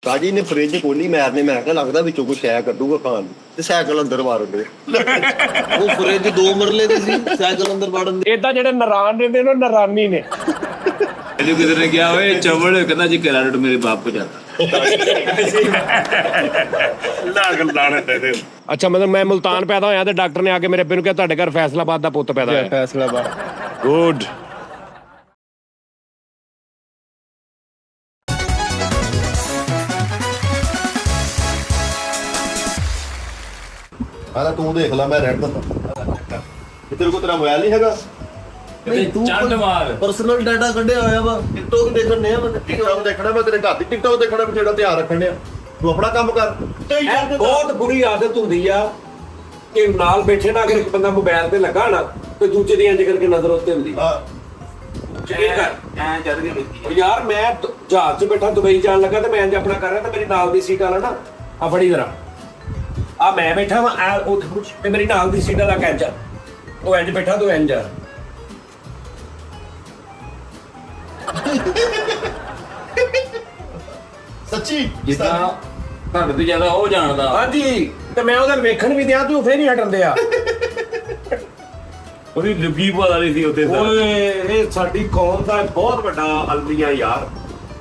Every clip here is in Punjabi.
ਰਾਜੀ ਨੇ ਫ੍ਰਿਜ ਖੋਲੀ ਮੈਰਨੇ, ਮੈਂ ਕਿਹਾ ਲੱਗਦਾ ਵਿੱਚੋਂ ਕੋਈ ਸ਼ੈ ਕੱਢੂਗਾ ਖਾਣ ਨੂੰ, ਤੇ ਸਾਈਕਲ ਅੰਦਰ ਵਾੜ ਦੇ। ਉਹ ਫ੍ਰਿਜ 2 ਮਰਲੇ ਦੀ ਸੀ, ਸਾਈਕਲ ਅੰਦਰ ਵਾੜਨ ਦੇ। ਏਦਾਂ ਜਿਹੜੇ ਨਰਾਨ ਰਹਿੰਦੇ ਨੇ ਨਰਾਨੀ ਨੇ। ਇਹਨੂੰ ਕਿਧਰ ਨੇ ਗਿਆ ਓਏ ਚਵਲ ਕਹਿੰਦਾ ਜੀ ਕੈਰਟ ਮੇਰੇ ਬਾਪ ਕੋ ਜਾਂਦਾ। ਅੱਛਾ ਮਤਲਬ ਮੈਂ ਮੁਲਤਾਨ ਪੈਦਾ ਹੋਇਆ ਤੇ ਡਾਕਟਰ ਨੇ ਆ ਕੇ ਮੇਰੇ ਅੱਬੇ ਨੂੰ ਕਿਹਾ ਤੁਹਾਡੇ ਘਰ ਫੈਸਲਾਬਾਦ ਦਾ ਪੁੱਤ ਪੈਦਾ ਹੋਇਆ। ਫੈਸਲਾਬਾਦ ਗੁੱਡ। ਆਹ ਤੂੰ ਦੇਖ ਲੈ, ਮੈਂ ਰਹਿਣ ਦਿੰਦਾ। ਤੇਰੇ ਕੋਲ ਤੇਰਾ ਮੋਬਾਈਲ ਨਹੀਂ ਹੈਗਾ? ਨਹੀਂ ਤੂੰ ਚੰਡ ਮਾਰ ਪਰਸਨਲ ਡਾਟਾ ਕੱਢਿਆ ਹੋਇਆ ਵਾ। ਟਿਕਟੋਕ ਦੇਖਣ ਨੇ ਮੈਂ ਟਿਕਟੌਕ ਦੇਖਣਾ, ਮੈਂ ਤੇਰੇ ਘਰ ਦੀ ਟਿਕਟੌਕ ਦੇਖਣਾ, ਵੀ ਜਿਹੜਾ ਧਿਆਨ ਰੱਖਣ ਡਿਆ। ਤੂੰ ਆਪਣਾ ਕੰਮ ਕਰ। ਬਹੁਤ ਬੁਰੀ ਆਦਤ ਹੁੰਦੀ ਆ ਕਿ ਨਾਲ ਬੈਠੇ ਨਾ ਅਗਰ ਇੱਕ ਬੰਦਾ ਮੋਬਾਈਲ ਤੇ ਲੱਗਾ ਨਾ ਤੇ ਦੂਜੇ ਦੀ ਇੰਜ ਕਰਕੇ ਨਜ਼ਰ ਉੱਤੇ ਹੁੰਦੀ। ਐ ਜਦ ਕੇ ਵੇਖੀ ਯਾਰ ਮੈਂ ਜਹਾਜ਼ 'ਚ ਬੈਠਾ ਦੁਬਈ ਜਾਣ ਲੱਗਾ ਤੇ ਮੈਂ ਇੰਜ ਆਪਣਾ ਕਰ ਰਿਹਾ ਤੇ ਮੇਰੀ ਨਾਲ ਦੀ ਸੀਟ ਵਾਲਾ ਨਾ ਆ ਫੜੀ ਜਰਾ ਆ ਮੈਂ ਬੈਠਾ ਵਾ ਤੇ ਮੇਰੀ ਨਾਲ ਦੀ ਸੀਟ ਵਾਲਾ ਕੈਂਚਾ ਉਹ ਇੰਜ ਬੈਠਾ ਤੂੰ ਇੰਜ ਆ। ਸੱਚੀ ਜਿੱਦਾਂ ਤੁਹਾਡੇ ਤੋਂ ਜ਼ਿਆਦਾ ਉਹ ਜਾਣਦਾ। ਹਾਂਜੀ ਤੇ ਮੈਂ ਉਹਦਾ ਵੇਖਣ ਵੀ ਦਿਆਂ ਤੂੰ ਫੇਰ ਨਹੀਂ ਹਟਣ ਦਿਆ। ਉਹਦੀ ਲੱਗੀ ਪਤਾ ਨਹੀਂ ਸੀ ਉੱਤੇ ਓਏ ਇਹ ਸਾਡੀ ਕੌਮ ਦਾ ਬਹੁਤ ਵੱਡਾ ਅਲਮੀਆ ਯਾਰ।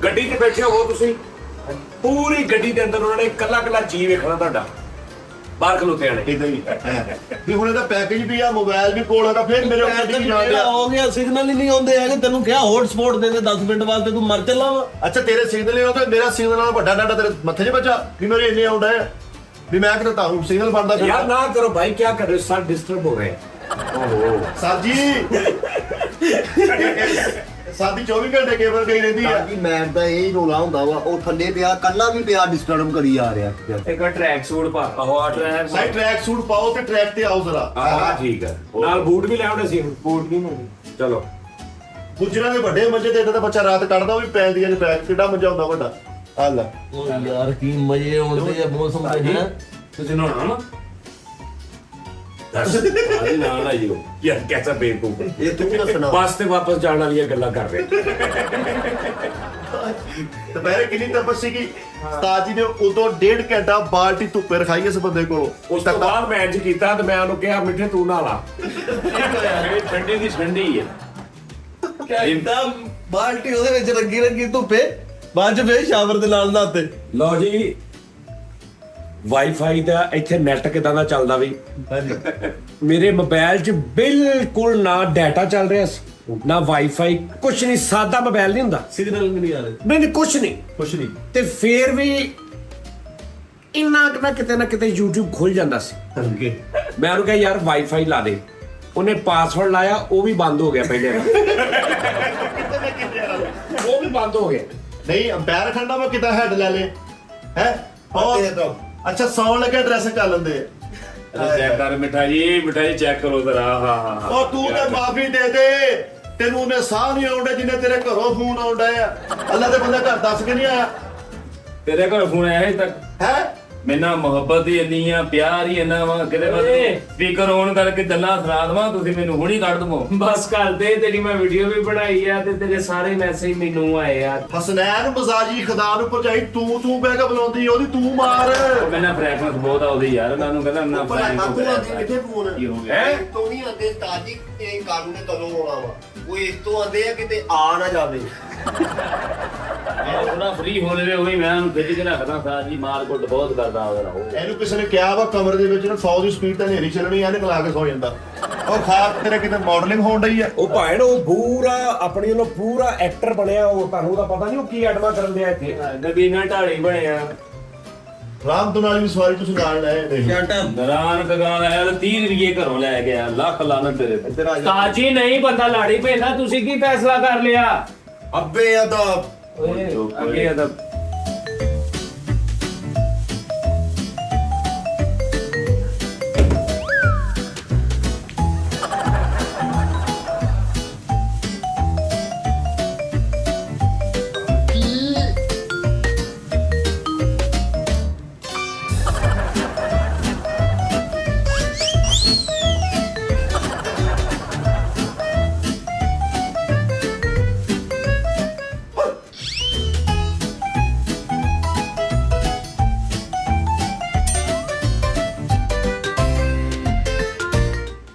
ਗੱਡੀ 'ਚ ਬੈਠੇ ਹੋ ਤੁਸੀਂ, ਪੂਰੀ ਗੱਡੀ ਦੇ ਅੰਦਰ ਉਹਨਾਂ ਨੇ ਕੱਲਾ ਕੱਲਾ ਜੀ ਵੇਖਣਾ ਤੁਹਾਡਾ ਬਾਹਰ ਖਲੋਤੇ ਆਣੇ। ਇਦਾਂ ਹੀ ਵੀ ਹੁਣ ਇਹਦਾ ਪੈਕੇਜ ਵੀ ਆ, ਮੋਬਾਈਲ ਵੀ ਕੋਲ ਹੈਗਾ, ਫਿਰ ਮੇਰੇ ਗੱਡੀ ਵੀ ਜਾਣ ਡਿਆ। ਹੋ ਗਿਆ ਸਿਗਨਲ ਹੀ ਨਹੀਂ ਆਉਂਦੇ ਹੈਗੇ। ਤੈਨੂੰ ਕਿਹਾ ਹੌਟਸਪੌਟ ਦੇ ਦੇ 10 ਮਿੰਟ ਵਾਸਤੇ, ਤੂੰ ਮਰ ਚੱਲਾ ਵਾ। ਅੱਛਾ ਤੇਰੇ ਸਿਗਨਲ ਇਹ ਤੇ ਮੇਰਾ ਸਿਗਨਲ ਨਾਲ ਵੱਡਾ ਡਾਟਾ ਤੇਰੇ ਮੱਥੇ 'ਚ ਬੱਚਾ ਵੀ ਮੇਰੇ ਇੰਨੇ ਆਉਂਦਾ ਹੈ ਵੀ ਮੈਂ ਕਿਤੇ ਤੁਹਾਨੂੰ ਸਿਗਨਲ ਬਣਦਾ ਫਿਰ। यार ना करो भाई, क्या कर रहे हो? सर डिस्टर्ब हो रहे हैं। ਸਰ ਜੀ ਸਾਡੀ 24 ਘੰਟੇ ਕੇਬਲ ਗਈ ਰਹਿੰਦੀ ਆ ਜੀ ਮੈਂ ਤਾਂ ਇਹ ਰੋਲਾ ਹੁੰਦਾ ਵਾ। ਉਹ ਥੱਲੇ ਪਿਆ ਕੱਲਾ ਵੀ ਪਿਆ ਡਿਸਟਰਬ ਕਰੀ ਆ ਰਿਹਾ। ਇੱਕ ਟਰੈਕ ਸੂਟ ਪਾ ਆਹੋ ਆ ਟਰੈਕ ਸਾਈ ਟਰੈਕ ਸੂਟ ਪਾਓ ਤੇ ਟਰੈਕ ਤੇ ਆਓ ਜ਼ਰਾ। हाँ ठीक है, नाल बूट भी ले आने सी। बूट भी नहीं, चलो। ਗੁਜਰਾਂ ਦੇ ਵੱਡੇ ਮੰਜੇ ਤੇ ਇਹਦਾ ਬੱਚਾ ਰਾਤ ਕੱਢਦਾ, ਉਹ ਵੀ ਪੈਂਦੀ ਆ ਟਰੈਕ। ਕਿੱਡਾ ਮੰਜਾ ਹੁੰਦਾ ਵੱਡਾ। ਆ ਲੈ ਉਹ ਯਾਰ ਕੀ ਮਜ਼ੇ ਆਉਂਦੇ ਆ ਮੌਸਮ ਦੇ ਹੈ। ਤੁਸੀਂ ਨਹਾਉਣਾ ਨਾ दस आज ना ना जी यार कैसा बेवकूफ है। ਇਹ ਤੂੰ ਵੀ ਨਾ ਸੁਣਾ। बस ते वापस जाने वाली गल्ला कर रहे। ਦੁਪਹਿਰੇ ਕਿੰਨੀ ਤਪਸ ਸੀਗੀ। ਉਸਤਾਦ ਜੀ ਨੇ ਉਦੋਂ 1.5 ਘੰਟਾ ਬਾਲਟੀ ਧੁੱਪੇ ਰਖਾਈ ਇਸ ਬੰਦੇ ਕੋਲੋਂ। ਉਸ ਤੋਂ ਬਾਅਦ ਮੈਂ ਇੰਜ ਕੀਤਾ ਤੇ ਮੈਂ ਉਹਨੂੰ ਕਿਹਾ ਮਿੱਠੇ ਤੂੰ ਨਾ ਲਾ। ਇਹ ਠੰਡੀ ਦੀ ਠੰਡੀ ਹੈ। ਇੱਕਦਮ ਬਾਲਟੀ ਉਹਦੇ ਵਿੱਚ ਲੱਗੀ ਧੁੱਪੇ, ਬਾਅਦ ਚ ਫੇਰ ਸ਼ਾਵਰ ਦੇ ਨਾਲ ਨਹਾਤੇ। ਲਓ ਜੀ ਵਾਈਫਾਈ ਦਾ ਇੱਥੇ ਨੈਟ ਕਿਦਾਂ ਦਾ ਚੱਲਦਾ ਵੀ ਮੇਰੇ ਮੋਬਾਈਲ 'ਚ ਬਿਲਕੁਲ ਨਾ ਡਾਟਾ ਚੱਲ ਰਿਹਾ ਨਾ ਵਾਈਫਾਈ, ਕੁਛ ਨਹੀਂ। ਸਾਦਾ ਮੋਬਾਈਲ ਨਹੀਂ ਹੁੰਦਾ, ਸਿਗਨਲ ਵੀ ਨਹੀਂ ਆ ਰਹੇ। ਨਹੀਂ ਕੁਛ ਨਹੀਂ ਕੁਛ ਨਹੀਂ। ਤੇ ਫੇਰ ਵੀ ਇੰਨਾ ਕੁ ਨਾ ਕਿਤੇ YouTube ਖੁੱਲ ਜਾਂਦਾ ਸੀ। ਮੈਂ ਉਹਨੂੰ ਕਿਹਾ ਯਾਰ ਵਾਈਫਾਈ ਲਾ ਦੇ। ਉਹਨੇ ਪਾਸਵਰਡ ਲਾਇਆ, ਉਹ ਵੀ ਬੰਦ ਹੋ ਗਿਆ ਪਹਿਲੇ ਉਹ ਵੀ ਬੰਦ ਹੋ ਗਿਆ। ਨਹੀਂ ਅੰਪਾਇਰ ਖੰਡਾ ਮੈਂ ਕਿਤਾ ਹੈਡ ਲੈ ਲੇ ਹੈ। ਅੱਛਾ ਸੌਣ ਲੱਗਿਆ ਡਰੈਸ ਕਰ ਲੈਂਦੇ। ਚੈੱਕ ਕਰ ਮਿਠਾਈ ਚੈੱਕ ਕਰੋ ਜ਼ਰਾ। ਹਾਂ ਹਾਂ ਉਹ ਤੂੰ ਤੇ ਮਾਫੀ ਦੇ ਦੇ, ਤੈਨੂੰ ਉਹਨੇ ਸਾਹ ਨਹੀਂ ਆਉਂਦਾ ਜਿੰਨੇ ਤੇਰੇ ਘਰੋਂ ਫੋਨ ਆਉਂਦਾ ਆ। ਅੱਲਾ ਦੇ ਬੰਦਾ ਘਰ ਦੱਸ ਕੇ ਨਹੀਂ ਆਇਆ ਤੇਰੇ ਘਰ ਫੋਨ ਆਇਆ ਸੀ ਤੱਕ ਹੈ। ਮੈਨਾਂ ਮੁਹੱਬਤ ਹੀ ਇੰਨੀ ਆ, ਪਿਆਰ ਹੀ ਇੰਨਾ ਵਾ। ਕਿਤੇ ਬਸ ਸਪੀਕਰ ਔਨ ਕਰਕੇ ਗੱਲਾਂ ਸੁਣਾ ਦਵਾਂ, ਤੁਸੀਂ ਮੈਨੂੰ ਹੁਣੀ ਕੱਢ ਦਵੋ। ਬਸ ਕਰ ਦੇ, ਤੇਰੀ ਮੈਂ ਵੀਡੀਓ ਵੀ ਬਣਾਈ ਆ ਤੇ ਤੇਰੇ ਸਾਰੇ ਮੈਸੇਜ ਮੈਨੂੰ ਆਏ ਆ। ਹਸਨੈਨ ਮਜ਼ਾਜੀ ਖੁਦਾ ਨੂੰ ਭਰਜਾਈ ਤੂੰ ਬਹਿ ਕੇ ਬੁਲਾਉਂਦੀ, ਉਹਦੀ ਤੂੰ ਮਾਰ। ਮੈਨਾਂ ਫ੍ਰੈਗਨੈਂਸ ਬਹੁਤ ਆਉਦੀ ਯਾਰ, ਤੁਹਾਨੂੰ ਕਹਿੰਦਾ ਨਾ ਕਿੱਥੇ ਫੋਨ ਕੀ ਹੋ ਗਿਆ? ਹੈ ਤੋਂ ਨਹੀਂ ਆਂਦੇ ਉਸਤਾਦ ਜੀ, ਇਹ ਕਾਨੂੰਨ ਨੇ ਕਦੋਂ ਆਉਣਾ ਵਾ। ਉਹ ਇਸ ਤੋਂ ਆਂਦੇ ਆ ਕਿਤੇ ਆ ਨਾ ਜਾਵੇ। ਥੋੜਾ ਫ੍ਰੀ ਹੋ ਲਵੇ ਉਹੀ ਮੈਂ ਉਹਨੂੰ ਖਿੱਚ ਕੇ ਰੱਖਦਾ ਸਾਰ ਜੀ। ਮਾਰ ਕੁੱਟ ਬਹੁਤ ਕਰਦਾ ਉਹਦਾ। ਇਹਨੂੰ ਕਿਸੇ ਨੇ ਕਿਹਾ ਵਾ ਕਮਰੇ ਦੇ ਵਿੱਚ ਨਾ 100 ਦੀ ਸਪੀਡ ਤੇ ਹਨੇਰੀ ਚੱਲਣੀ ਆ, ਇਹਨੇ ਕਲਾ ਕੇ ਸੌ ਜਾਂਦਾ। ਉਹ ਖਾਸ ਤੇਰੇ ਕਿਤੇ ਮਾਡਲਿੰਗ ਹੋਣ ਡਈ ਆ। ਉਹ ਭਾਣ ਉਹ ਪੂਰਾ ਆਪਣੀ ਵੱਲੋਂ ਪੂਰਾ ਐਕਟਰ ਬਣਿਆ। ਉਹ ਤੁਹਾਨੂੰ ਉਹਦਾ ਪਤਾ ਨਹੀਂ ਉਹ ਕੀ ਐਡਮਾ ਕਰਨ ਦਿਆ ਇੱਥੇ। ਨਬੀਨਾ ਢਾਲੀ ਬਣਿਆ। ਰਾਮ ਤੋਂ ਨਾਲ ਵੀ ਸਵਾਰੀ ਤੁਸੀਂ ਨਾਲ ਲੈ ਨਰਾਨ ਕਗਾ ਆਇਆ 30 ਰੁਪਏ ਘਰੋਂ ਲੈ ਗਿਆ। ਲੱਖ ਲਾਨਤ ਤੇਰੇ ਤੇ। ਇੱਧਰ ਆ ਜਾ। ਤਾਜੀ ਨਹੀਂ ਬੰਦਾ ਲਾੜੀ ਪੈਂਦਾ। ਤੁਸੀਂ ਕੀ ਫੈਸਲਾ ਕਰ ਲਿਆ? ਅੱਬੇ ਆ ਤਾਂ ਅੱਗੇ ਆ ਤਾਂ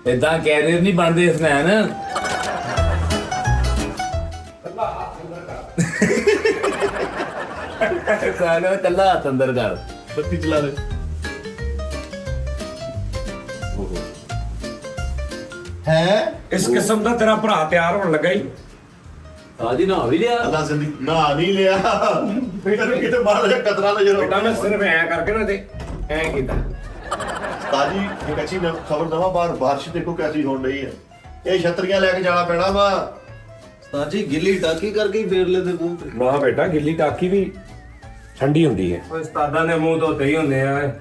ਇਦਾਂ ਕੈਰੀਅਰ ਨਹੀਂ ਬਣਦੇ ਹਸਨੈਨ। ਕਾਹਨੂੰ ਕੱਲਾ ਹੱਥ ਅੰਦਰ ਕਰ। ਬੱਤੀ ਚਲਾ ਦੇ। ਹੈ ਇਸ ਕਿਸਮ ਦਾ ਤੇਰਾ ਭਰਾ ਤਿਆਰ ਹੋਣ ਲੱਗਾ ਹੀ। ਸਾਜੀ ਨਾ ਵੀ ਲਿਆ। ਅੱਲਾ ਜ਼ਿੰਦਗੀ ਨਾ ਨਹੀਂ ਲਿਆ ਫਿਰ ਕਿਤੇ ਮਾਰ ਜਾ ਕਤਰਾ ਨਜ਼ਰ ਬੇਟਾ ਮੈਂ ਸਿਰਫ ਐ ਕਰਕੇ ਨਾ ਤੇ ਐ ਕੀਤਾ। ਤਾਜੀ ਇੱਕ ਅੱਛੀ ਖਬਰ ਦਵਾ ਬਾਹਰ ਬਾਰਿਸ਼ ਦੇਖੋ ਕੈਸੀ ਹੋਣ ਰਹੀ ਹੈ। ਇਹ ਛਤਰੀਆਂ ਲੈ ਕੇ ਜਾਣਾ ਪੈਣਾ ਵਾ। ਉਸਤਾਦ ਜੀ ਗਿੱਲੀ ਟਾਕੀ ਕਰਕੇ ਹੀ ਫੇਰ ਲੈ ਦੇ ਮੂੰਹ ਤੇ। ਨਾ ਬੇਟਾ ਗਿੱਲੀ ਟਾਕੀ ਵੀ ਠੰਡੀ ਹੁੰਦੀ ਹੈ। ਓਏ ਉਸਤਾਦਾਂ ਦੇ ਮੂੰਹ ਧੋਤੇ ਹੀ ਹੁੰਦੇ ਆ।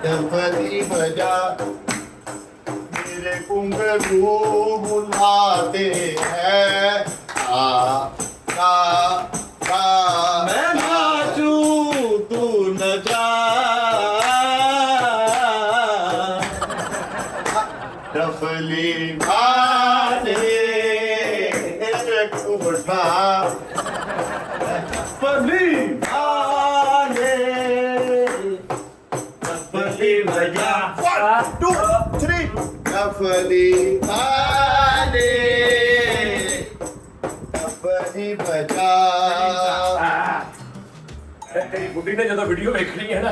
डफली बजा मेरे घुंघरू बुलाते हैं आ मैं नाचूं तू नचा। डफली बाजे उठा पली आने पली बजा। 1 2 3 डफली बाजे डफली बजा। ਤੇਰੀ ਬੁੱਢੀ ਨੇ ਜਦੋਂ ਵੀਡੀਓ ਵੇਖਣੀ ਹੈ ਨਾ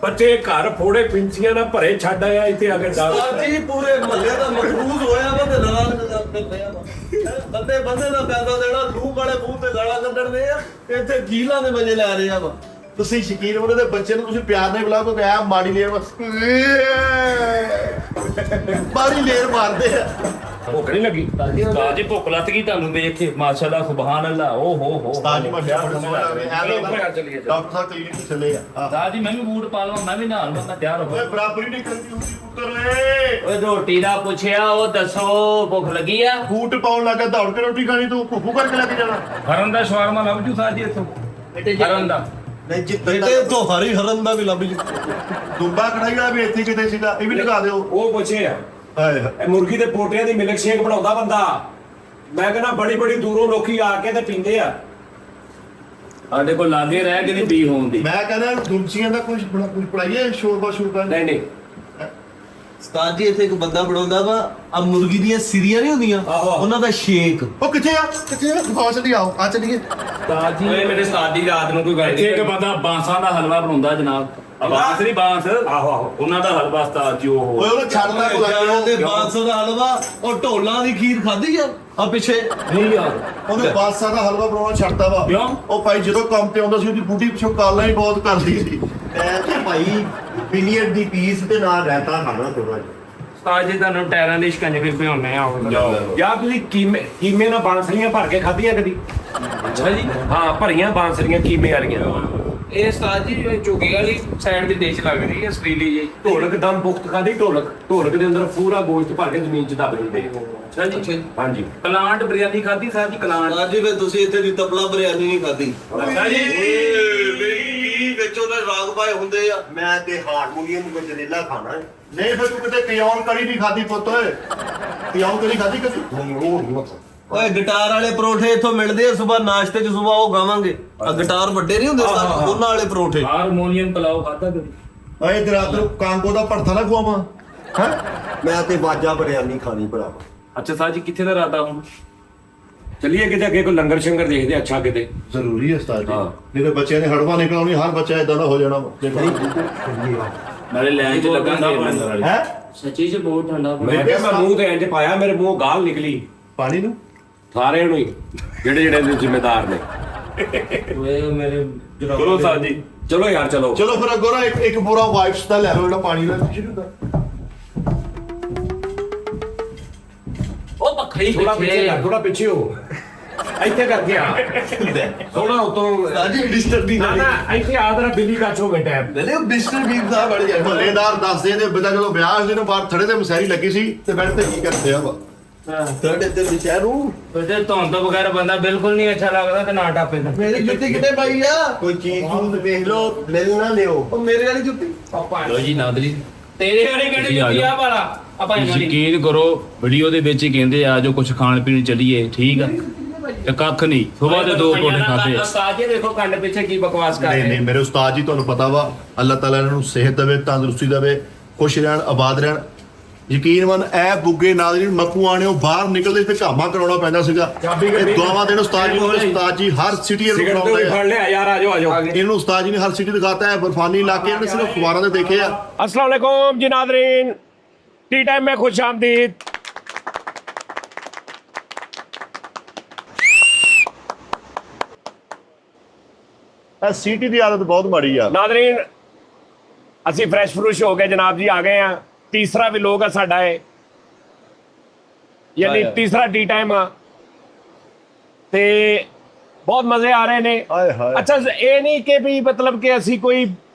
ਬੱਚੇ ਘਰ ਫੋੜੇ ਪਿੰਚੀਆਂ ਨਾਲ ਭਰੇ ਛੱਡ ਆਇਆ ਇੱਥੇ ਆ ਕੇ ਡਾਂਸ ਉਸਤਾਦ ਜੀ ਪੂਰੇ ਮਹੱਲੇ ਦਾ ਮਖਰੂਜ਼ ਹੋਇਆ ਵਾ ਤੇ ਨਾਲ ਕਰਦੇ ਪਿਆ ਵਾ। ਬੰਦੇ ਦਾ ਪੈਸਾ ਦੇਣਾ ਲੂ ਵਾਲੇ ਮੂੰਹ ਤੇ ਗਾਲਾਂ ਕੱਢਣੇ ਆ। ਇੱਥੇ ਜੀਲਾਂ ਦੇ ਮਜ਼ੇ ਲੈ ਰਹੇ ਆ ਵਾ। ਤੁਸੀਂ ਸ਼ਕੀਨ ਉਹਨਾਂ ਦੇ ਬੱਚੇ ਨੂੰ ਤੁਸੀਂ ਪਿਆਰ ਨਾਲ ਬੁਲਾਓ ਕਿ ਆ ਮਾੜੀ ਲੇਰ ਬਸ ਮਾੜੀ ਲੇਰ ਮਾਰਦੇ ਆ। ਭੁੱਖ ਨਹੀਂ ਲੱਗੀ ਸਾਜੀ ਭੁੱਖ ਲੱਤ ਗਈ ਤੁਹਾਨੂੰ ਵੇਖ ਕੇ। ਮਾਸ਼ਾਅੱਲਾ ਸੁਭਾਨ ਅੱਲਾ। ਓ ਹੋ ਉਸਤਾਦ ਜੀ ਮੈਂ ਬੜਾ ਸੋਹਣਾ ਲੱਗ ਰਿਹਾ ਹੈ। ਚੱਲੀਏ ਡਾਕਟਰ ਸਾਹਿਬ ਕਲੀਨਿਕ ਤੋਂ ਚੱਲੇ ਆ। ਸਾਜੀ ਮੈਂ ਵੀ ਬੂਟ ਪਾ ਲਵਾਂ। ਮੈਂ ਵੀ ਨਾਲ ਬੰਦਾ ਤਿਆਰ ਹੋ। ਓਏ ਬਰਾਬਰੀ ਨਹੀਂ ਕਰਦੀ ਹੁੰਦੀ ਪੁੱਤਰ ਏ। ਓਏ ਰੋਟੀ ਦਾ ਪੁੱਛਿਆ ਉਹ ਦੱਸੋ ਭੁੱਖ ਲੱਗੀ ਆ। ਬੂਟ ਪਾਉਣ ਲੱਗਾ ਦੌੜ ਕੇ ਰੋਟੀ ਖਾਣੀ ਤੂੰ ਭੁੱਖੂ ਕਰਕੇ ਲੈ ਕੇ ਜਾਣਾ। ਹਰਨ ਦਾ ਸ਼ਵਾਰਮਾ ਲੱਭ ਜੂ ਸਾਜੀ ਇੱਥੋਂ। ਹਰਨ ਦਾ ਨਹੀਂ ਬੇਟੇ ਤੋਂ ਹਰੀ ਹਰਨ ਦਾ ਵੀ ਲੱਭ ਜੂ। ਦੁੰਬਾ ਕੜਾਈ ਵਾਲਾ ਵੀ ਇੱਥੇ ਕਿਤੇ ਸੀਗਾ। ਇਹ ਵੀ ਦਿਖਾ ਦਿਓ। ਉਹ ਪੁੱਛੇ ਆ ਹਾਏ ਇਹ ਮੁਰਗੀ ਦੇ ਪੋਟਿਆਂ ਦੀ ਮਿਲਕ ਸ਼ੇਕ ਬਣਾਉਂਦਾ ਬੰਦਾ। ਮੈਂ ਕਹਿੰਦਾ ਬੜੀ ਦੂਰੋਂ ਲੋਕੀ ਆ ਕੇ ਤੇ ਪੀਂਦੇ ਆ। ਸਾਡੇ ਕੋਲ ਲਾਗੇ ਰਹਿ ਕੇ ਨਹੀਂ ਪੀ ਹੋਣ ਦੀ। ਮੈਂ ਕਹਿੰਦਾ ਦੁਮਸੀਆਂ ਦਾ ਕੁਝ ਪੜਾਈਏ ਸ਼ੋਰਬਾ ਸ਼ੁਰਬਾ। ਨਹੀਂ ਨਹੀਂ ਉਸਤਾਦ ਜੀ ਇੱਥੇ ਇੱਕ ਬੰਦਾ ਬਣਾਉਂਦਾ ਵਾ ਆ ਮੁਰਗੀ ਦੀਆਂ ਸਿਰੀਆਂ ਨਹੀਂ ਹੁੰਦੀਆਂ ਆਹੋ। ਉਹਨਾਂ ਦਾ ਸ਼ੇਕ। ਉਹ ਕਿੱਥੇ ਆ ਦਿਖਾਓ ਚੱਲੀ ਆਓ ਆ ਚੱਲੀਏ। ਸਾਜੀ ਓਏ ਮੇਰੇ ਸਾਡੀ ਰਾਤ ਨੂੰ ਕੋਈ ਗੱਲ ਨਹੀਂ। ਇੱਕ ਬੰਦਾ ਬਾਂਸਾਂ ਦਾ ਹਲਵਾ ਬਣਾਉਂਦਾ ਜਨਾਬ। ਬਾਂਸ ਨਹੀਂ ਬਾਂਸ। ਆਹੋ ਉਹਨਾਂ ਦਾ ਹਲਵਾ ਉਸਤਾਦ ਜੀ ਉਹ। ਓਏ ਉਹਨੂੰ ਛੱਡਦਾ ਤੇ ਕੋਲ 500 ਦਾ ਹਲਵਾ ਉਹ ਢੋਲਾਂ ਦੀ ਖੀਰ ਖਾਧੀ ਆ ਪਿੱਛੇ। ਨਹੀਂ ਯਾਰ ਉਹਨੇ ਬਾਦਸ਼ਾਹ ਦਾ ਹਲਵਾ ਬਣਾਉਣਾ ਛੱਡਤਾ ਵਾ। ਕਿਉਂ? ਉਹ ਭਾਈ ਜਦੋਂ ਕੰਮ ਤੇ ਆਉਂਦਾ ਸੀ ਉਹਦੀ ਬੂਟੀ ਪਿੱਛੋਂ ਕਾਲਾਂ ਹੀ ਬਹੁਤ ਕਰਦੀ ਸੀ। ਮੈਂ ਤੇ ਭਾਈ ਪੀਨੀਅਰ ਦੀ ਪੀਸ ਤੇ ਨਾਲ ਰਹਿਤਾ ਖਾਣਾ ਥੋੜਾ ਜਿਹਾ। ਉਸਤਾਦ ਜੀ ਤੁਹਾਨੂੰ ਟਾਇਰਾਂ ਦੇ ਸ਼ਿਕੰਜੇ ਭਿਉਣੇ ਆ। ਯਾਰ ਤੁਸੀਂ ਕੀਮੇ ਨਾਲ ਬਾਂਸਰੀਆਂ ਭਰ ਕੇ ਖਾਧੀਆਂ ਕਦੀ? ਅੱਛਾ ਜੀ। ਹਾਂ ਭਰੀਆਂ ਬਾਂਸਰੀਆਂ ਕੀਮੇ ਵਾਲੀਆਂ। ਇਹ ਉਸਤਾਦ ਜੀ ਚੁਗੀ ਵਾਲੀ ਸਾਈਡ ਦੀ ਡਿਸ਼ ਲੱਗਦੀ ਹੈ ਸਟੀਲੀ ਜੀ। ਢੋਲਕ ਦਮ ਪੁਖਤ ਖਾਦੀ। ਢੋਲਕ ਦੇ ਅੰਦਰ ਪੂਰਾ ਗੋਸ਼ਤ ਭਰ ਕੇ ਜ਼ਮੀਨ 'ਚ ਦੱਬ ਦਿੰਦੇ। ਅੱਛਾ ਜੀ। ਹਾਂਜੀ ਪਲਾਂਟ ਬਿਰਿਆਨੀ ਖਾਧੀ ਸਾਜੀ ਪਲਾਂਟ। ਉਸਤਾਦ ਜੀ ਫਿਰ ਤੁਸੀਂ ਇੱਥੇ ਦੀ ਤਪਲਾ ਬਿਰਿਆਨੀ ਨਹੀਂ ਖਾਧੀ। ਅੱਛਾ ਜੀ। ਕੀ ਵਿੱਚ ਉਹਨੇ ਰਾਗ ਪਾਏ ਹੁੰਦੇ ਆ। ਮੈਂ ਤੇ ਹਾਰਮੋਨੀਅਮ ਨੂੰ ਗਜਰੇਲਾ ਖਾਣਾ ਹੈ। ਨਹੀਂ ਫਿਰ ਤੂੰ ਕਿਤੇ ਕਿਉਂ ਕੜੀ ਨਹੀਂ ਖਾਦੀ ਪੁੱਤ ਓਏ। ਕਿਉਂ ਕੜੀ ਖਾਦੀ ਕਦੀ? ਓਏ ਗਿਟਾਰ ਵਾਲੇ ਪਰੌਂਠੇ ਇੱਥੋਂ ਮਿਲਦੇ ਆ ਸਵੇਰ ਨਾਸ਼ਤੇ 'ਚ ਸਵੇਰ ਉਹ ਖਾਵਾਂਗੇ। ਆ ਗਿਟਾਰ ਵੱਡੇ ਨਹੀਂ ਹੁੰਦੇ ਉਸਤਾਦ ਉਹਨਾਂ ਵਾਲੇ ਪਰੌਂਠੇ। ਹਾਰਮੋਨੀਅਮ ਪਲਾਓ ਖਾਧਾ ਕਦੀ? ਓਏ ਤੇ ਰਾਤ ਨੂੰ ਕਾਂਗੋ ਦਾ ਭਰਥਾ ਨਾ ਖਵਾਵਾਂ ਹੈ। ਮੈਂ ਤੇ ਬਾਜਾ ਬਿਰਿਆਨੀ ਖਾਣੀ ਭਰਾ। ਅੱਛਾ ਸਾਜੀ ਕਿੱਥੇ ਦਾ ਰਾਤਾ ਹੁਣ? ਚੱਲੀਏ ਕਿਤੇ ਅੱਗੇ ਕੋਈ ਲੰਗਰ ਸ਼ੰਗਰ ਦੇਖਦੇ ਅੱਛਾ ਕਿਤੇ। ਜ਼ਰੂਰੀ ਹੈ ਉਸਤਾਦ ਜੀ। ਹਾਂ। ਨਹੀਂ ਤੇ ਬੱਚਿਆਂ ਨੇ ਹੜਵਾ ਨਿਕਲਾਉਣੀ। ਹਰ ਬੱਚਾ ਇਦਾਂ ਦਾ ਹੋ ਜਾਣਾ ਵਾ। ਦੇਖੋ ਨਾਲੇ ਲੈਣ ਚ ਲੱਗਾਂਗੇ। ਹੈ ਸੱਚੀ ਚ ਬਹੁਤ ਠੰਡਾ ਮੈਂ ਕਿਹਾ ਮੈਂ ਮੂੰਹ ਤੇ ਇੰਜ ਪਾਇਆ ਮੇਰੇ ਮੂੰਹੋਂ ਗਾਲ ਨਿਕਲੀ ਪਾਣੀ ਨੂੰ ਸਾਰਿਆਂ ਨੂੰ ਹੀ ਜਿਹੜੇ ਇਹਦੇ ਜ਼ਿੰਮੇਦਾਰ ਨੇ। ਓਏ ਮੇਰੇ ਕਰੋ ਸਾਜੀ। ਚਲੋ ਯਾਰ ਚਲੋ। ਚਲੋ ਫਿਰ ਅੱਗੋਂ ਨਾ ਇੱਕ ਪੂਰਾ ਵਾਈਪਸ ਦਾ ਲੈ ਲਓ ਜਿਹੜਾ ਪਾਣੀ ਦਾ ਸ਼ੁਰੂ ਦਾ। ਉਹ ਪੱਖਰੀ ਥੋੜਾ ਪਿੱਛੇ ਕਰ ਥੋੜਾ ਪਿੱਛੇ ਹੋ। ਇੱਥੇ ਕਰਕੇ ਆ ਥੋੜਾ ਉਤੋਂ। ਉਸਤਾਦ ਜੀ ਡਿਸਟਰਬ ਨਹੀਂ ਨਾ ਨਾ ਇੱਥੇ ਆ ਤੇਰਾ ਬਿੱਲੀ ਕਾਚੋ ਬੈਠਾ। ਨਹੀਂ ਉਹ ਮਿਸਟਰ ਬੀਬ ਦਾ ਬੜ ਗਿਆ। ਮਹੱਲੇਦਾਰ ਦੱਸਦੇ ਨੇ ਬਿਦਾ ਜਦੋਂ ਵਿਆਹ ਦੇ ਨੂੰ ਬਾਹਰ ਥੜੇ ਤੇ ਮਸੈਰੀ ਲੱਗੀ ਸੀ ਤੇ ਬੈਠ ਤੇ ਕੀ ਕਰਦੇ ਆ ਵਾ। ਤੁਹਾਡੇ ਤੇ ਵਿਚਾਰੂ ਉਹਦੇ ਧੌਣ ਤੋਂ ਬਗੈਰ ਬੰਦਾ ਬਿਲਕੁਲ ਨਹੀਂ ਅੱਛਾ ਲੱਗਦਾ ਤੇ ਨਾ ਟਾਪੇ ਦਾ। ਮੇਰੀ ਜੁੱਤੀ ਕਿਤੇ ਪਾਈ ਆ। ਕੋਈ ਚੀਜ਼ ਨੂੰ ਵੇਖ ਲਓ ਮਿਲ ਨਾ ਲਿਓ। ਉਹ ਮੇਰੇ ਵਾਲੀ ਜੁੱਤੀ। ਲੋ ਜੀ ਨਾਦਰੀ ਤੇਰੇ ਵਾਲੀ ਕਿਹੜੀ ਤੁਸੀਂ ਆ ਜੁੱਤੀ ਆ ਜਾਓ। ਵਾਲਾ ਆਪਾਂ ਯਕੀਨ ਕਰੋ ਵੀਡੀਓ ਦੇ ਵਿੱਚ ਹੀ ਕਹਿੰਦੇ ਆ ਜੋ ਕੁਝ ਖਾਣ ਪੀਣ ਚੱਲੀਏ ਠੀਕ ਆ ਤੇ ਕੱਖ ਨਹੀਂ ਸਵੇਰ ਦੇ 2 ਪਰੌਂਠੇ ਖਾਦੇ ਉਸਤਾਦ ਜੀ ਦੇਖੋ ਕੰਡ ਪਿੱਛੇ ਕੀ ਬਕਵਾਸ ਕਰ ਨਹੀਂ ਰਹੇ ਨਹੀਂ ਮੇਰੇ ਉਸਤਾਦ ਜੀ ਤੁਹਾਨੂੰ ਪਤਾ ਵਾ ਅੱਲਾਹ ਤਾਲਾ ਇਹਨਾਂ ਨੂੰ ਸਿਹਤ ਦੇਵੇ ਤੰਦਰੁਸਤੀ ਦੇਵੇ ਖੁਸ਼ ਰਹਿਣ ਆਬਾਦ ਰਹਿਣ ਯਕੀਨ ਮੰਨ ਇਹ ਬੁੱਗੇ ਨਾਲ ਜਿਹੜੀ ਮੱਕੂ ਆਣੇ ਉਹ ਬਾਹਰ ਨਿਕਲਦੇ ਤੇ ਘਾਮਾ ਕਰਾਉਣਾ ਪੈਂਦਾ ਸੀਗਾ ਇਹ ਦੁਆਵਾਂ ਦੇਣ ਉਸਤਾਦ ਜੀ ਹਰ ਸਿਟੀ ਨੂੰ ਸਿਗਰਟ ਤੋਂ ਵੀ ਬੁਲਾਉਂਦੇ ਫੜ ਲਿਆ ਯਾਰ ਆਜੋ ਆਜੋ ਇਹਨੂੰ ਉਸਤਾਦ ਜੀ ਨੇ ਹਰ ਸਿਟੀ ਦਿਖਾਤਾ ਹੈ ਬਰਫਾਨੀ ਇਲਾਕੇ ਇਹਨਾਂ ਨੇ ਸਿਰਫ ਅਖਬਾਰਾਂ ਦੇ ਦੇਖੇ ਆ अस्सलाम वालेकुम जी नादरीन टी टाइम में खुश आमदीद ਇਹ ਸਿਟੀ ਦੀ ਆਦਤ ਬਹੁਤ ਮਾੜੀ ਆ नादरीन ਅਸੀਂ ਫਰੈਸ਼ ਫਰੂਸ਼ ਹੋ ਗਏ ਜਨਾਬ ਜੀ ਆ ਗਏ ਆ ਤੀਸਰਾ ਵੀ ਲੋਕ ਆ ਸਾਡਾ ਹੈ ਯਾਨੀ ਤੀਸਰਾ ਟੀ ਟਾਈਮ ਆ ਤੇ ਬਹੁਤ ਮਜ਼ੇ ਆ ਰਹੇ ਨੇ ਹਾਏ ਹਾਏ ਅੱਛਾ ਇਹ ਨਹੀਂ ਕਿ ਵੀ ਮਤਲਬ ਕਿ ਅਸੀਂ ਕੋਈ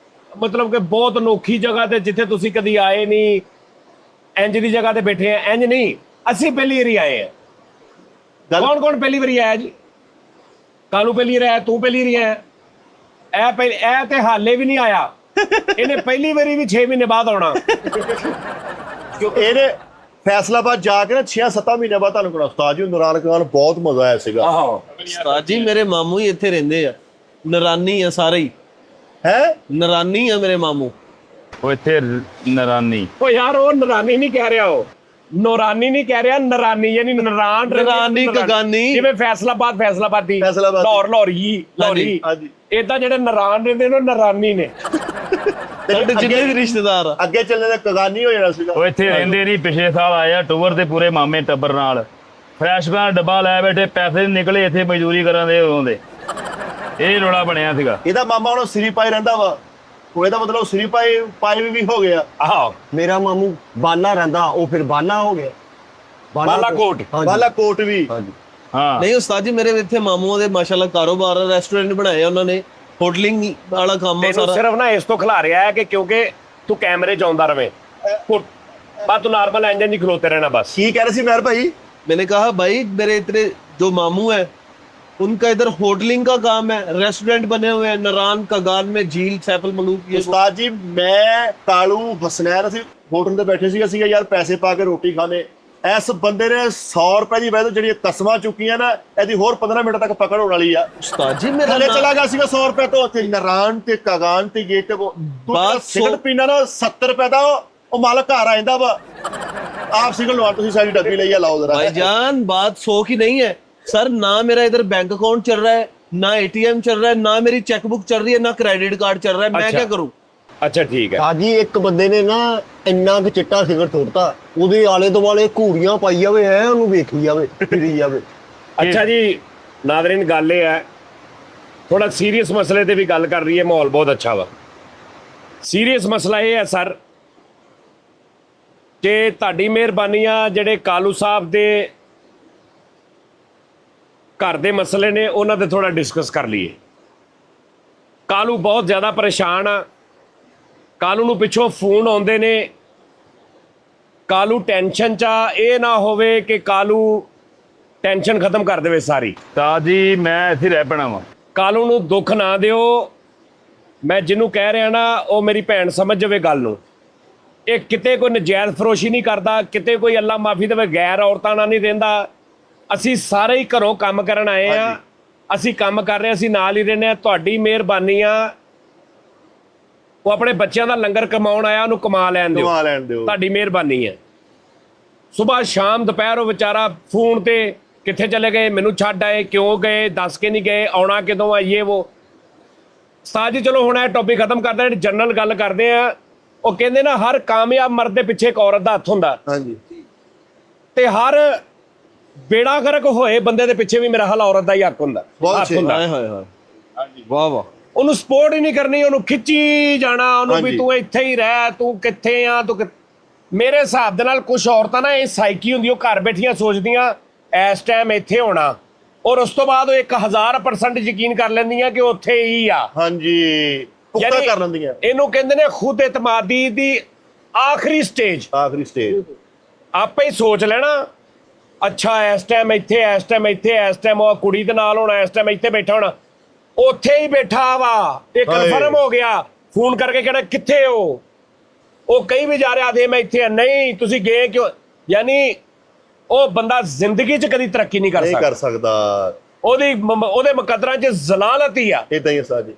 ਮਤਲਬ ਕਿ ਬਹੁਤ ਅਨੋਖੀ ਜਗ੍ਹਾ ਤੇ ਜਿੱਥੇ ਤੁਸੀਂ ਕਦੀ ਆਏ ਨਹੀਂ ਇੰਜ ਦੀ ਜਗ੍ਹਾ ਤੇ ਬੈਠੇ ਆ ਇੰਜ ਨਹੀਂ ਅਸੀਂ ਪਹਿਲੀ ਵਾਰੀ ਆਏ ਆ ਕੌਣ ਕੌਣ ਪਹਿਲੀ ਵਾਰੀ ਆਇਆ ਜੀ ਕਾਲੂ ਪਹਿਲੀ ਵਾਰ ਆਇਆ ਤੂੰ ਪਹਿਲੀ ਵਾਰੀ ਆਇਆ ਇਹ ਤੇ ਹਾਲੇ ਵੀ ਨਹੀਂ ਆਇਆ ਇਹਨੇ ਪਹਿਲੀ ਵਾਰੀ ਵੀ 6 ਮਹੀਨੇ ਬਾਅਦ ਆਉਣਾ ਇਹਨੇ ਫੈਸਲਾਬਾਦ ਜਾ ਕੇ ਨਾ 6-7 ਮਹੀਨੇ ਬਾਅਦ ਤੁਹਾਨੂੰ ਕੋਲ ਉਸਤਾਦ ਜੀ ਨੂਰਾਨ ਖਾਨ ਬਹੁਤ ਮਜ਼ਾ ਆਇਆ ਸੀਗਾ ਆਹੋ ਉਸਤਾਦ ਜੀ ਮੇਰੇ ਮਾਮੂ ਹੀ ਇੱਥੇ ਰਹਿੰਦੇ ਆ ਨਰਾਨੀ ਆ ਸਾਰੇ ਹੀ ਹੈ ਨਰਾਨੀ ਆ ਮੇਰੇ ਮਾਮੂ ਉਹ ਇੱਥੇ ਨਰਾਨੀ ਉਹ ਯਾਰ ਉਹ ਨਰਾਨੀ ਨਹੀਂ ਕਹਿ ਰਿਹਾ ਉਹ ਨੌਰਾਨੀ ਨਹੀਂ ਕਹਿ ਰਿਹਾ ਨਰਾਨੀ ਯਾਨੀ ਨਰਾਨ ਨਰਾਨੀ ਕਗਾਨੀ ਜਿਵੇਂ ਫੈਸਲਾਬਾਦੀ ਫੈਸਲਾਬਾਦੀ। ਲਾਹੌਰੀ ਹਾਂਜੀ ਏਦਾਂ ਜਿਹੜੇ ਨਰਾਨ ਰਹਿੰਦੇ ਨੇ ਉਹ ਨਰਾਨੀ ਨੇ ਸਾਡੇ ਜਿੰਨੇ ਵੀ ਰਿਸ਼ਤੇਦਾਰ ਆ ਅੱਗੇ ਚੱਲਣੇ ਦਾ ਕਗਾਨੀ ਹੋ ਜਾਣਾ ਸੀਗਾ ਉਹ ਇੱਥੇ ਰਹਿੰਦੇ ਨਹੀਂ ਪਿਛਲੇ ਸਾਲ ਆਏ ਆ ਟੂਰ ਤੇ ਪੂਰੇ ਮਾਮੇ ਟੱਬਰ ਨਾਲ ਫਰੈਸ਼ ਦਾ ਡੱਬਾ ਲੈ ਬੈਠੇ ਪੈਸੇ ਨਿਕਲੇ ਇੱਥੇ ਮਜ਼ਦੂਰੀ ਕਰਨ ਦੇ ਉਦੋਂ ਦੇ ਇਹ ਰੋਲਾ ਬਣਿਆ ਸੀਗਾ ਇਹਦਾ ਮਾਮਾ ਹੁਣ ਸ੍ਰੀ ਪਾਈ ਰਹਿੰਦਾ ਵਾ ਉਹ ਇਹਦਾ ਮਤਲਬ ਸ੍ਰੀ ਪਾਈ ਵੀ ਹੋ ਗਿਆ ਆਹੋ ਮੇਰਾ ਮਾਮੂ ਬਾਲਾ ਰਹਿੰਦਾ ਉਹ ਫਿਰ ਬਾਲਾ ਹੋ ਗਿਆ ਬਾਲਾਕੋਟ ਬਾਲਾਕੋਟ ਵੀ ਹਾਂ ਨਹੀਂ ਉਸਤਾਦ ਜੀ ਮੇਰੇ ਇੱਥੇ ਮਾਮੂਆਂ ਦੇ ਮਾਸ਼ਾਅੱਲਾ ਕਾਰੋਬਾਰ ਰੈਸਟੋਰੈਂਟ ਬਣਾਏ ਆ ਉਹਨਾਂ ਨੇ ਹੋਟਲਿੰਗ ਵਾਲਾ ਕੰਮ ਆ ਤੈਨੂੰ ਸਾਰਾ ਸਿਰਫ ਨਾ ਇਸ ਤੋਂ ਖਿਲਾ ਰਿਹਾ ਹੈ ਕਿ ਕਿਉਂਕਿ ਤੂੰ ਕੈਮਰੇ 'ਚ ਆਉਂਦਾ ਰਵੇਂ ਬਸ ਤੂੰ ਨਾਰਮਲ ਇੰਜਨ 'ਚ ਖਲੋਤੇ ਰਹਿਣਾ ਬਸ ਕੀ ਕਹਿ ਰਹੇ ਸੀ ਮੇਰ ਭਾਈ मैंने कहा भाई मेरे इतने जो मामू है उनका इधर होटलिंग का काम है रेस्टोरेंट बने हुए हैं नरान कगान में झील सैफल मलूक ये ਉਸਤਾਦ ਜੀ ਮੈਂ ਕਾਲੂ ਹਸਨੈਨ ਅਸੀਂ ਹੋਟਲ ਤੇ ਬੈਠੇ ਸੀਗਾ ਯਾਰ ਪੈਸੇ ਪਾ ਕੇ ਰੋਟੀ ਖਾਣੇ ਇਸ ਬੰਦੇ ਨੇ 100 ਰੁਪਏ ਦੀ ਵੈਸੇ ਜਿਹੜੀਆਂ ਕਸਮਾਂ ਚੁੱਕੀਆਂ ਨਾ ਇਹਦੀ ਹੋਰ 15 ਮਿੰਟ ਤੱਕ ਪਕੜ ਹੋਣ ਵਾਲੀ ਆ उस्ताद जी मेरा ਥੱਲੇ नाम- ਚਲਾ ਗਿਆ ਸੀਗਾ 100 ਰੁਪਏ ਤੋਂ ਤੇ ਨਰਾਨ ਤੇ ਕਗਾਨ ਤੇ ਇਹ ਤੇ ਉਹ ਬਾਤ ਸਿਗਰਟ ਪੀਣਾ ਨਾ 70 ਰੁਪਏ ਦਾ ਉਹ ਮਾਲਕ ਘਰ ਆ ਜਾਂਦਾ ਵਾ ਆਪ ਸਿਗਰਟ ਲਵਾ ਤੁਸੀਂ ਸਾਡੀ ਡੱਬੀ ਲਈ ਆ ਲਾਓ ਜਰਾ भाईजान बात 100 की नहीं है सर ना मेरा इधर बैंक अकाउंट चल रहा है ना एटीएम चल रहा है ना मेरी चेकबुक चल रही है ना क्रेडिट कार्ड चल रहा है मैं अच्छा। क्या करूं ਅੱਛਾ ਠੀਕ ਹੈ ਸਾਜੀ ਇੱਕ ਬੰਦੇ ਨੇ ਨਾ ਇੰਨਾ ਕੁ ਚਿੱਟਾ ਸਿਗਰ ਤੋੜਤਾ ਉਹਦੇ ਆਲੇ ਦੁਆਲੇ ਘੂੜੀਆਂ ਪਾਈ ਜਾਵੇ ਐ ਉਹਨੂੰ ਵੇਖੀ ਜਾਵੇ ਫਿਰੀ ਜਾਵੇ ਅੱਛਾ ਜੀ ਨਾਜ਼ਰੀਨ ਗੱਲ ਇਹ ਹੈ ਥੋੜਾ ਸੀਰੀਅਸ ਮਸਲੇ ਤੇ ਵੀ ਗੱਲ ਕਰ ਰਹੀ ਹੈ ਮਾਹੌਲ ਬਹੁਤ ਅੱਛਾ ਵਾ ਸੀਰੀਅਸ ਮਸਲਾ ਇਹ ਹੈ ਸਰ ਕਿ ਤੁਹਾਡੀ ਮਿਹਰਬਾਨੀ ਆ ਜਿਹੜੇ ਕਾਲੂ ਸਾਹਿਬ ਦੇ ਘਰ ਦੇ ਮਸਲੇ ਨੇ ਉਹਨਾਂ ਤੇ ਥੋੜਾ ਡਿਸਕਸ ਕਰ ਲਈਏ ਕਾਲੂ ਬਹੁਤ ਜ਼ਿਆਦਾ ਪਰੇਸ਼ਾਨ ਆ ਕਾਲੂ ਨੂੰ ਪਿੱਛੋਂ ਫੋਨ ਆਉਂਦੇ ਨੇ ਕਾਲੂ ਟੈਨਸ਼ਨ 'ਚ ਆ ਇਹ ਨਾ ਹੋਵੇ ਕਿ ਕਾਲੂ ਟੈਨਸ਼ਨ ਖਤਮ ਕਰ ਦੇਵੇ ਸਾਰੀ ਤਾਂ ਜੀ ਮੈਂ ਇੱਥੇ ਰਹਿ ਪੈਣਾ ਵਾ ਕਾਲੂ ਨੂੰ ਦੁੱਖ ਨਾ ਦਿਓ ਮੈਂ ਜਿਹਨੂੰ ਕਹਿ ਰਿਹਾ ਨਾ ਉਹ ਮੇਰੀ ਭੈਣ ਸਮਝ ਜਾਵੇ ਗੱਲ ਨੂੰ ਇਹ ਕਿਤੇ ਕੋਈ ਨਜਾਇਜ਼ ਫਰੋਸ਼ੀ ਨਹੀਂ ਕਰਦਾ ਕਿਤੇ ਕੋਈ ਅੱਲਾ ਮਾਫੀ ਦੇਵੇ ਗੈਰ ਔਰਤਾਂ ਨਾਲ ਨਹੀਂ ਰਹਿੰਦਾ ਅਸੀਂ ਸਾਰੇ ਹੀ ਘਰੋਂ ਕੰਮ ਕਰਨ ਆਏ ਆ ਅਸੀਂ ਕੰਮ ਕਰ ਰਹੇ ਅਸੀਂ ਨਾਲ ਹੀ ਰਹਿੰਦੇ ਆ ਤੁਹਾਡੀ ਮਿਹਰਬਾਨੀ ਆ ਉਹ ਆਪਣੇ ਬੱਚਿਆਂ ਦਾ ਲੰਗਰ ਕਮਾਉਣ ਆਇਆ ਉਹਨੂੰ ਕਮਾ ਲੈਣ ਦਿਓ ਕਮਾ ਲੈਣ ਦਿਓ ਤੁਹਾਡੀ ਮਿਹਰਬਾਨੀ ਹੈ ਸਵੇਰ ਸ਼ਾਮ ਦੁਪਹਿਰ ਉਹ ਵਿਚਾਰਾ ਫੋਨ ਤੇ ਕਿੱਥੇ ਚਲੇ ਗਏ ਮੈਨੂੰ ਛੱਡ ਆਏ ਕਿਉਂ ਗਏ ਦੱਸ ਕੇ ਨਹੀਂ ਗਏ ਆਉਣਾ ਕਿਦੋਂ ਆ ਇਹ ਉਹ ਉਸਤਾਦ ਜੀ ਚਲੋ ਹੁਣ ਇਹ ਟੌਪਿਕ ਖਤਮ ਕਰਦੇ ਹਾਂ ਜਨਰਲ ਗੱਲ ਕਰਦੇ ਆ ਉਹ ਕਹਿੰਦੇ ਨਾ ਹਰ ਕਾਮਯਾਬ ਮਰਦ ਦੇ ਪਿੱਛੇ ਇੱਕ ਔਰਤ ਦਾ ਹੱਥ ਹੁੰਦਾ ਹਾਂਜੀ ਤੇ ਹਰ ਬੇੜਾ ਗਰਕ ਹੋਏ ਬੰਦੇ ਦੇ ਪਿੱਛੇ ਵੀ ਮੇਰਾ ਹਾਲ ਔਰਤ ਦਾ ਹੀ ਹੱਕ ਹੁੰਦਾ ਬਹੁਤ ਹੱਥ ਅੱਛੇ। ਹੁੰਦਾ हाय हाय हाय वाह वाह ਉਹਨੂੰ ਸਪੋਰਟ ਹੀ ਨਹੀਂ ਕਰਨੀ ਉਹਨੂੰ ਖਿੱਚੀ ਜਾਣਾ ਉਹਨੂੰ ਵੀ ਹਾਂਜੀ। ਤੂੰ ਇੱਥੇ ਹੀ ਰਹਿ ਤੂੰ ਕਿੱਥੇ ਆ ਮੇਰੇ ਹਿਸਾਬ ਦੇ ਨਾਲ ਕੁਝ ਔਰਤਾਂ ਨਾ ਇਹ ਸਾਈਕੀ ਹੁੰਦੀ ਉਹ ਘਰ ਬੈਠੀਆਂ ਸੋਚਦੀਆਂ ਇਸ ਟਾਈਮ ਇੱਥੇ ਹੋਣਾ ਔਰ ਉਸ ਤੋਂ ਬਾਅਦ ਉਹ 1000% ਯਕੀਨ ਕਰ ਲੈਂਦੀਆਂ ਕਿ ਉੱਥੇ ਹੀ ਆ ਹਾਂਜੀ ਪੁੱਕਾ ਯਾਨੀ ਕਰ ਲੈਂਦੀਆਂ ਇਹਨੂੰ ਕਹਿੰਦੇ ਨੇ ਖੁਦ ਇਤਮਾਦੀ ਦੀ ਆਖਰੀ ਸਟੇਜ ਆਖਰੀ ਸਟੇਜ ਆਪੇ ਹੀ ਸੋਚ ਲੈਣਾ ਅੱਛਾ ਇਸ ਟਾਈਮ ਇੱਥੇ ਇਸ ਟਾਈਮ ਇੱਥੇ ਇਸ ਟਾਈਮ ਉਹ ਕੁੜੀ ਦੇ ਨਾਲ ਹੋਣਾ ਇਸ ਟਾਈਮ ਇੱਥੇ ਬੈਠਾ ਹੋਣਾ ਉੱਥੇ ਹੀ ਬੈਠਾ ਵਾ ਇਹ ਕਨਫਰਮ ਹੋ ਗਿਆ ਫੋਨ ਕਰਕੇ ਕਹਿਣਾ ਕਿੱਥੇ ਹੋ ਉਹ ਕਈ ਵੀ ਜਾ ਰਿਹਾ ਆਦੇ ਮੈਂ ਇੱਥੇ ਆ, ਨਹੀਂ ਤੁਸੀਂ ਗਏ ਕਿਉਂ, ਯਾਨੀ ਉਹ ਬੰਦਾ ਜ਼ਿੰਦਗੀ 'ਚ ਕਦੀ ਤਰੱਕੀ ਨਹੀਂ ਕਰ ਨਹੀਂ ਸਕਦਾ। ਕਰ ਸਕਦਾ, ਉਹਦੇ ਮੁਕੱਦਰਾਂ 'ਚ ਜ਼ਲਾਲਤ ਹੀ ਆ, ਇਦਾਂ ਹੀ ਉਸਤਾਦ ਜੀ।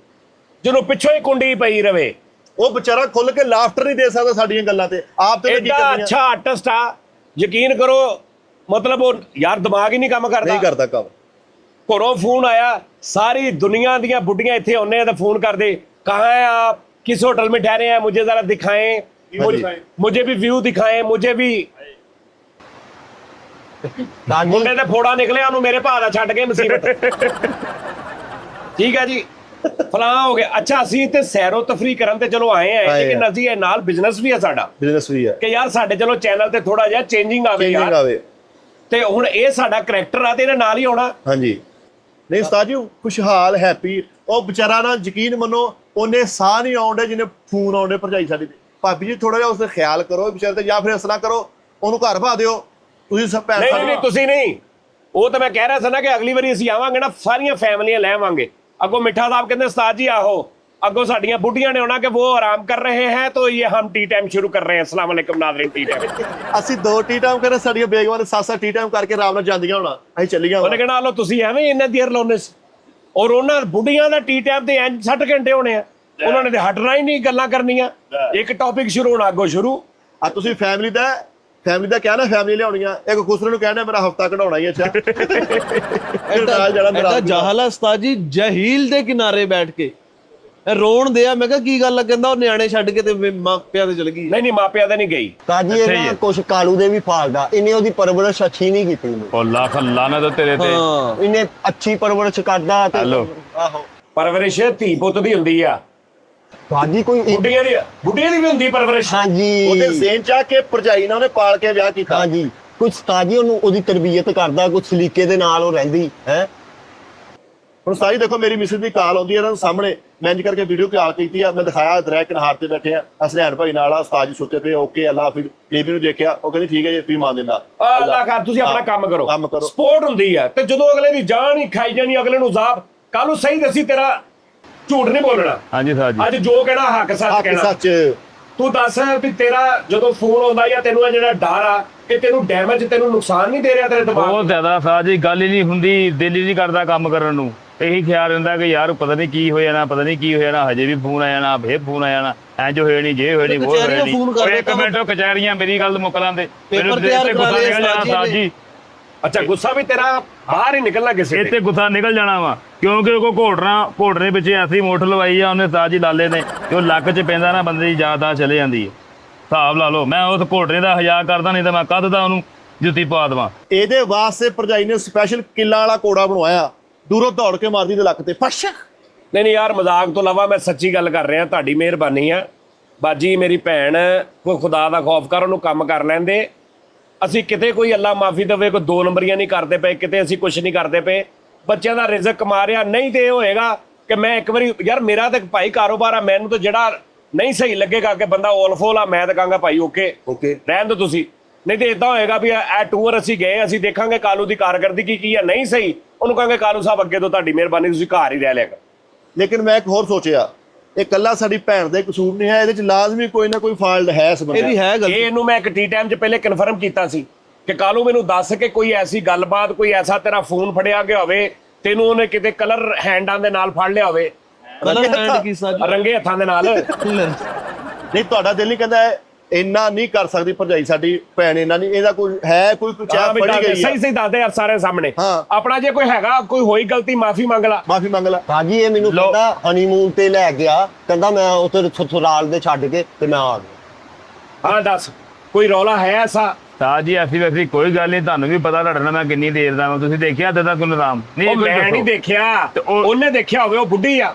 ਜਿਹਨੂੰ ਪਿੱਛੋਂ ਹੀ ਕੁੰਡੀ ਪਈ ਰਵੇ। ਉਹ ਵਿਚਾਰਾ ਖੁੱਲ ਕੇ ਲਾਫਟਰ ਨਹੀਂ ਦੇ ਸਕਦਾ ਸਾਡੀਆਂ ਗੱਲਾਂ ਤੇ। ਆਪ ਤੇ ਕੀ ਐਡਾ ਕਰਨੀ ਆ? ਅੱਛਾ ਆਰਟਿਸਟ ਆ, ਯਕੀਨ ਕਰੋ, ਮਤਲਬ ਉਹ ਯਾਰ ਦਿਮਾਗ ਹੀ ਨਹੀਂ ਕੰਮ ਕਰਦਾ। ਨਹੀਂ ਕਰਦਾ ਕੰਮ। ਘਰੋਂ ਫੋਨ ਆਇਆ, ਸਾਰੀ ਦੁਨੀਆ ਦੀਆਂ ਬੁੱਢੀਆਂ ਇੱਥੇ ਆਉਂਦੇ ਆ ਤਾਂ ਫੋਨ ਕਰਦੇ, ਕਹਾਂ ਹੈ ਆਪ, किस होटल में ठहरे हैं, मुझे जरा दिखाएं, मुझे भी व्यू दिखाएं, मुझे भी। ਮੁੰਡੇ ਤੇ ਫੋੜਾ ਨਿਕਲਿਆ, ਉਹਨੂੰ ਮੇਰੇ ਭਾ ਦਾ ਛੱਡ ਕੇ ਮੁਸੀਬਤ। ਠੀਕ ਹੈ ਜੀ, ਫਲਾਂ ਹੋ ਗਿਆ। ਅੱਛਾ, ਅਸੀਂ ਤੇ ਸੈਰੋ ਤਫਰੀ ਕਰਨ ਤੇ ਚਲੋ ਆਏ ਆ, ਲੇਕਿਨ ਅਸੀਂ ਇਹ ਨਾਲ ਬਿਜ਼ਨਸ ਵੀ ਆ ਸਾਡਾ। ਬਿਜ਼ਨਸ ਵੀ ਹੈ ਕਿ ਯਾਰ ਸਾਡੇ ਚਲੋ ਚੈਨਲ ਤੇ ਥੋੜਾ ਜਿਹਾ ਚੇਂਜਿੰਗ ਆਵੇ ਯਾਰ। ਤੇ ਹੁਣ ਇਹ ਸਾਡਾ ਕਰੈਕਟਰ ਆ ਤੇ ਇਹਨੇ ਨਾਲ ਹੀ ਆਉਣਾ। ਹਾਂਜੀ, ਨਹੀਂ ਉਸਤਾਦ ਜੀ ਖੁਸ਼ਹਾਲ ਹੈਪੀ। ਉਹ ਵਿਚਾਰਾ ਨਾ ਯਕੀਨ ਮੰਨੋ ਉਹਨੇ ਸਾਹ ਨਹੀਂ ਆਉਂਦੇ ਜਿਹਨੇ ਫੋਨ ਆਉਂਦੇ ਭਰਜਾਈ ਸਾਡੀ ਦੇ। ਭਾਬੀ ਜੀ ਥੋੜਾ ਜਿਹਾ ਉਸਦਾ ਖਿਆਲ ਕਰੋ ਵਿਚਾਰੇ ਤੇ, ਜਾਂ ਫਿਰ ਇਸ ਤਰ੍ਹਾਂ ਕਰੋ ਉਹਨੂੰ ਘਰ ਭਾ ਦਿਓ ਤੁਸੀਂ ਸਭ ਭੈਣ। ਨਹੀਂ ਤੁਸੀਂ ਨਹੀਂ, ਉਹ ਤਾਂ ਮੈਂ ਕਹਿ ਰਿਹਾ ਸੀ ਨਾ ਕਿ ਅਗਲੀ ਵਾਰੀ ਅਸੀਂ ਆਵਾਂਗੇ ਨਾ ਸਾਰੀਆਂ ਫੈਮਲੀਆਂ ਲੈ ਆਵਾਂਗੇ। ਅੱਗੋਂ ਮਿੱਠਾ ਸਾਹਿਬ ਕਹਿੰਦੇ ਉਸਤਾਦ ਜੀ ਆਹੋ, ਅੱਗੋਂ ਸਾਡੀਆਂ ਬੁੱਢੀਆਂ ਨੇ ਆਉਣਾ ਕਿ ਉਹ ਆਰਾਮ ਕਰ ਰਹੇ ਹੈ तो ये हम टी टाइम शुरू कर रहे हैं। अस्सलाम वालेकुम नाज़रीन, टी टाइम। ਅਸੀਂ 2 ਟੀ ਟਾਈਮ ਕਰੇ, ਸਾਡੀਆਂ ਬੇਗਮਾਂ ਦੇ 7-7 ਟੀ ਟਾਈਮ ਕਰਕੇ ਆਰਾਮ ਨਾਲ ਜਾਂਦੀਆਂ ਹੋਣਾ, ਅਸੀਂ ਚੱਲੀਆਂ ਉਹਨੇ ਕਹਿਣਾ ਲਓ ਤੁਸੀਂ ਐਵੇਂ ਇੰਨਾ ਦੇਰ ਲਾਉਂਦੇ ਸੀ। ਔਰ ਉਹਨਾਂ ਬੁੱਢੀਆਂ ਦਾ ਟੀ ਟਾਈਮ ਤੇ 60 ਘੰਟੇ ਹੋਣੇ ਆ, ਉਹਨਾਂ ਨੇ ਤੇ ਹਟਣਾ ਹੀ ਨਹੀਂ, ਗੱਲਾਂ ਕਰਨੀਆਂ। ਇੱਕ ਟੌਪਿਕ ਸ਼ੁਰੂ ਹੋਣਾ, ਅੱਗੋਂ ਸ਼ੁਰੂ। ਆ ਤੁਸੀਂ ਫੈਮਿਲੀ ਦਾ ਕਹਿਣਾ, ਫੈਮਿਲੀ ਲਿਆਉਣੀਆਂ, ਇੱਕ ਖੁਸਰੇ ਨੂੰ ਕਹਿਣਾ ਮੇਰਾ ਹਫਤਾ ਕਢਾਉਣਾ ਹੀ। ਅੱਛਾ ਐਡਾ ਜਾਹਲਾ ਉਸਤਾਦ ਜੀ, ਜਹੀਲ ਦੇ ਕਿਨਾਰੇ ਬੈਠ ਕੇ ਰੋਣ ਦਿਆ। ਮੈਂ ਕਿਹਾ ਕੀ ਗੱਲ ਆ, ਕਹਿੰਦਾ ਉਹ ਨਿਆਣੇ ਛੱਡ ਕੇ ਤੇ ਮਾਪਿਆਂ ਤੇ ਚਲ ਗਈ। ਨਹੀਂ ਮਾਪਿਆਂ ਤੇ ਨਹੀਂ ਗਈ। ਕਾਜੀ ਇਹ ਕੁਛ ਕਾਲੂ ਦੇ ਵੀ ਫਾਲਦਾ, ਇਹਨੇ ਉਹਦੀ ਪਰਵਰਿਸ਼ ਅੱਛੀ ਨਹੀਂ ਕੀਤੀ। ਉਹ ਲੱਖ ਲਾਨਤ ਤੇਰੇ ਤੇ। ਇਹਨੇ ਅੱਛੀ ਪਰਵਰਿਸ਼ ਕਰਦਾ ਤੇ ਆਹੋ ਪਰਵਰਿਸ਼ ਧੀ ਪੁੱਤ ਦੀ ਹੁੰਦੀ ਆ, ਕਾਜੀ ਕੋਈ ਬੁੱਢੀਆਂ ਦੀ ਵੀ ਹੁੰਦੀ ਪਰਵਰਿਸ਼। ਹਾਂਜੀ, ਉਹਦੇ ਜ਼ੇਨ ਚ ਆ ਕੇ ਭਰਜਾਈ ਨਾਲ ਉਹਨੇ ਪਾਲ ਕੇ ਵਿਆਹ ਕੀਤਾ। ਹਾਂਜੀ, ਕੁਝ ਉਸਤਾਦ ਜੀ ਉਹਨੂੰ ਉਹਦੀ ਤਰਬੀਅਤ ਕਰਦਾ, ਕੁਝ ਸਲੀਕੇ ਦੇ ਨਾਲ ਉਹ ਰਹਿੰਦੀ ਹੈ। ਹੁਣ ਸਾਰੀ ਦੇਖੋ ਮੇਰੀ ਮਿਸਿਸ ਦੀ ਕਾਲ ਆਉਂਦੀ ਹੈ ਇਹਨਾਂ ਸਾਹਮਣੇ, ਮੈਂ ਇੰਜ ਕਰਕੇ ਵੀਡੀਓ ਕਾਲ ਕੀਤੀ ਆ, ਮੈਂ ਦਿਖਾਇਆ ਦਰਿਆ ਕਿਨਾਰੇ ਤੇ ਬੈਠੇ ਆ, ਅਸਲੈਨ ਭਾਈ ਨਾਲ ਆ, ਉਸਤਾਦ ਜੀ ਸੁੱਤੇ ਪਏ, ਓਕੇ ਅੱਲਾ ਹਾਫਿਜ਼। ਬੀਬੀ ਨੂੰ ਦੇਖਿਆ, ਉਹ ਕਹਿੰਦੀ ਠੀਕ ਹੈ ਜੀ, ਤੁਸੀਂ ਮੰਨ ਦਿੰਦਾ ਅੱਲਾ ਕਰ, ਤੁਸੀਂ ਆਪਣਾ ਕੰਮ ਕਰੋ। ਸਪੋਰਟ ਹੁੰਦੀ ਆ, ਤੇ ਜਦੋਂ ਅਗਲੇ ਦੀ ਜਾਨ ਹੀ ਖਾਈ ਜਾਣੀ, ਅਗਲੇ ਨੂੰ ਜ਼ਾਬ, ਕੱਲ ਨੂੰ ਸਹੀ ਦੱਸੀ, ਤੇਰਾ ਝੂਠ ਨਹੀਂ ਬੋਲਣਾ। ਹਾਂਜੀ ਸਾਹਿਬ ਜੀ, ਅੱਜ ਜੋ ਕਹਿਣਾ ਹੱਕ ਸੱਚ ਕਹਿਣਾ। ਸੱਚ ਤੂੰ ਦੱਸ ਵੀ ਤੇਰਾ ਜਦੋਂ ਫੋਨ ਆਉਂਦਾ ਜਾਂ ਤੈਨੂੰ ਇਹ ਜਿਹੜਾ ਡਰ ਆ ਕਿ ਤੈਨੂੰ ਡੈਮੇਜ, ਤੈਨੂੰ ਨੁਕਸਾਨ ਨਹੀਂ ਦੇ ਰਿਹਾ ਤੇਰੇ ਦਿਮਾਗ ਬਹੁਤ ਜ਼ਿਆਦਾ ਸਾਹਿਬ ਜੀ, ਗੱਲ ਹੀ ਨਹੀਂ ਹੁੰਦੀ, ਦਿਲ ਹੀ ਨਹੀਂ ਕਰਦਾ ਕੰਮ ਕਰਨ ਨੂੰ। ਇਹੀ ਖਿਆਲ ਰਹਿੰਦਾ ਕਿ ਯਾਰ ਪਤਾ ਨਹੀਂ ਕੀ ਹੋ ਜਾਣਾ, ਪਤਾ ਨਹੀਂ ਕੀ ਹੋ ਜਾਣਾ, ਹਜੇ ਵੀ ਫੋਨ ਆ ਜਾਣਾ, ਫੇਰ ਫੋਨ ਆ ਜਾਣਾ, ਐਂ ਜੋ ਹੋਏ ਨਹੀਂ, ਜੇ ਹੋਏ ਨਹੀਂ, ਉਹ ਹੋਏ ਨਹੀਂ। ਇੱਕ ਮਿੰਟ ਕਚਹਿਰੀਆਂ, ਮੇਰੀ ਗੱਲ ਮੁੱਕ ਲਾਂਦੇ, ਮੈਨੂੰ ਗੁੱਸਾ ਨਿਕਲ ਜਾਣਾ ਸਾਹਿਬ ਜੀ। ਅੱਛਾ, ਗੁੱਸਾ ਵੀ ਤੇਰਾ ਬਾਹਰ ਹੀ ਨਿਕਲਣਾ ਕਿਸੇ ਇੱਥੇ ਗੁੱਸਾ ਨਿਕਲ ਜਾਣਾ ਵਾ, ਕਿਉਂਕਿ ਉਹ ਘੋੜਨੇ ਪਿੱਛੇ ਐਸੀ ਮੋਟਰ ਲਵਾਈ ਆ ਉਹਨੇ ਸਾਜ ਹੀ ਲਾਲੇ ਨੇ, ਕਿ ਉਹ ਲੱਕ 'ਚ ਪੈਂਦਾ ਨਾ ਬੰਦੇ ਦੀ ਯਾਦ ਆ ਚਲੇ ਜਾਂਦੀ ਹੈ। ਹਿਸਾਬ ਲਾ ਲਓ, ਮੈਂ ਉਸ ਘੋੜਨੇ ਦਾ ਹਜ਼ਾਰ ਕਰਦਾ, ਨਹੀਂ ਤਾਂ ਮੈਂ ਕੱਦ ਦਾ ਉਹਨੂੰ ਜੁੱਤੀ ਪਾ ਦੇਵਾਂ। ਇਹਦੇ ਵਾਸਤੇ ਭਰਜਾਈ ਨੇ ਸਪੈਸ਼ਲ ਕਿੱਲਾ ਵਾਲਾ ਕੋੜਾ ਬਣਵਾਇਆ, ਦੂਰੋਂ ਦੌੜ ਕੇ ਮਾਰਦੀ ਤੇ ਲੱਕ ਤੇ ਫਸ਼। ਨਹੀਂ ਯਾਰ, ਮਜ਼ਾਕ ਤੋਂ ਇਲਾਵਾ ਮੈਂ ਸੱਚੀ ਗੱਲ ਕਰ ਰਿਹਾ, ਤੁਹਾਡੀ ਮਿਹਰਬਾਨੀ ਆ ਬਾਜੀ। ਮੇਰੀ ਭੈਣ, ਕੋਈ ਖੁਦਾ ਦਾ ਖੌਫ ਕਰ, ਉਹਨੂੰ ਕੰਮ ਕਰ ਲੈਂਦੇ। ਅਸੀਂ ਕਿਤੇ ਕੋਈ ਅੱਲਾ ਮਾਫੀ ਦੇਵੇ ਕੋਈ 2 ਨੰਬਰੀਆਂ ਨਹੀਂ ਕਰਦੇ ਪਏ, ਕਿਤੇ ਅਸੀਂ ਕੁਝ ਨਹੀਂ ਕਰਦੇ ਪਏ, ਬੱਚਿਆਂ ਦਾ ਰਿਜ਼ਕ ਕਮਾ ਰਿਹਾ। ਨਹੀਂ ਤੇ ਇਹ ਹੋਏਗਾ ਕਿ ਮੈਂ ਇੱਕ ਵਾਰੀ ਯਾਰ, ਮੇਰਾ ਤਾਂ ਭਾਈ ਕਾਰੋਬਾਰ ਆ, ਮੈਨੂੰ ਤਾਂ ਜਿਹੜਾ ਨਹੀਂ ਸਹੀ ਲੱਗੇਗਾ ਕਿ ਬੰਦਾ ਓਲਫੋਲ ਆ, ਮੈਂ ਤਾਂ ਕਹਾਂਗਾ ਭਾਈ ਓਕੇ ਰਹਿਣ ਦਿਓ ਤੁਸੀਂ। ਨਹੀਂ ਤੇ ਇਦਾਂ ਹੋਏਗਾ ਵੀ ਇਹ ਟੂਰ ਅਸੀਂ ਗਏ, ਅਸੀਂ ਦੇਖਾਂਗੇ ਕਾਲੂ ਦੀ ਕਾਰਗਰਦਗੀ ਕੀ ਆ, ਨਹੀਂ ਸਹੀ, ਉਹਨੂੰ ਕਹਾਂਗੇ ਕਾਲੂ ਸਾਹਿਬ ਅੱਗੇ ਤੋਂ ਤੁਹਾਡੀ ਮਿਹਰਬਾਨੀ, ਤੁਸੀਂ ਘਰ ਹੀ ਰਹਿ ਲਿਆ। ਲੇਕਿਨ ਮੈਂ ਇੱਕ ਹੋਰ ਸੋਚਿਆ, ਇਹ ਕੱਲਾ ਸਾਡੀ ਭੈਣ ਦਾ ਕਸੂਰ ਨਹੀਂ ਹੈ, ਇਹਦੇ ਚ ਲਾਜ਼ਮੀ ਕੋਈ ਨਾ ਕੋਈ ਫਾਲਟ ਹੈ ਇਸ ਬੰਦੇ। ਇਹਦੀ ਹੈ ਗੱਲ। ਇਹਨੂੰ ਮੈਂ ਇੱਕ ਟੀ ਟਾਈਮ 'ਚ ਪਹਿਲੇ ਕਨਫਰਮ ਕੀਤਾ ਸੀ ਕਿ ਕਾਲੂ ਮੈਨੂੰ ਦੱਸ ਕੇ ਕੋਈ ਐਸੀ ਗੱਲਬਾਤ, ਕੋਈ ਐਸਾ ਤੇਰਾ ਫੋਨ ਫੜਿਆ ਗਿਆ ਹੋਵੇ, ਤੈਨੂੰ ਉਹਨੇ ਕਿਤੇ ਕਲਰ ਹੈਂਡਾਂ ਦੇ ਨਾਲ ਫੜ ਲਿਆ ਹੋਵੇ, ਰੰਗੇ ਹੱਥਾਂ ਦੇ ਨਾਲ। ਨਹੀਂ ਤੁਹਾਡਾ ਦਿਲ ਨਹੀਂ ਕਹਿੰਦਾ ਇੰਨਾ ਨਹੀਂ ਕਰ ਸਕਦੀ ਭਰਜਾਈ ਸਾਡੀ ਭੈਣ, ਇੰਨਾ ਨਹੀਂ, ਇਹਦਾ ਕੋਈ ਹੈ ਕੋਈ ਚਾਹ ਫੜੀ ਗਈ? ਸਹੀ ਦੱਸਦੇ ਯਾਰ ਸਾਰੇ ਸਾਹਮਣੇ। ਆਪਣਾ ਜੇ ਕੋਈ ਹੈਗਾ, ਕੋਈ ਹੋਈ ਗਲਤੀ, ਮਾਫੀ ਮੰਗ ਲਾ। ਮਾਫੀ ਮੰਗ ਲਾ। ਕਾਜੀ ਇਹ ਮੈਨੂੰ ਕਹਿੰਦਾ ਹਨੀਮੂਨ ਤੇ ਲੈ ਗਿਆ, ਕਹਿੰਦਾ ਮੈਂ ਉੱਥੇ ਸਸੁਰਾਲ ਦੇ ਛੱਡ ਕੇ ਤੇ ਮੈਂ ਆ ਗਿਆ। ਹਾਂ ਦੱਸ, ਕੋਈ ਰੌਲਾ ਹੈ ਐਸਾ? ਸਾਜ ਜੀ ਐਸੀ ਵੈਸੀ ਕੋਈ ਗੱਲ ਨਹੀਂ, ਤੁਹਾਨੂੰ ਵੀ ਪਤਾ ਲੜਨਾ ਮੈਂ ਕਿੰਨੀ ਦੇਰ ਦਾ, ਤੁਸੀਂ ਦੇਖਿਆ ਦਾਦਾ ਕੋਈ ਨਿਜ਼ਾਮ ਨਹੀਂ? ਮੈਂ ਨਹੀਂ ਦੇਖਿਆ, ਉਹਨੇ ਦੇਖਿਆ ਹੋਵੇ, ਉਹ ਬੁੱਢੀ ਆ।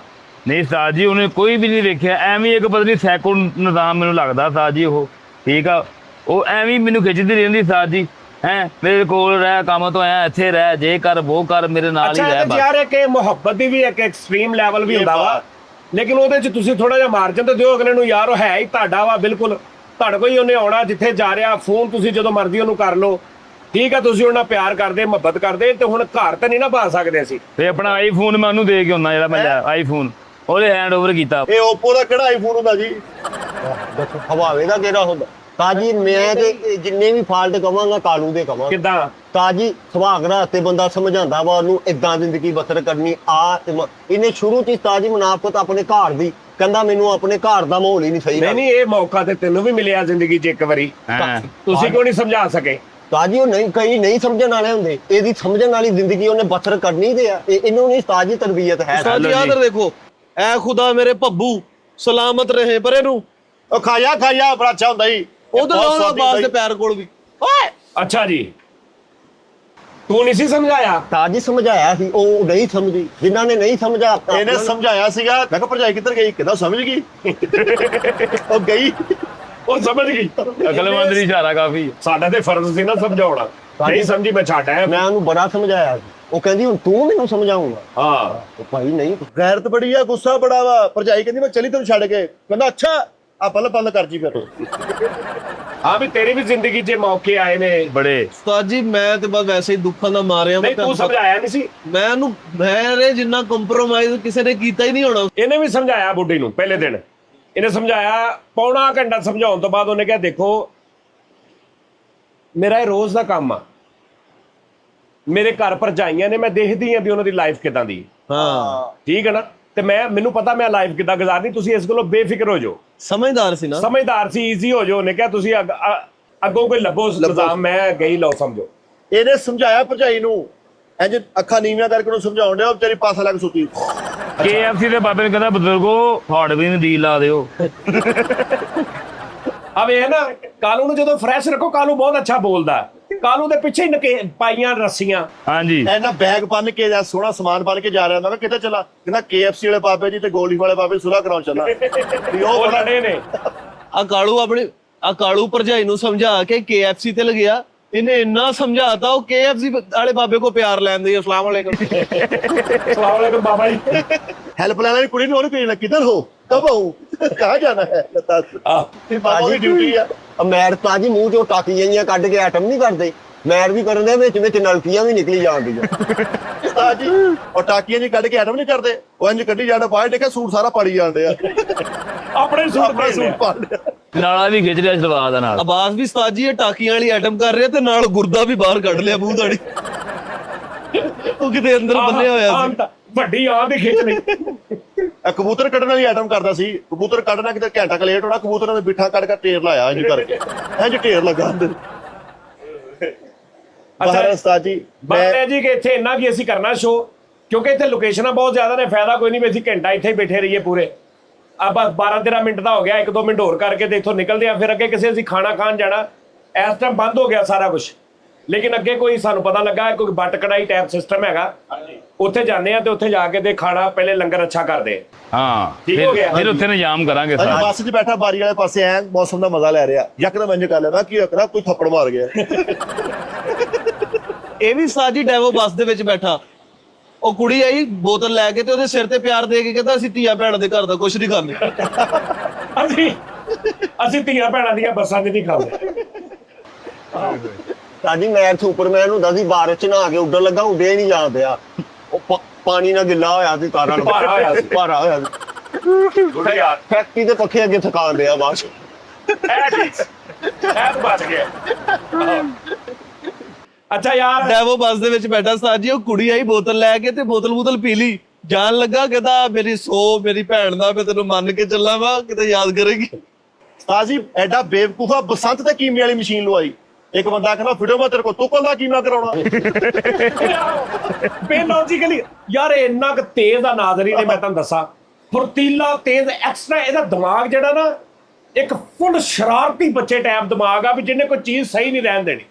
ਨਹੀਂ ਸਾਜ ਜੀ, ਉਹਨੇ ਕੋਈ ਵੀ ਨਹੀਂ ਦੇਖਿਆ, ਐਵੇਂ ਇੱਕ ਪਤਾ ਨਹੀਂ ਸੈਕਿੰਡ ਨਿਜ਼ਾਮ ਮੈਨੂੰ ਲੱਗਦਾ ਸਾਜ ਜੀ। ਉਹ ਠੀਕ ਆ, ਉਹ ਐਵੇਂ ਮੈਨੂੰ ਖਿੱਚਦੀ ਰਹਿੰਦੀ ਸਾਜ ਜੀ, ਹੈ ਮੇਰੇ ਕੋਲ ਰਹਿ, ਕੰਮ ਤੋਂ ਆਇਆ, ਇੱਥੇ ਰਹਿ, ਜੇ ਕਰ ਉਹ ਕਰ, ਮੇਰੇ ਨਾਲ ਹੀ ਰਹਿ। ਅੱਛਾ ਯਾਰ, ਇੱਕ ਮੁਹੱਬਤ ਦੀ ਵੀ ਇੱਕ ਐਕਸਟ੍ਰੀਮ ਲੈਵਲ ਵੀ ਹੁੰਦਾ ਵਾ, ਲੇਕਿਨ ਉਹਦੇ 'ਚ ਤੁਸੀਂ ਥੋੜਾ ਜਿਹਾ ਮਾਰਜਨ ਤੇ ਦਿਓ ਅਗਲੇ ਨੂੰ, ਯਾਰ ਉਹ ਹੈ ਹੀ ਤੁਹਾਡਾ ਵਾ, ਬਿਲਕੁਲ ਤੁਹਾਡੇ ਕੋਲ ਹੀ ਉਹਨੇ ਆਉਣਾ, ਜਿੱਥੇ ਜਾ ਰਿਹਾ ਫੋਨ ਤੁਸੀਂ ਜਦੋਂ ਮਰਜ਼ੀ ਉਹਨੂੰ ਕਰ ਲਓ। ਠੀਕ ਆ, ਤੁਸੀਂ ਉਹਨਾਂ ਪਿਆਰ ਕਰਦੇ, ਮੁਹੱਬਤ ਕਰਦੇ, ਤੇ ਹੁਣ ਘਰ ਤੇ ਨਹੀਂ ਨਾ ਪਾ ਸਕਦੇ ਅਸੀਂ। ਤੇ ਆਪਣਾ ਆਈਫੋਨ ਮੈਂ ਉਹਨੂੰ ਦੇ ਕੇ ਆਉਣਾ, ਜਿਹੜਾ ਮੈਂ ਲਿਆ ਆਈਫੋਨ, ਉਹਦੇ ਹੈਂਡ ਓਵਰ ਕੀਤਾ। ਇਹ Oppo ਦਾ ਕਿਹੜਾ ਆਈਫੋਨ ਹੁੰਦਾ ਜੀ? ਦੇਖੋ ਹਵਾਵੇ ਦਾ ਕਿਹੜਾ ਹੁੰਦਾ ਤਾਜੀ। ਮੈਂ ਤੇ ਜਿੰਨੇ ਵੀ ਫਾਲਟ ਕਵਾਂਗਾ ਕਾਲੂ ਦੇ ਕਵਾਂਗਾ। ਕਿੱਦਾਂ? ਤਾਜੀ ਸੁਭਾਗਰਾ ਤੇ ਬੰਦਾ ਸਮਝਾਉਂਦਾ ਵਾ ਉਹਨੂੰ ਇਦਾਂ ਜ਼ਿੰਦਗੀ ਬਸਰ ਕਰਨੀ ਆ ਇਹਨੇ ਸ਼ੁਰੂ ਚ ਤਾਜੀ ਮੁਨਾਫਕਤ ਆਪਣੇ ਘਰ ਦੀ ਕਹਿੰਦਾ ਮੈਨੂੰ ਆਪਣੇ ਘਰ ਦਾ ਮਾਹੌਲ ਹੀ ਨਹੀਂ ਸਹੀ ਨਹੀਂ ਇਹ ਮੌਕਾ ਤੇ ਤੈਨੂੰ ਵੀ ਮਿਲਿਆ ਜ਼ਿੰਦਗੀ 'ਚ ਇੱਕ ਵਾਰੀ, ਹਾਂ। ਤੁਸੀਂ ਕਿਉਂ ਨਹੀਂ ਸਮਝਾ ਸਕੇ? ਤਾਜੀ ਉਹ ਨਹੀਂ ਕਈ ਨਹੀਂ ਸਮਝਣ ਵਾਲੇ ਹੁੰਦੇ। ਇਹਦੀ ਸਮਝਣ ਵਾਲੀ ਜ਼ਿੰਦਗੀ ਉਹਨੇ ਬਸਰ ਕਰਨੀ ਤੇ ਆ ਇਹਨੂੰ ਨਹੀਂ ਤਾਜੀ ਤਰਬੀਅਤ ਹੈ। ਉਸਤਾਦ ਜੀ ਆਦਰ ਦੇਖੋ, ਐ ਖੁਦਾ ਮੇਰੇ ਭੱਬੂ ਸਲਾਮਤ ਰਹੇ ਪਰੇ ਨੂੰ। ਉਹ ਖਾਇਆ ਬੜਾ ਅੱਛਾ ਹੁੰਦਾ ਜੀ। ਉਧਰ ਲਾਉਣਾ ਬਾਸ ਦੇ ਪੈਰ ਕੋਲ ਵੀ। ਓਏ ਅੱਛਾ ਜੀ, ਤੂੰ ਨਹੀਂ ਸੀ ਸਮਝਾਇਆ? ਤਾਜੀ ਸਮਝਾਇਆ ਸੀ ਉਹ ਨਹੀਂ ਸਮਝੀ। ਜਿਨ੍ਹਾਂ ਨੇ ਨਹੀਂ ਸਮਝਾ ਇਹਨੇ ਸਮਝਾਇਆ ਸੀਗਾ। ਮੈਂ ਕਿਹਾ ਭਰਜਾਈ ਕਿੱਧਰ ਗਈ? ਕਿੱਦਾਂ ਸਮਝ ਗਈ? ਉਹ ਗਈ, ਉਹ ਸਮਝ ਗਈ। ਅਕਲਮੰਦ ਦੀ ਇਸ਼ਾਰਾ ਕਾਫੀ। ਸਾਡਾ ਤੇ ਫਰਜ਼ ਸੀ ਨਾ ਸਮਝਾਉਣਾ। ਨਹੀਂ ਸਮਝੀ ਮੈਂ ਛੱਡ ਆਇਆ। ਮੈਂ ਉਹਨੂੰ ਬੜਾ ਸਮਝਾਇਆ ਸੀ। ਉਹ ਕਹਿੰਦੀ ਹੁਣ ਤੂੰ ਮੈਨੂੰ ਸਮਝਾਉਂਗਾ। ਹਾਂ ਉਹ ਭਾਈ ਨਹੀਂ ਗੈਰਤ ਬੜੀ ਆ, ਗੁੱਸਾ ਬੜਾ ਵਾ। ਭਰਜਾਈ ਕਹਿੰਦੀ ਮੈਂ ਚਲੀ ਤੈਨੂੰ ਛੱਡ ਕੇ। ਕਹਿੰਦਾ ਅੱਛਾ ਆ ਪਹਿਲਾਂ ਬੰਦ ਕਰ ਜੀ ਫਿਰ। ਹਾਂ ਵੀ ਤੇਰੀ ਵੀ ਜ਼ਿੰਦਗੀ 'ਚ ਮੌਕੇ ਆਏ ਨੇ ਬੜੇ। ਉਸਤਾਦ ਜੀ ਮੈਂ ਤੇ ਬਸ ਵੈਸੇ ਹੀ ਦੁੱਖਾਂ ਦਾ ਮਾਰਿਆ। ਨਹੀਂ ਤੂੰ ਸਮਝਾਇਆ ਨਹੀਂ ਸੀ? ਮੈਂ ਜਿੰਨਾ ਕੰਪਰੋਮਾਈਜ਼ ਕਿਸੇ ਨੇ ਕੀਤਾ ਹੀ ਨਹੀਂ ਹੋਣਾ। ਇਹਨੇ ਵੀ ਸਮਝਾਇਆ ਬੁੱਢੀ ਨੂੰ ਪਹਿਲੇ ਦਿਨ। ਇਹਨੇ ਸਮਝਾਇਆ, ਪੌਣਾ ਘੰਟਾ ਸਮਝਾਉਣ ਤੋਂ ਬਾਅਦ ਉਹਨੇ ਕਿਹਾ ਦੇਖੋ ਮੇਰਾ ਇਹ ਰੋਜ਼ ਦਾ ਕੰਮ ਆ। ਮੇਰੇ ਘਰ ਭਰਜਾਈਆਂ ਨੇ, ਮੈਂ ਦੇਖਦੀ ਆ ਵੀ ਉਹਨਾਂ ਦੀ ਲਾਈਫ ਕਿਦਾਂ ਦੀ। ਹਾਂ ਠੀਕ ਹੈ ਨਾ? ਤੇ ਮੈਨੂੰ ਪਤਾ ਮੈਂ ਲਾਈਫ ਕਿਦਾਂ ਗੁਜ਼ਾਰਨੀ। ਤੁਸੀਂ ਇਸ ਗੱਲੋਂ ਬੇਫਿਕਰ ਹੋ ਜਾਓ। ਸਮਝਦਾਰ ਸੀ ਨਾ, ਸਮਝਦਾਰ ਸੀ, ਈਜ਼ੀ ਹੋ ਜਾਓ। ਉਹਨੇ ਕਿਹਾ ਤੁਸੀਂ ਅੱਗੋਂ ਕੋਈ ਲੱਭੋ ਨਿਜ਼ਾਮ, ਮੈਂ ਗਈ ਲਓ ਸਮਝੋ। ਇਹਨੇ ਸਮਝਾਇਆ ਭਰਜਾਈ ਨੂੰ, ਇੰਜ ਅੱਖਾਂ ਨੀਵੀਆਂ ਕਰਕੇ ਉਹਨੂੰ ਸਮਝਾਉਣ ਡਿਆ। ਉਹ ਤੇਰੀ ਪਾਸਾ ਲੱਗ ਸੁੱਤੀ। KFC ਦੇ ਬਾਬੇ ਨੇ ਕਹਿੰਦਾ ਬਜ਼ੁਰਗੋ ਫਾੜ ਵੀ ਨਹੀਂ ਦੀ ਲਾ ਦਿਓ। ਆ ਵੇ ਨਾ ਕਾਲੂ ਨੂੰ ਜਦੋਂ ਫਰੈਸ਼ ਰੱਖੋ, ਕਾਲੂ ਬਹੁਤ ਅੱਛਾ ਬੋਲਦਾ। ਕਾਲੂ ਦੇ ਪਿੱਛੇ ਹੀ ਪਾਈਆਂ ਰੱਸੀਆਂ। ਹਾਂਜੀ ਇਹਨਾਂ ਬੈਗ ਬੰਨ ਕੇ ਜਾਂ ਸੋਹਣਾ ਸਮਾਨ ਬੰਨ ਕੇ ਜਾ ਰਿਹਾ ਹੁੰਦਾ। ਕਿੱਥੇ ਚੱਲਾ? ਕਹਿੰਦਾ KFC ਵਾਲੇ ਬਾਬੇ ਜੀ ਤੇ ਗੋਲੀ ਵਾਲੇ ਬਾਬੇ ਸੁਲਾ ਕਰਾਉਣ ਚੱਲਾ। ਵੀ ਉਹ ਲੜੇ ਨੇ। ਆ ਕਾਲੂ ਭਰਜਾਈ ਨੂੰ ਸਮਝਾ ਕੇ KFC ਤੇ ਲਗਿਆ। ਇਹਨੇ ਇੰਨਾ ਸਮਝਾਤਾ ਉਹ KFC ਵਾਲੇ ਬਾਬੇ ਕੋ ਪਿਆਰ ਲੈਂਦੇ। ਅਸਲਾਮ ਵਾਲੇਕੁਮ। ਸਲਾਮ ਅਲੈਕੁਮ ਬਾਬਾ ਜੀ। ਹੈਲਪਲਾਈਨ ਵਾਲੀ ਕੁੜੀ ਨੂੰ ਉਹਨੇ ਕਿਹਾ ਕਿੱਧਰ ਹੋ, ਕਬ ਆਉਂ, ਕਹਾਂ ਜਾਣਾ ਹੈ? ਦੱਸ। ਬਾਬਾ ਦੀ ਡਿਊਟੀ ਆ। ਮੈਰ ਤਾਜੀ ਮੂੰਹ ਚੋਂ ਟਾਕੀਆਂ ਜਿਹੀਆਂ ਕੱਢ ਕੇ ਆਟਮ ਨਹੀਂ ਕਰਦੇ। ਮੈਰ ਵੀ ਕਰਨ ਦੇ ਵਿੱਚ ਨਲਕੀਆਂ ਵੀ ਨਿਕਲੀ ਜਾਂਦੀਆਂ। ਉਸਤਾਦ ਜੀ ਉਹ ਟਾਕੀਆਂ ਜੀ ਕੱਢ ਕੇ ਐਟਮ ਨਹੀਂ ਕਰਦੇ। ਉਹ ਇੰਜ ਕੱਢੀ ਜਾਣਾ, ਬਾਹਰ ਦੇਖਿਆ ਸੂਟ ਸਾਰਾ ਪਾੜੀ ਜਾਂਦੇ ਆ। ਆਪਣੇ ਸੂਟ ਪਾ ਲਿਆ। ਨਾਲਾ ਵੀ ਖਿੱਚ ਰਿਹਾ ਸਲਵਾਰ ਦਾ ਨਾਲ। ਆਬਾਸ ਵੀ ਉਸਤਾਦ ਜੀ ਇਹ ਟਾਕੀਆਂ ਵਾਲੀ ਆਈਟਮ ਕਰ ਰਿਹਾ ਤੇ ਨਾਲ ਗੁਰਦਾ ਵੀ ਬਾਹਰ ਕੱਢ ਲਿਆ ਮੂੰਹ ਦਾੜੀ। ਉਹ ਕਿਤੇ ਅੰਦਰ ਬੰਨਿਆ ਹੋਇਆ ਸੀ। ਵੱਡੀ ਆਹ ਦੀ ਖਿੱਚ ਲਈ। ਕਬੂਤਰ ਕੱਢਣ ਵਾਲੀ ਆਈਟਮ ਕਰਦਾ ਸੀ। ਕਬੂਤਰ ਕੱਢਣਾ ਕਿਤੇ ਘੰਟਾ ਕੁ ਲੇਟ ਹੋਣਾ, ਕਬੂਤਰਾਂ ਦੇ ਬਿੱਠਾ ਕੱਢ ਕੇ ਢੇਰ ਲਾਇਆ ਇੰਜ ਕਰਕੇ। ਇੰਜ ਢੇਰ ਲੱਗਾ ਅੰਦਰ। ਬਾਹਰ ਉਸਤਾਦ ਜੀ ਬਾਤ ਹੈ ਜੀ ਕਿ ਇੱਥੇ ਇੰਨਾ ਕੀ ਅਸੀਂ ਕਰਨਾ ਸ਼ੋ, ਕਿਉਂਕਿ ਇੱਥੇ ਲੋਕੇਸ਼ਨਾਂ ਬਹੁਤ ਜ਼ਿਆਦਾ ਨੇ। ਫਾਇਦਾ ਕੋਈ ਨਹੀਂ ਵੀ ਅਸੀਂ ਘੰਟਾ ਇੱਥੇ ਹੀ ਬੈਠੇ ਰਹੀਏ ਪੂਰੇ। ਆ ਬਸ 12-13 ਮਿੰਟ ਦਾ ਹੋ ਗਿਆ। 1-2 ਮਿੰਟ ਹੋਰ ਕਰਕੇ ਤੇ ਇੱਥੋਂ ਨਿਕਲਦੇ ਆ। ਫਿਰ ਅੱਗੇ ਕਿਸੇ ਅਸੀਂ ਖਾਣਾ ਖਾਣ ਜਾਣਾ। ਇਸ ਟਾਈਮ ਬੰਦ ਹੋ ਗਿਆ ਸਾਰਾ ਕੁਝ, ਲੇਕਿਨ ਅੱਗੇ ਕੋਈ ਸਾਨੂੰ ਪਤਾ ਲੱਗਾ ਕੋਈ ਬੱਟ ਕੜਾਈ ਟਾਈਪ ਸਿਸਟਮ ਹੈਗਾ। ਉੱਥੇ ਜਾਂਦੇ ਆ ਤੇ ਉੱਥੇ ਜਾ ਕੇ ਤੇ ਖਾਣਾ ਪਹਿਲੇ ਲੰਗਰ ਅੱਛਾ ਕਰਦੇ। ਹਾਂ ਠੀਕ ਹੋ ਗਿਆ। ਫਿਰ ਉੱਥੇ ਨਿਜ਼ਾਮ ਕਰਾਂਗੇ ਸਾਰਾ। ਬੱਸ 'ਚ ਬੈਠਾ ਬਾਰੀ ਵਾਲੇ ਪਾਸੇ ਐ ਮੌਸਮ ਦਾ ਮਜ਼ਾ ਲੈ ਰਿਹਾ। ਯਕਦਮ ਇੰਜ ਕਰ ਲੈਣਾ ਕੀ ਹੋਇਆ, ਕੋਈ ਥੱਪੜ ਮਾਰ ਗਿਆ। ਇਹ ਵੀ ਉਸਤਾਦ ਜੀ ਡੈਵੋ ਬੱਸ ਦੇ ਵਿੱਚ ਬੈਠਾ। ਉਹ ਕੁੜੀ ਆਈ ਬੋਤਲ ਲੈ ਕੇ ਤੇ ਉਹਦੇ ਸਿਰ ਤੇ ਪਿਆਰ ਦੇ ਕੇ ਕਹਿੰਦਾ ਅਸੀਂ ਧੀਆ ਭੈਣ ਦੇ ਘਰ ਦਾ ਕੁਝ ਨਹੀਂ ਖਾਂਦੇ। ਅਸੀਂ ਧੀਆਂ ਭੈਣਾਂ ਦੀਆਂ ਬੱਸਾਂ 'ਚ ਨਹੀਂ ਖਾਂਦੇ। ਤਾਜੀ ਮੈਰ ਸੁਪਰਮੈਨ ਹੁੰਦਾ ਸੀ, ਬਾਰਿਸ਼ ਚ ਨਹਾ ਕੇ ਉੱਡਣ ਲੱਗਾ, ਉੱਡਿਆ ਹੀ ਨਹੀਂ ਜਾ ਪਿਆ। ਉਹ ਪਾਣੀ ਨਾਲ ਗਿੱਲਾ ਹੋਇਆ ਸੀ, ਤਾਰਾਂ ਨਾਲ ਭਾਰਾ ਹੋਇਆ ਸੀ। ਭਾਰਾ ਹੋਇਆ ਸੀ। ਥੋੜਾ ਯਾਰ ਫੈਕਟਰੀ ਦੇ ਪੱਖੇ ਅੱਗੇ ਥਕਾਣ ਦਿਆ ਬਾਅਦ ਚ। ਐ ਬਚ ਗਿਆ। ਅੱਛਾ ਯਾਰ ਡੈਵੋ ਬੱਸ ਦੇ ਵਿੱਚ ਬੈਠਾ ਉਸਤਾਦ ਜੀ। ਉਹ ਕੁੜੀ ਆਈ ਬੋਤਲ ਲੈ ਕੇ ਤੇ ਬੋਤਲ ਪੀ ਲਈ। ਜਾਣ ਲੱਗਾ ਕਹਿੰਦਾ ਮੇਰੀ ਭੈਣ ਦਾ ਮੈਂ ਤੈਨੂੰ ਮੰਨ ਕੇ ਚੱਲਾਂ ਵਾ, ਕਿਤੇ ਯਾਦ ਕਰੇਗੀ। ਉਸਤਾਦ ਜੀ ਐਡਾ ਬੇਵਕੂਫਾ ਬਸੰਤ ਤੇ ਕੀਮੇ ਵਾਲੀ ਮਸ਼ੀਨ ਲਵਾਈ। ਇੱਕ ਬੰਦਾ ਕਹਿੰਦਾ ਫਿਡੋ ਮੈਂ ਤੇਰੇ ਕੋਲ ਤੁਕਲ ਦਾ ਕੀਮਾ ਕਰਾਉਣਾ। ਬੇਲੌਜੀਕਲੀ ਯਾਰ ਇੰਨਾ ਕੁ ਤੇਜ਼ ਆ ਨਾਜ਼ਰੀ ਨੇ, ਮੈਂ ਤੁਹਾਨੂੰ ਦੱਸਾਂ ਫੁਰਤੀਲਾ ਤੇਜ਼ ਐਕਸਟਰਾ। ਇਹਦਾ ਦਿਮਾਗ ਜਿਹੜਾ ਨਾ ਇੱਕ ਫੁੱਲ ਸ਼ਰਾਰਤੀ ਬੱਚੇ ਟਾਈਪ ਦਿਮਾਗ ਆ ਵੀ ਜਿਹਨੇ ਕੋਈ ਚੀਜ਼ ਸਹੀ ਨਹੀਂ ਰਹਿਣ ਦੇਣੀ।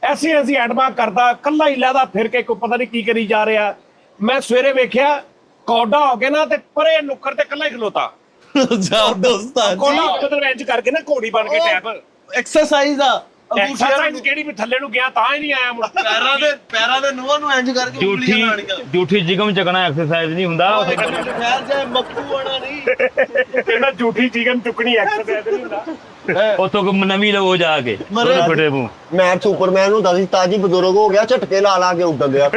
ਐਸੀ ਐਟਮਾਂ ਕਰਦਾ, ਕੱਲਾ ਹੀ ਲੈਦਾ ਫਿਰ ਕੇ ਕੋਈ ਪਤਾ ਨਹੀਂ ਕੀ ਕਰੀ ਜਾ ਰਿਹਾ। ਮੈਂ ਸਵੇਰੇ ਵੇਖਿਆ ਕੌਡਾ ਹੋ ਕੇ ਨਾ ਤੇ ਪਰੇ ਨੁੱਕਰ ਤੇ ਕੱਲਾ ਹੀ ਖਲੋਤਾ। ਜਾਨ ਉਸਤਾਦ ਕੌਡਾ ਮਤਲਬ ਇੰਜ ਕਰਕੇ ਨਾ ਘੋੜੀ ਬਣ ਕੇ ਟਾਈਪ। ਐਕਸਰਸਾਈਜ਼ ਆ। ਐਕਸਰਸਾਈਜ਼ ਕਿਹੜੀ ਵੀ ਥੱਲੇ ਨੂੰ ਗਿਆ ਤਾਂ ਹੀ ਨਹੀਂ ਆਇਆ ਮੁੜ। ਪੈਰਾਂ ਦੇ ਨੂੰਹਾਂ ਨੂੰ ਇੰਜ ਕਰਕੇ ਉਂਗਲੀਆਂ ਲਾਣੀਆਂ। ਝੂਠੀ ਜਿਗਮ ਚੱਕਣਾ ਐਕਸਰਸਾਈਜ਼ ਨਹੀਂ ਹੁੰਦਾ। ਖੈਰ ਜਾਏ ਮੱਕੂ ਆਣਾ ਨਹੀਂ। ਕਹਿੰਦਾ ਝੂਠੀ ਚਿਕਨ ਚੁੱਕਣੀ ਐਕਸਰਸਾਈਜ਼ ਨਹੀਂ ਹੁੰਦਾ। ਉਤੋਂ ਨਵੀਂ ਲਵੋ ਜਾ ਕੇ ਫਟੇ ਮੂੰਹ। ਮੈਰ ਸੁਪਰਮੈਨ ਹੁੰਦਾ ਸੀ, ਤਾਜੀ ਬਜ਼ੁਰਗ ਹੋ ਗਿਆ, ਝਟਕੇ ਲਾ ਕੇ ਉੱਡਣ ਦਿਆ।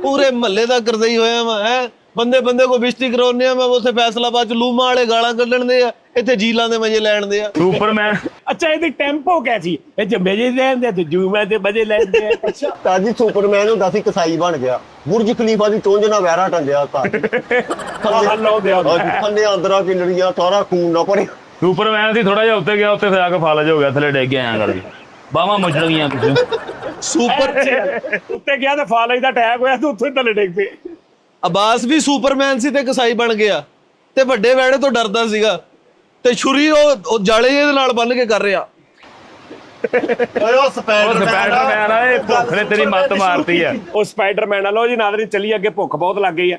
ਪੂਰੇ ਮਹੱਲੇ ਦਾ ਕਰਜ਼ਈ ਹੋਇਆ ਮੈਂ ਹੈ ਬੰਦੇ ਕੋ ਬਿਸ਼ਤੀ ਕਰਾਉਨੇ ਆ ਮੈਂ ਉੱਥੇ ਫੈਸਲਾਬਾਦ ਚ ਲੂਮਾਂ ਵਾਲੇ ਗਾਲਾਂ ਕੱਢਣ ਦੇ ਆ ਇੱਥੇ ਜੀਲਾਂ ਦੇ ਮਜ਼ੇ ਲੈਣ ਦੇ ਆ ਸੁਪਰਮੈਨ ਅੱਛਾ ਇਹਦੀ ਟੈਂਪੋ ਕਿਆ ਸੀ ਇਹ ਚ ਮਜ਼ੇ ਲੈਂਦੇ ਤੇ ਜੂਮਾ ਤੇ ਮਜ਼ੇ ਲੈਂਦੇ ਆ ਅੱਛਾ ਤਾਂ ਜੀ ਸੁਪਰਮੈਨ ਹੁੰਦਾ ਸੀ ਕਸਾਈ ਬਣ ਗਿਆ ਬੁਰਜ ਖਲੀਫਾ ਦੀ ਚੋਂਜ ਨਾਲ ਵਹਿਰਾ ਟੰਗਿਆ ਤਾਂ ਹੱਲੋ ਦੇ ਥੱਲੇ ਅੰਦਰਾਂ ਕਿੰਨੜੀਆਂ ਸਾਰਾ ਖੂਨ ਨਾ ਭਰਿਆ ਸੁਪਰਮੈਨ ਸੀ ਥੋੜਾ ਜਿਹਾ ਉੱਤੇ ਗਿਆ ਉੱਤੇ ਜਾ ਕੇ ਫਾਲਜ ਹੋ ਗਿਆ ਥੱਲੇ ਡਿੱਗ ਗਿਆ ਐਂ ਕਰਕੇ ਬਾਹਾਂ ਮੁੱਛੜ ਗਈਆਂ ਪਿੱਛੇ ਉੱਤੇ ਗਿਆ ਤੇ ਫਾਲਜ ਦਾ ਅਟੈਕ ਹੋਇਆ ਤੇ ਉੱਥੇ ਥੱਲੇ ਡਿੱਗ ਪਏ ਅਬਾਸ ਵੀ ਸੁਪਰਮੈਨ ਸੀ ਤੇ ਕਸਾਈ ਬਣ ਗਿਆ ਤੇ ਵੱਡੇ ਵੈੜੇ ਤੋਂ ਡਰਦਾ ਸੀਗਾ ਤੇ ਛੁਰੀ ਉਹ ਜਾਲੇ ਦੇ ਨਾਲ ਬੰਨ ਕੇ ਕਰ ਰਿਹਾ ਓਏ ਉਹ ਸਪਾਈਡਰਮੈਨ ਆ ਇਹ ਭੁੱਖ ਨੇ ਤੇਰੀ ਮੱਤ ਮਾਰਤੀ ਆ ਉਹ ਸਪਾਈਡਰਮੈਨ ਲੋ ਜੀ ਨਾਜ਼ਰੀਨ ਚੱਲੀ ਅੱਗੇ ਭੁੱਖ ਬਹੁਤ ਲੱਗ ਗਈ ਆ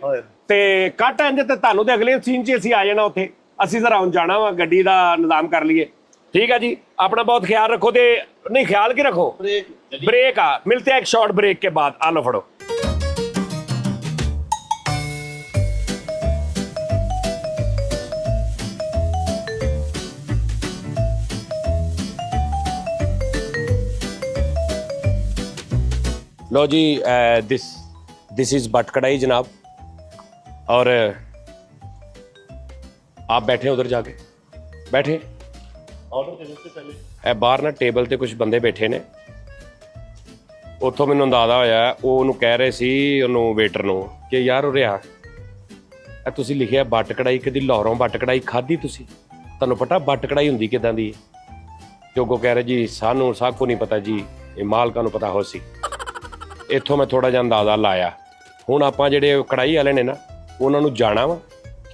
ਤੇ ਕੱਟ ਇੰਜ ਤੇ ਤੁਹਾਨੂੰ ਤੇ ਅਗਲੇ ਸੀਨ 'ਚ ਅਸੀਂ ਆ ਜਾਣਾ ਉੱਥੇ ਅਸੀਂ ਜ਼ਰਾ ਹੁਣ ਜਾਣਾ ਵਾ ਗੱਡੀ ਦਾ ਨਿਜ਼ਾਮ ਕਰ ਲਈਏ ਠੀਕ ਆ ਜੀ ਆਪਣਾ ਬਹੁਤ ਖਿਆਲ ਰੱਖੋ ਤੇ ਨਹੀਂ ਖਿਆਲ ਕੀ ਰੱਖੋ ब्रेक मिलते हैं एक शॉर्ट ब्रेक के बाद आलो फड़ो लो जी दिस इज बट कढ़ाई जनाब और आप बैठे उधर जाके बैठे ਇਹ ਬਾਹਰ ਨਾ ਟੇਬਲ ਤੇ ਕੁਝ ਬੰਦੇ ਬੈਠੇ ਨੇ ਉੱਥੋਂ ਮੈਨੂੰ ਅੰਦਾਜ਼ਾ ਹੋਇਆ ਉਹ ਉਹਨੂੰ ਕਹਿ ਰਹੇ ਸੀ ਉਹਨੂੰ ਵੇਟਰ ਨੂੰ ਕਿ ਯਾਰ ਉਰੇ ਆ ਇਹ ਤੁਸੀਂ ਲਿਖਿਆ ਬੱਟ ਕੜਾਈ ਕਦੀ ਲਾਹੌਰੋਂ ਬੱਟ ਕੜਾਈ ਖਾਧੀ ਤੁਸੀਂ ਤੁਹਾਨੂੰ ਪਤਾ ਬੱਟ ਕੜਾਈ ਹੁੰਦੀ ਕਿਦਾਂ ਦੀ ਜੋਗੋ ਕਹਿ ਰਹੇ ਜੀ ਸਾਨੂੰ ਸਾਕੂ ਨਹੀਂ ਪਤਾ ਜੀ ਇਹ ਮਾਲਕਾਂ ਨੂੰ ਪਤਾ ਹੋ ਸੀ ਇੱਥੋਂ ਮੈਂ ਥੋੜਾ ਜਿਹਾ ਅੰਦਾਜ਼ਾ ਲਾਇਆ ਹੁਣ ਆਪਾਂ ਜਿਹੜੇ ਕੜਾਈ ਵਾਲੇ ਨੇ ਨਾ ਉਹਨਾਂ ਨੂੰ ਜਾਣਾ ਵਾ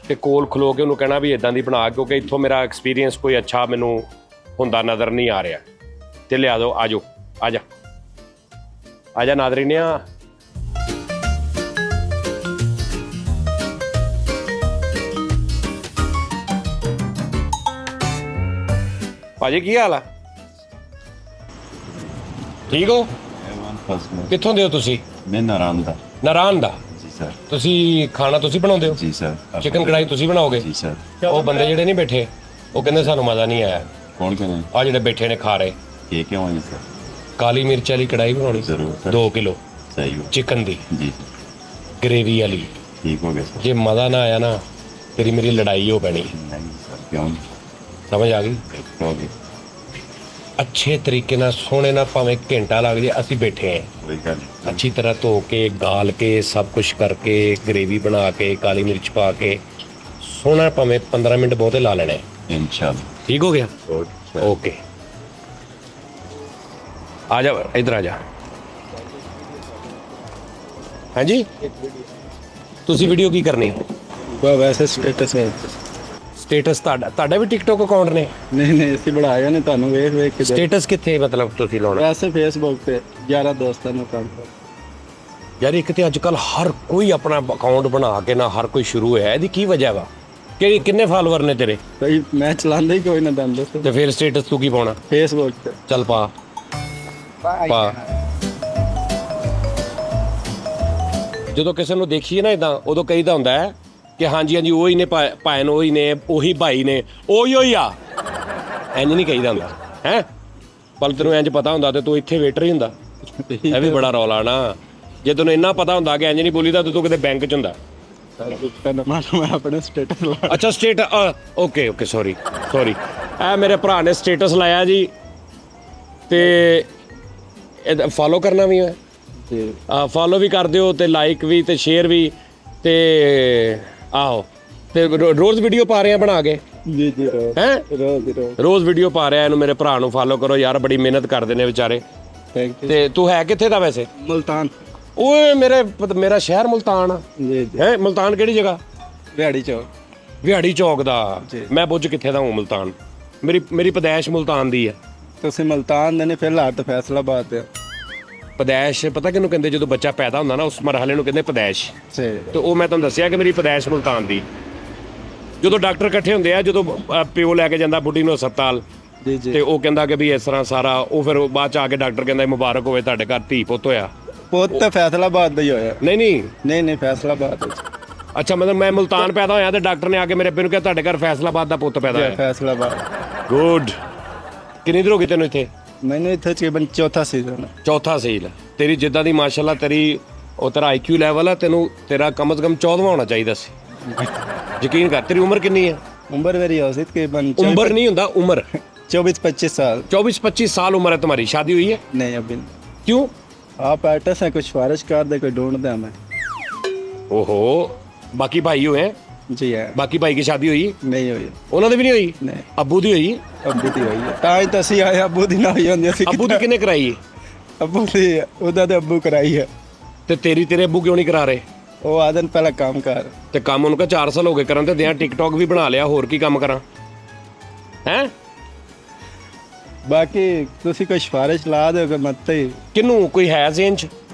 ਤੇ ਕੋਲ ਖਲੋ ਕੇ ਉਹਨੂੰ ਕਹਿਣਾ ਵੀ ਇਦਾਂ ਦੀ ਬਣਾ ਕਿਉਂਕਿ ਇੱਥੋਂ ਮੇਰਾ ਐਕਸਪੀਰੀਅੰਸ ਕੋਈ ਅੱਛਾ ਮੈਨੂੰ ਹੁੰਦਾ ਨਜ਼ਰ ਨਹੀਂ ਆ ਰਿਹਾ ਤੇ ਲਿਆ ਦਿਓ ਆਜੋ ਆਜਾ ਨਾਜ਼ਰੀਨਿਆ ਭਾਜੀ ਕੀ ਹਾਲ ਆ ਠੀਕ ਹੋ ਕਿੱਥੋਂ ਦੇ ਹੋ ਤੁਸੀਂ ਮੈਂ ਨਾਰਾਇਣ ਦਾ ਜੀ ਸਰ ਤੁਸੀਂ ਖਾਣਾ ਤੁਸੀਂ ਬਣਾਉਂਦੇ ਹੋ ਜੀ ਸਰ ਚਿਕਨ ਕੜਾਈ ਤੁਸੀਂ ਬਣਾਓਗੇ ਜੀ ਸਰ ਉਹ ਬੰਦੇ ਜਿਹੜੇ ਨਹੀਂ ਬੈਠੇ ਉਹ ਕਹਿੰਦੇ ਸਾਨੂੰ ਮਜ਼ਾ ਨਹੀਂ ਆਇਆ ਕੌਣ ਕਹਿੰਦੇ ਆ ਜਿਹੜੇ ਬੈਠੇ ਨੇ ਖਾ ਰਹੇ ਇਹ ਕਿਉਂ ਹੈ ਸਰ ਕਾਲੀ ਮਿਰਚ ਵਾਲੀ ਕੜਾਈ ਬਣਾਉਣੀ ਜ਼ਰੂਰ ਸਰ 2 ਕਿਲੋ ਸਹੀ ਹੋ ਚਿਕਨ ਦੀ ਜੀ ਗ੍ਰੇਵੀ ਵਾਲੀ ਠੀਕ ਹੋ ਗਿਆ ਸਰ ਜੇ ਮਜ਼ਾ ਨਾ ਆਇਆ ਨਾ ਤੇਰੀ ਮੇਰੀ ਲੜਾਈ ਹੋ ਪੈਣੀ ਨਹੀਂ ਸਰ ਕਿਉਂ ਸਮਝ ਆ ਗਈ ਹੋ ਗਈ ਅੱਛੇ ਤਰੀਕੇ ਨਾਲ ਸੋਹਣੇ ਨਾਲ ਭਾਵੇਂ ਘੰਟਾ ਲੱਗ ਜੇ ਅਸੀਂ ਬੈਠੇ ਆਂ ਕੋਈ ਗੱਲ ਨਹੀਂ ਅੱਛੀ ਤਰ੍ਹਾਂ ਧੋ ਕੇ ਗਾਲ ਕੇ ਸਭ ਕੁਝ ਕਰਕੇ ਗ੍ਰੇਵੀ ਬਣਾ ਕੇ ਕਾਲੀ ਮਿਰਚ ਪਾ ਕੇ ਸੋਹਣਾ ਭਾਵੇਂ 15 ਮਿੰਟ ਬਹੁਤੇ ਲਾ ਲੈਣੇ ਇਨਸ਼ਾਅੱਲਾ ਠੀਕ ਹੋ ਗਿਆ ਓਕੇ ਆ ਜਾ ਇਧਰ ਆ ਜਾ ਹਾਂਜੀ ਤੁਸੀਂ ਵੀਡੀਓ ਕੀ ਕਰਨੀ ਵੈਸੇ ਸਟੇਟਸ ਹੈ ਸਟੇਟਸ ਤੁਹਾਡਾ ਵੀ ਟਿਕਟੋਕ ਅਕਾਊਂਟ ਨੇ ਨਹੀਂ ਅਸੀਂ ਬਣਾਇਆ ਨੇ ਤੁਹਾਨੂੰ ਵੇਖ ਵੇਖ ਕੇ ਸਟੇਟਸ ਕਿੱਥੇ ਮਤਲਬ ਤੁਸੀਂ ਲਾਉਣਾ ਵੈਸੇ ਫੇਸਬੁੱਕ ਤੇ 11 ਦੋਸਤਾਂ ਨੂੰ ਕੰਮ ਕਰ ਯਾਰ ਇੱਕ ਤੇ ਅੱਜ ਕੱਲ ਹਰ ਕੋਈ ਆਪਣਾ ਅਕਾਊਂਟ ਬਣਾ ਕੇ ਨਾ ਹਰ ਕੋਈ ਸ਼ੁਰੂ ਹੈ ਇਹਦੀ ਕੀ ਵਜ੍ਹਾ ਵਾ ਕਿ ਕਿੰਨੇ ਫਾਲੋਅਰ ਨੇ ਤੇਰੇ ਭਾਈ ਮੈਂ ਚਲਾਉਂਦਾ ਹੀ ਕੋਈ ਨਾ ਦੰਦ ਦੱਸੋ ਤੇ ਫਿਰ ਸਟੇਟਸ ਤੂੰ ਕੀ ਪਾਉਣਾ ਫੇਸਬੁੱਕ ਤੇ ਚੱਲ ਪਾ ਜਦੋਂ ਕਿਸੇ ਨੂੰ ਦੇਖੀਏ ਨਾ ਇਦਾਂ ਉਦੋਂ ਕਹੀਦਾ ਹੁੰਦਾ ਹੈ ਕਿ ਹਾਂਜੀ ਹਾਂਜੀ ਉਹੀ ਨੇ ਭਾਇਨ ਉਹੀ ਨੇ ਉਹੀ ਭਾਈ ਨੇ ਉਹੀ ਆ ਇੰਜ ਨਹੀਂ ਕਹੀਦਾ ਹੁੰਦਾ ਹੈ ਪਰ ਤੈਨੂੰ ਇੰਜ ਪਤਾ ਹੁੰਦਾ ਤੇ ਤੂੰ ਇੱਥੇ ਵੇਟਰ ਹੀ ਹੁੰਦਾ ਇਹ ਵੀ ਬੜਾ ਰੌਲਾ ਨਾ ਜੇ ਤੈਨੂੰ ਇੰਨਾ ਪਤਾ ਹੁੰਦਾ ਕਿ ਇੰਜ ਨਹੀਂ ਬੋਲੀਦਾ ਤੇ ਤੂੰ ਕਿਤੇ ਬੈਂਕ 'ਚ ਹੁੰਦਾ ਮੈਂ ਆਪਣੇ ਸਟੇਟਸ ਲਾ ਅੱਛਾ ਓਕੇ ਸੌਰੀ ਇਹ ਮੇਰੇ ਭਰਾ ਨੇ ਸਟੇਟਸ ਲਾਇਆ ਜੀ ਤੇ ਇਹ ਫਾਲੋ ਕਰਨਾ ਵੀ ਹੈ ਜੀ ਫਾਲੋ ਵੀ ਕਰ ਦਿਓ ਤੇ ਲਾਈਕ ਵੀ ਤੇ ਸ਼ੇਅਰ ਵੀ ਤੇ ਆਹੋ ਤੇ ਰੋਜ਼ ਵੀਡੀਓ ਪਾ ਰਹੇ ਆ ਬਣਾ ਕੇ ਜੀ ਹੈ ਰੋਜ਼ ਰੋਜ਼ ਵੀਡੀਓ ਪਾ ਰਿਹਾ ਇਹਨੂੰ ਮੇਰੇ ਭਰਾ ਨੂੰ ਫਾਲੋ ਕਰੋ ਯਾਰ ਬੜੀ ਮਿਹਨਤ ਕਰਦੇ ਨੇ ਵਿਚਾਰੇ ਥੈਂਕ ਯੂ ਤੇ ਤੂੰ ਹੈ ਕਿੱਥੇ ਦਾ ਵੈਸੇ ਮੁਲਤਾਨ ਓਏ ਮੇਰਾ ਸ਼ਹਿਰ ਮੁਲਤਾਨ ਆ ਜੀ ਹੈ ਮੁਲਤਾਨ ਕਿਹੜੀ ਜਗ੍ਹਾ ਦਿਹਾੜੀ ਚੌਕ ਵਿਹਾੜੀ ਚੌਕ ਦਾ ਮੈਂ ਬੁੱਝ ਕਿੱਥੇ ਦਾ ਹੂੰ ਮੁਲਤਾਨ ਮੇਰੀ ਪਦੈਸ਼ ਮੁਲਤਾਨ ਦੀ ਆ ਤੁਸੀਂ ਮੁਲਤਾਨ ਦੇ ਨੇ ਫਿਲਹਾਲ ਤਾਂ ਫੈਸਲਾਬਾਦ ਤੇ ਪਦੈਸ਼ ਪਤਾ ਕਿਹਨੂੰ ਕਹਿੰਦੇ ਜਦੋਂ ਬੱਚਾ ਪੈਦਾ ਹੁੰਦਾ ਨਾ ਉਸ ਮਰਹਲੇ ਨੂੰ ਕਹਿੰਦੇ ਪਦੈਸ਼ ਸੇ ਤੇ ਉਹ ਮੈਂ ਤੁਹਾਨੂੰ ਦੱਸਿਆ ਕਿ ਮੇਰੀ ਪਦੈਸ਼ ਮੁਲਤਾਨ ਦੀ ਜਦੋਂ ਡਾਕਟਰ ਇਕੱਠੇ ਹੁੰਦੇ ਆ ਜਦੋਂ ਪਿਓ ਲੈ ਕੇ ਜਾਂਦਾ ਬੁੱਢੀ ਨੂੰ ਹਸਪਤਾਲ ਜੀ ਤੇ ਉਹ ਕਹਿੰਦਾ ਕਿ ਵੀ ਇਸ ਤਰ੍ਹਾਂ ਸਾਰਾ ਉਹ ਫਿਰ ਬਾਅਦ ਚ ਆ ਕੇ ਡਾਕਟਰ ਕਹਿੰਦਾ ਮੁਬਾਰਕ ਹੋਵੇ ਤੁਹਾਡੇ ਘਰ ਧੀ ਪੁੱਤ ਹੋਇਆ ਪੁੱਤ ਤਾਂ ਫੈਸਲਾਬਾਦ ਦਾ ਹੀ ਹੋਇਆ ਨਹੀਂ ਫੈਸਲਾਬਾਦ ਵਿੱਚ ਅੱਛਾ ਮਤਲਬ ਮੈਂ ਮੁਲਤਾਨ ਪੈਦਾ ਹੋਇਆ ਤੇ ਡਾਕਟਰ ਨੇ ਆ ਕੇ ਮੇਰੇ ਅੱਬੇ ਨੂੰ ਕਿਹਾ ਤੁਹਾਡੇ ਘਰ ਫੈਸਲਾਬਾਦ ਦਾ ਪੁੱਤ ਪੈਦਾ ਹੋਇਆ ਫੈਸਲਾਬਾਦ ਗੁੱਡ ਕਿੰਨੀ ਦੇਰ ਹੋ ਗਈ ਤੈਨੂੰ ਇੱਥੇ ਮੈਨੂੰ ਇੱਥੇ ਤਕਰੀਬਨ ਚੌਥਾ ਸੀਜ਼ਨ ਹੈ ਚੌਥਾ ਸੀਲ ਤੇਰੀ ਜਿੱਦਾਂ ਦੀ ਮਾਸ਼ਾਅੱਲਾ ਤੇਰੀ ਉਹ ਤੇਰਾ IQ ਲੈਵਲ ਆ, ਤੈਨੂੰ ਤੇਰਾ ਕਮ ਸੇ ਕਮ 14ਵਾਂ ਹੋਣਾ ਚਾਹੀਦਾ ਸੀ। ਯਕੀਨ ਕਰ। ਤੇਰੀ ਉਮਰ ਕਿੰਨੀ ਹੈ? उम्र मेरी हो तकरीबन उम्र नहीं होता, उम्र 24-25 साल। 24-25 साल उम्र है तुम्हारी। शादी हुई है? नहीं अभी नहीं। क्यों? आप आर्टिस्ट हैं, कुछ सिफारिश कर दे, कोई ढूंढ दे हमें। ओहो, बाकी भाई हुए हैं? जी है। बाकी भाई की शादी हुई? नहीं हुई। ਉਹਨਾਂ ਦੀ ਵੀ ਨਹੀਂ ਹੋਈ? नहीं ਅੱਬੂ ਦੀ ਹੋਈ? अबू दी हुई है। ताई तो असी आए अबू दी ना हुई होंदी असी ਅੱਬੂ ਦੀ ਕਿੰਨੇ ਕਰਾਈ? अबू दी उदा ते अबू कराई है। ਤੇ ਤੇਰੀ ਤੇਰੇ ਅੱਬੂ ਕਿਉਂ ਨਹੀਂ ਕਰਾ ਰਹੇ? वो आदन पहला काम कर। ਤੇ ਕੰਮ ਉਹਨਾਂ ਕਾ 4 ਸਾਲ ਹੋ ਗਏ ਕਰਨ ਤੇ ਦਿਆਂ ਟਿਕਟੌਕ ਵੀ ਬਣਾ ਲਿਆ, ਹੋਰ ਕੀ ਕੰਮ ਕਰਾਂ ਹੈ? बाकी तुसी कोई सिफारिश ला दो कोई मत ही ਕਿਨੂੰ ਕੋਈ ਹੈ ਜ਼ੇਨ ਚ?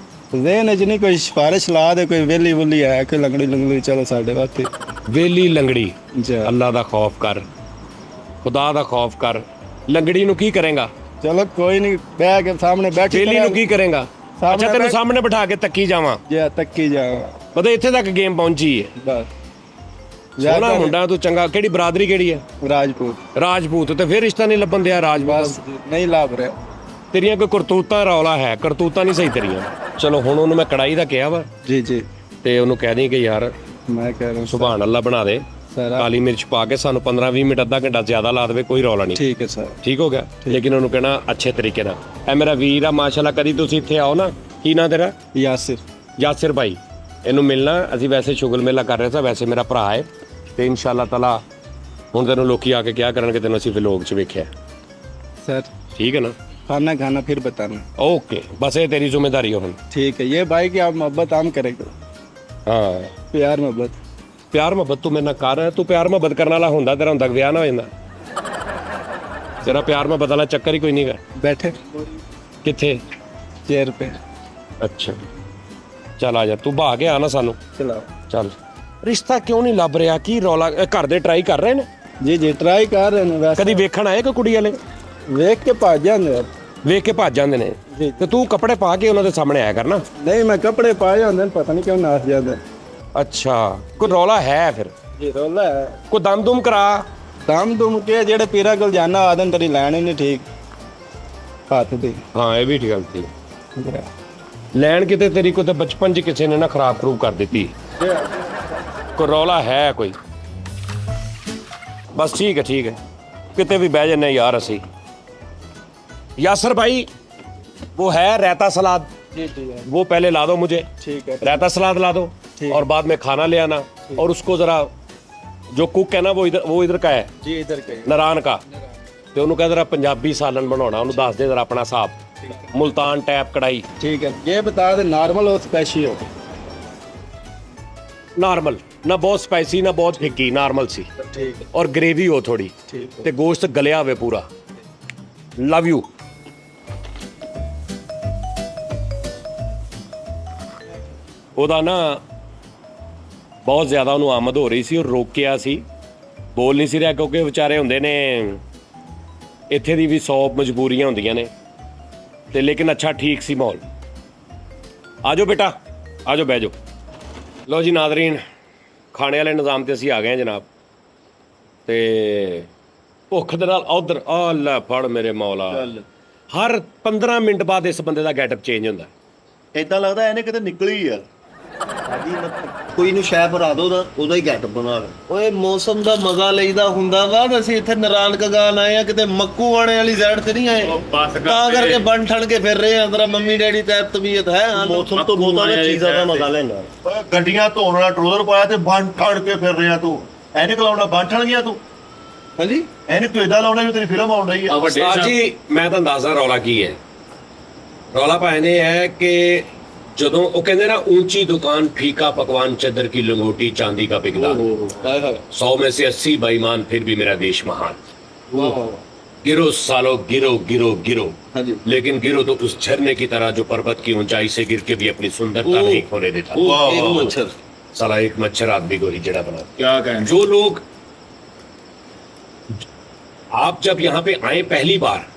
जेन च नहीं कोई सिफारिश ला दे, कोई वेली वुली है कोई लंगड़ी लंगड़ी चलो साढ़े वास्ते। ਵੇਲੀ ਲੰਗੜੀ। जी ਅੱਲਾ ਦਾ ਖੌਫ ਕਰ, ਖੁਦਾ ਦਾ ਖੌਫ ਕਰ। ਲੰਗੜੀ ਨੂੰ ਕੀ ਕਰੇਗਾ? चलो कोई नहीं, बैठ के सामने बैठी ਵੇਲੀ ਨੂੰ ਕੀ ਕਰੇਗਾ? ਸਾਹਮਣੇ ਅੱਛਾ, ਤੈਨੂੰ ਬੈਠ- ਸਾਹਮਣੇ ਬਿਠਾ ਕੇ ਤੱਕੀ ਜਾਵਾਂ। जे तक्की जाओ ਮਤਲਬ ਇੱਥੇ ਤੱਕ ਗੇਮ ਪਹੁੰਚੀ ਹੈ। बस। ਸੋਹਣਾ ਮੁੰਡਾ ਤੂੰ, ਚੰਗਾ। ਕਿਹੜੀ ਬਰਾਦਰੀ ਕਿਹੜੀ ਹੈ? राजपूत। ਰਾਜਪੂਤ। ਤੇ ਫਿਰ ਰਿਸ਼ਤਾ ਨਹੀਂ ਲੱਭਣ ਦਿਆ ਰਾਜਪੂਤ। बस नहीं लाभ रहे। ਤੇਰੀਆਂ ਕੋਈ ਕਰਤੂਤਾਂ ਰੌਲਾ ਹੈ, ਕਰਤੂਤਾਂ ਨਹੀਂ ਸਹੀ ਤੇਰੀਆਂ। ਚਲੋ ਹੁਣ ਉਹਨੂੰ ਮੈਂ ਕੜਾਈ ਦਾ ਕਿਹਾ ਵਾ, जी जी ਤੇ ਉਹਨੂੰ ਕਹਿ ਦੇਂ ਕਿ ਯਾਰ मैं कह रहा हूँ ਸੁਭਾਨ ਅੱਲਾ ਬਣਾ ਦੇ, सर आप- ਕਾਲੀ ਮਿਰਚ ਪਾ ਕੇ ਸਾਨੂੰ 15-20 ਮਿੰਟ ਅੱਧਾ ਘੰਟਾ ਜ਼ਿਆਦਾ ਲਾ ਦੇਵੇ, ਕੋਈ ਰੌਲਾ ਨਹੀਂ। ठीक है सर। ਠੀਕ ਹੋ ਗਿਆ। ਲੇਕਿਨ ਉਹਨੂੰ ਕਹਿਣਾ ਅੱਛੇ ਤਰੀਕੇ ਨਾਲ, ਐ ਮੇਰਾ ਵੀਰ ਆ ਮਾਸ਼ਾਅੱਲਾ, ਕਦੀ ਤੁਸੀਂ ਇੱਥੇ ਆਓ ਨਾ। ਕੀ ਨਾਂ ਤੇਰਾ? यासिर। ਯਾਸਿਰ ਭਾਈ। ਇਹਨੂੰ ਮਿਲਣਾ। ਅਸੀਂ ਵੈਸੇ ਸ਼ੁਗਲ ਮੇਲਾ ਕਰ ਰਹੇ ਸਾਂ, ਵੈਸੇ ਮੇਰਾ ਭਰਾ ਹੈ, ਤੇ ਇਨਸ਼ਾਅੱਲਾ ਤਾਲਾ ਹੁਣ ਤੈਨੂੰ ਲੋਕੀ ਆ ਕੇ ਕਿਹਾ ਕਰਨਗੇ ਤੈਨੂੰ ਅਸੀਂ ਵਲੋਗ 'ਚ ਵੇਖਿਆ। सर ਠੀਕ ਹੈ ਨਾ? खाना खाना फिर बताना। ਓਕੇ, ਬਸ ਇਹ ਤੇਰੀ ਜ਼ਿੰਮੇਵਾਰੀ ਹੋ ਹੁਣ। ठीक है। ये भाई की आप मोहब्बत आम करेंगे, ਹਾਂ, प्यार मोहब्बत। ਪਿਆਰ ਮੁਹੱਬਤ ਤੂੰ ਮੇਰੇ ਨਾਲ ਕਰ। ਤੂੰ ਪਿਆਰ ਮੁਹੱਬਤ ਕਰਨ ਵਾਲਾ ਹੁੰਦਾ, ਤੇਰਾ ਹੁੰਦਾ ਵਿਆਹ ਨਾ ਹੋ ਜਾਂਦਾ। ਤੇਰਾ ਪਿਆਰ ਮੁਹੱਬਤ ਵਾਲਾ ਚੱਕਰ ਹੀ ਕੋਈ ਨਹੀਂਗਾ। बैठे ਕਿੱਥੇ? चेयर पे। ਅੱਛਾ, ਚੱਲ ਆ ਜਾ, ਤੂੰ ਭਾ ਕੇ ਆ ਨਾ ਸਾਨੂੰ। चलाओ। ਚੱਲ। ਰਿਸ਼ਤਾ ਕਿਉਂ ਨਹੀਂ ਲੱਭ ਰਿਹਾ? ਕੀ ਰੌਲਾ? ਘਰ ਦੇ ਟਰਾਈ ਕਰ ਰਹੇ ਨੇ? जी जी ट्राई कर रहे हैं वैसे। ਕਦੀ ਵੇਖਣ ਆਏ ਕੋਈ ਕੁੜੀ ਵਾਲੇ? देख के भाग जाते यार। ਵੇਖ ਕੇ ਭੱਜ ਜਾਂਦੇ ਨੇ। ਜੀ। ਤੇ ਤੂੰ ਕੱਪੜੇ ਪਾ ਕੇ ਉਹਨਾਂ ਦੇ ਸਾਹਮਣੇ ਆਇਆ ਕਰਨਾ। नहीं मैं कपड़े पाए होंगे हैं, पता नहीं क्यों नाच जाते हैं। ਅੱਛਾ, ਕੋਈ ਰੌਲਾ ਹੈ ਫਿਰ? जी रोला है। ਕੋਈ ਦਮ ਦੁਮ ਕਰਾ। दम दुम के जेड़े पीरा कोल जाना आदन तेरी लैन ही नहीं ठीक हाथ दी। ਹਾਂ, ਇਹ ਵੀ ਠੀਕ ਗੱਲ ਸੀ। ਲੈਣ ਕਿਤੇ ਤੇਰੀ ਕੋਈ ਤੇ ਬਚਪਨ 'ਚ ਕਿਸੇ ਨੇ ਨਾ ਖਰਾਬ ਖਰੂਬ ਕਰ ਦਿੱਤੀ। ਕੋਈ ਰੌਲਾ ਹੈ ਕੋਈ? ਬਸ ਠੀਕ ਹੈ, ਠੀਕ ਹੈ। ਕਿਤੇ ਵੀ ਬਹਿ ਜੰਨੇ ਯਾਰ ਅਸੀਂ। यासर भाई, वो है रायता सलाद, जी जी वो पहले ला दो मुझे। ठीक है। रायता सलाद ला दो, और बाद में खाना ले आना। और उसको जरा, जो कुक है ना वो इधर का है, जी इधर के नारायण का, ਤੇ ਉਹਨੂੰ ਕਹਿ ਜਰਾ ਪੰਜਾਬੀ ਸਾਲਨ ਬਣਾਉਣਾ। ਉਹਨੂੰ ਦੱਸ ਦੇ ਜਰਾ ਆਪਣਾ ਹਿਸਾਬ। ਮੁਲਤਾਨ ਟੈਪ ਕੜਾਈ। ठीक है। ये बता दे नॉर्मल और स्पेशल हो। ਨਾਰਮਲ, ਨਾ ਬਹੁਤ ਸਪਾਈਸੀ ਨਾ ਬਹੁਤ ਫਿੱਕੀ, ਨਾਰਮਲ ਸੀ। ठीक है। ਔਰ ਗ੍ਰੇਵੀ ਹੋ ਥੋੜੀ, ठीक है। ਤੇ ਗੋਸ਼ਤ ਗਲਿਆ ਹੋਵੇ ਪੂਰਾ। Love you. ਉਹਦਾ ਨਾ ਬਹੁਤ ਜ਼ਿਆਦਾ ਉਹਨੂੰ ਆਮਦ ਹੋ ਰਹੀ ਸੀ, ਉਹ ਰੋਕਿਆ ਸੀ, ਬੋਲ ਨਹੀਂ ਸੀ ਰਿਹਾ, ਕਿਉਂਕਿ ਵਿਚਾਰੇ ਹੁੰਦੇ ਨੇ ਇੱਥੇ ਦੀ ਵੀ 100 ਮਜਬੂਰੀਆਂ ਹੁੰਦੀਆਂ ਨੇ। ਤੇ ਲੇਕਿਨ ਅੱਛਾ ਠੀਕ ਸੀ ਮਾਹੌਲ। ਆਜੋ ਬੇਟਾ, ਆਜੋ ਬਹਿ ਜਾਓ। ਲਓ ਜੀ ਨਾਜ਼ਰੀਨ, ਖਾਣੇ ਵਾਲੇ ਨਿਜ਼ਾਮ ਤੇ ਅਸੀਂ ਆ ਗਏ ਹਾਂ ਜਨਾਬ। ਤੇ ਭੁੱਖ ਦੇ ਨਾਲ ਉਧਰ ਆ ਲੈ ਫੜ ਮੇਰੇ ਮੌਲਾ, ਹਰ 15 ਮਿੰਟ ਬਾਅਦ ਇਸ ਬੰਦੇ ਦਾ ਗੈਟਅਪ ਚੇਂਜ ਹੁੰਦਾ। ਏਦਾਂ ਲੱਗਦਾ ਇਹਨੇ ਕਿਤੇ ਨਿਕਲੀ ਯਾਰ। ਕੋਈ ਨੂੰ ਸ਼ੈ ਭਰਾ ਦੋ ਉਹਦਾ ਹੀ ਗੈਟ ਬਣਾ ਲੈ। ਓਏ ਮੌਸਮ ਦਾ ਮਜ਼ਾ ਲਈਦਾ ਹੁੰਦਾ ਵਾ। ਅਸੀਂ ਇੱਥੇ ਨਾਰਾਇਣ ਕਗਾਨ ਆਏ ਆ, ਕਿਤੇ ਮੱਕੂ ਆਣੇ ਵਾਲੀ ਸਾਈਡ ਤੇ ਨਹੀਂ ਆਏ। ਤਾਂ ਕਰਕੇ ਬਣ ਠਣ ਕੇ ਫਿਰ ਰਹੇ ਆ। ਅੰਦਰ ਮੰਮੀ ਡੈਡੀ ਤੇ ਤਬੀਅਤ ਹੈ। ਮੌਸਮ ਤੋਂ ਬਹੁਤਾ ਚੀਜ਼ਾਂ ਦਾ ਮਜ਼ਾ ਲੈਣਾ। ਓਏ ਗੱਡੀਆਂ ਧੋਣ ਵਾਲਾ ਟਰੋਜ਼ਰ ਪਾਇਆ ਤੇ ਬੰਨ ਠਣ ਕੇ ਫਿਰ ਰਿਹਾ ਤੂੰ। ਐਨਕ ਲਾਉਣਾ ਬੰਨ ਠਣ ਗਿਆ ਤੂੰ। ਹਾਂਜੀ, ਐਨਕ ਤੂੰ ਏਦਾਂ ਲਾਉਣਾ ਜਿਵੇਂ ਤੇਰੀ ਫਿਲਮ ਆਉਣ ਰਹੀ ਹੈ। ਉਸਤਾਦ ਜੀ, ਮੈਂ ਤਾਂ ਅੰਦਾਜ਼ਾ ਰੌਲਾ ਕੀ ਹੈ। ਰੌਲਾ ਪਾਇਨੇ ਹੈ ਕਿ ਜਦੋਂ ਉਹ ਕਹਿੰਦੇ ਨਾ ऊंची दुकान फीका पकवान चदर की लंगोटी चांदी का पिघला, 100 में से 80 बेईमान फिर भी मेरा देश महान। गिरो सालो गिरो गिरो गिरो, लेकिन गिरो तो उस झरने की तरह जो पर्वत की ऊंचाई से गिर के भी अपनी सुंदरता नहीं खोने देता। ਇੱਕ ਮੱਛਰ साला एक मच्छर आदमी को ही जड़ा बना। क्या कहें? जो लोग, आप जब यहाँ पे आए पहली बार,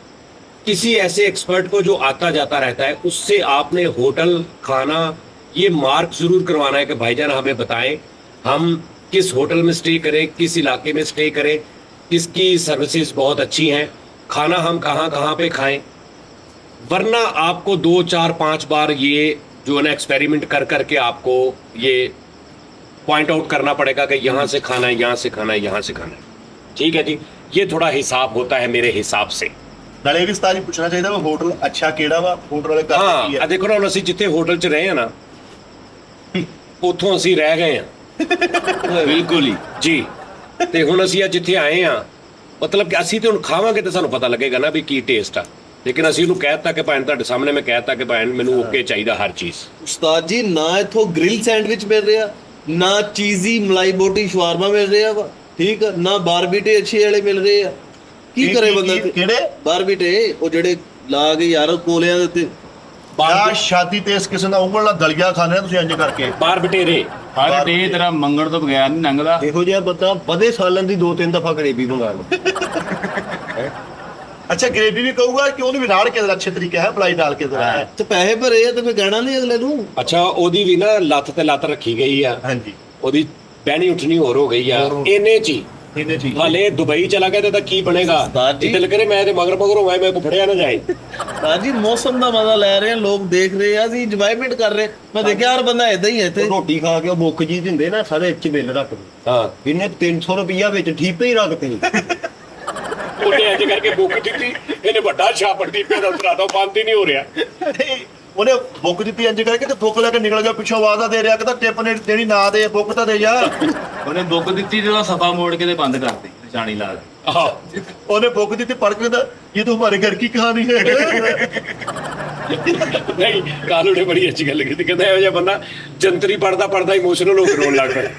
किसी ऐसे एक्सपर्ट को जो आता जाता रहता है, उससे आपने होटल खाना ये मार्क जरूर करवाना है कि भाईजान हमें बताएं हम किस होटल में स्टे करें, किस इलाके में स्टे करें, किसकी सर्विसेज बहुत अच्छी हैं, खाना हम कहाँ कहाँ पे खाएं। वरना आपको 2 4 5 बार ये जो है ना एक्सपेरिमेंट कर करके आपको ये पॉइंट आउट करना पड़ेगा कि यहाँ से खाना है, यहाँ से खाना है, यहाँ से खाना है। ठीक है जी, ये थोड़ा हिसाब होता है मेरे हिसाब से। ਨਾਲੇ ਇਹ ਵੀ ਉਸਤਾਦ ਜੀ ਪੁੱਛਣਾ ਚਾਹੀਦਾ ਵਾ ਹੋਟਲ ਅੱਛਾ ਕਿਹੜਾ ਵਾ, ਹੋਟਲ ਵਾਲੇ ਕਰਦੇ ਕੀ ਹਾਂ ਆ? ਆ ਦੇਖੋ ਨਾ, ਹੁਣ ਅਸੀਂ ਜਿੱਥੇ ਹੋਟਲ 'ਚ ਰਹੇ ਆ ਨਾ, ਉੱਥੋਂ ਅਸੀਂ ਰਹਿ ਗਏ ਆ ਬਿਲਕੁਲ ਹੀ ਜੀ। ਤੇ ਹੁਣ ਅਸੀਂ ਅੱਜ ਜਿੱਥੇ ਆਏ ਆ, ਮਤਲਬ ਕਿ ਅਸੀਂ ਤੇ ਹੁਣ ਖਾਵਾਂਗੇ ਤੇ ਸਾਨੂੰ ਪਤਾ ਲੱਗੇਗਾ ਨਾ ਵੀ ਕੀ ਟੇਸਟ ਆ। ਲੇਕਿਨ ਅਸੀਂ ਉਹਨੂੰ ਕਹਿਤਾ ਕਿ ਭੈਣ ਤੁਹਾਡੇ ਸਾਹਮਣੇ ਮੈਂ ਕਹਿਤਾ ਕਿ ਭੈਣ ਮੈਨੂੰ ਓਕੇ ਚਾਹੀਦਾ ਹਰ ਚੀਜ਼। ਉਸਤਾਦ ਜੀ ਨਾ ਇਥੋਂ ਗ੍ਰਿਲ ਸੈਂਡਵਿਚ ਮਿਲ ਰਿਹਾ, ਨਾ ਚੀਜ਼ੀ ਮਲਾਈ ਬੋਟੀ ਸ਼ਵਾਰਮਾ ਮਿਲ ਰਿਹਾ ਵਾ, ਠੀਕ ਆ, ਨਾ ਬਾਰਬੀਟੇ ਅੱਛੇ ਵਾਲੇ ਮਿਲ ਰਹੇ ਆ। ਕੀ ਕਰੇ ਬੰਦਾ? ਕਿਹੜੇ ਬਾਰਬੀਟੇ ਉਹ ਜਿਹੜੇ ਲਾ ਕੇ ਯਾਰ ਕੋਲਿਆਂ ਦੇ ਉੱਤੇ ਵਿਆਹ ਸ਼ਾਦੀ ਤੇ ਇਸ ਕਿਸਮ ਦਾ ਉਂਗਲ ਦਲੀਆ ਖਾਣੇ ਆ ਤੁਸੀਂ ਇੰਜ ਕਰਕੇ। ਬਾਰ ਬਟੇਰੇ ਹਰ ਡੇ ਤੇਰਾ ਮੰਗਣ ਤੋਂ ਬਗੈਰ ਨਹੀਂ ਲੰਘਦਾ। ਇਹੋ ਜਿਹਾ ਬੰਦਾ ਵਧੇ ਸਾਲਾਂ ਦੀ 2-3 ਦਫਾ ਗਰੇਬੀ ਮੰਗਾ ਲਓ। ਅੱਛਾ ਗਰੇਵੀ ਵੀ ਕਹੂਗਾ ਕਿ ਉਹਨੂੰ ਵੀ ਰਾੜ ਕੇ ਅੱਛੇ ਤਰੀਕੇ ਹੈ ਪਲਾਈ ਡਾਲ ਕੇ ਦੇਣਾ ਹੈ। ਤੇ ਪੈਸੇ ਭਰੇ ਆ ਤੇ ਫਿਰ ਕਹਿਣਾ ਨਹੀਂ ਅਗਲੇ ਨੂੰ। ਅੱਛਾ, ਉਹਦੀ ਵੀ ਨਾ ਲੱਤ ਤੇ ਲੱਤ ਰੱਖੀ ਗਈ ਆ, ਹਾਂਜੀ ਉਹਦੀ ਬਹਿਣੀ ਉੱਠਣੀ ਹੋਰ ਹੋ ਗਈ ਆ ਇਹਨੇ ਚ ਹੀ। ਇਹਨੇ ਠੀਕ ਹਾਲੇ ਦੁਬਈ ਚਲਾ ਗਿਆ ਤੇ ਤਾਂ ਕੀ ਬਣੇਗਾ? ਉਸਤਾਦ ਜੀ। ਦਿਲ ਕਰੇ ਮੈਂ ਤੇ ਮਗਰ ਹੋਵਾਂ, ਮੈਂ ਕੋ ਫੜਿਆ ਨਾ ਜਾਏ। ਉਸਤਾਦ ਜੀ ਮੌਸਮ ਦਾ ਮਜ਼ਾ ਲੈ ਰਹੇ ਆ, ਲੋਕ ਦੇਖ ਰਹੇ ਆ, ਅਸੀਂ ਇੰਜੋਇਮੈਂਟ ਕਰ ਰਹੇ। ਮੈਂ ਦੇਖਿਆ ਯਾਰ ਬੰਦਾ ਇਦਾਂ ਹੀ ਹੈ ਇੱਥੇ। ਉਹ ਰੋਟੀ ਖਾ ਕੇ ਉਹ ਮੁੱਕ ਜੀ ਦਿੰਦੇ ਨਾ ਸਾਰੇ ਇੱਥੇ ਬਿੱਲ ਰੱਖਦੇ। ਹਾਂ, ਇਹਨੇ 300 ਰੁਪਈਆ ਵਿੱਚ ਠੀਪੇ ਹੀ ਰੱਖਤੇ। ਉਹਨੇ ਅੱਜ ਕਰਕੇ ਬੁੱਕ ਦਿੱਤੀ, ਇਹਨੇ ਵੱਡਾ ਛਾਪੜ ਦੀ ਪੇੜਾ ਉਤਰਾ ਦੋ, ਬੰਦ ਹੀ ਨਹੀਂ ਹੋ ਰਿਹਾ। ਉਹਨੇ ਬੁੱਕ ਦਿੱਤੀ ਇੰਜ ਕਰਕੇ ਤੇ ਬੁੱਕ ਲੈ ਕੇ ਨਿਕਲ ਗਿਆ, ਪਿੱਛੋਂ ਆਵਾਜ਼ਾਂ ਦੇ ਰਿਹਾ ਕਿ ਤਾਂ ਟਿਪ ਨੇ ਦੇਣੀ ਨਾ ਦੇ, ਬੁੱਕ ਤਾਂ ਦੇ ਜਾ। ਉਹਨੇ ਬੁੱਕ ਦਿੱਤੀ ਤੇ ਉਹ ਸਫਾ ਮੋੜ ਕੇ ਤੇ ਬੰਦ ਕਰਤੀ ਨਿਸ਼ਾਨੀ ਲਾ ਕੇ। ਆਹ, ਉਹਨੇ ਬੁੱਕ ਦਿੱਤੀ ਪੜ ਕੇ ਤਾਂ ਇਹ ਤਾਂ ਹਮਾਰੇ ਘਰ ਕੀ ਕਹਾਣੀ ਹੈ। ਨਹੀਂ, ਕਾਲੂ ਨੇ ਬੜੀ ਅੱਛੀ ਗੱਲ ਕੀਤੀ, ਕਹਿੰਦਾ ਇਹੋ ਜਿਹਾ ਬੰਦਾ ਜੰਤਰੀ ਪੜਦਾ ਇਮੋਸ਼ਨਲ ਹੋ ਕੇ ਰੋਣ ਲੱਗ ਪਿਆ।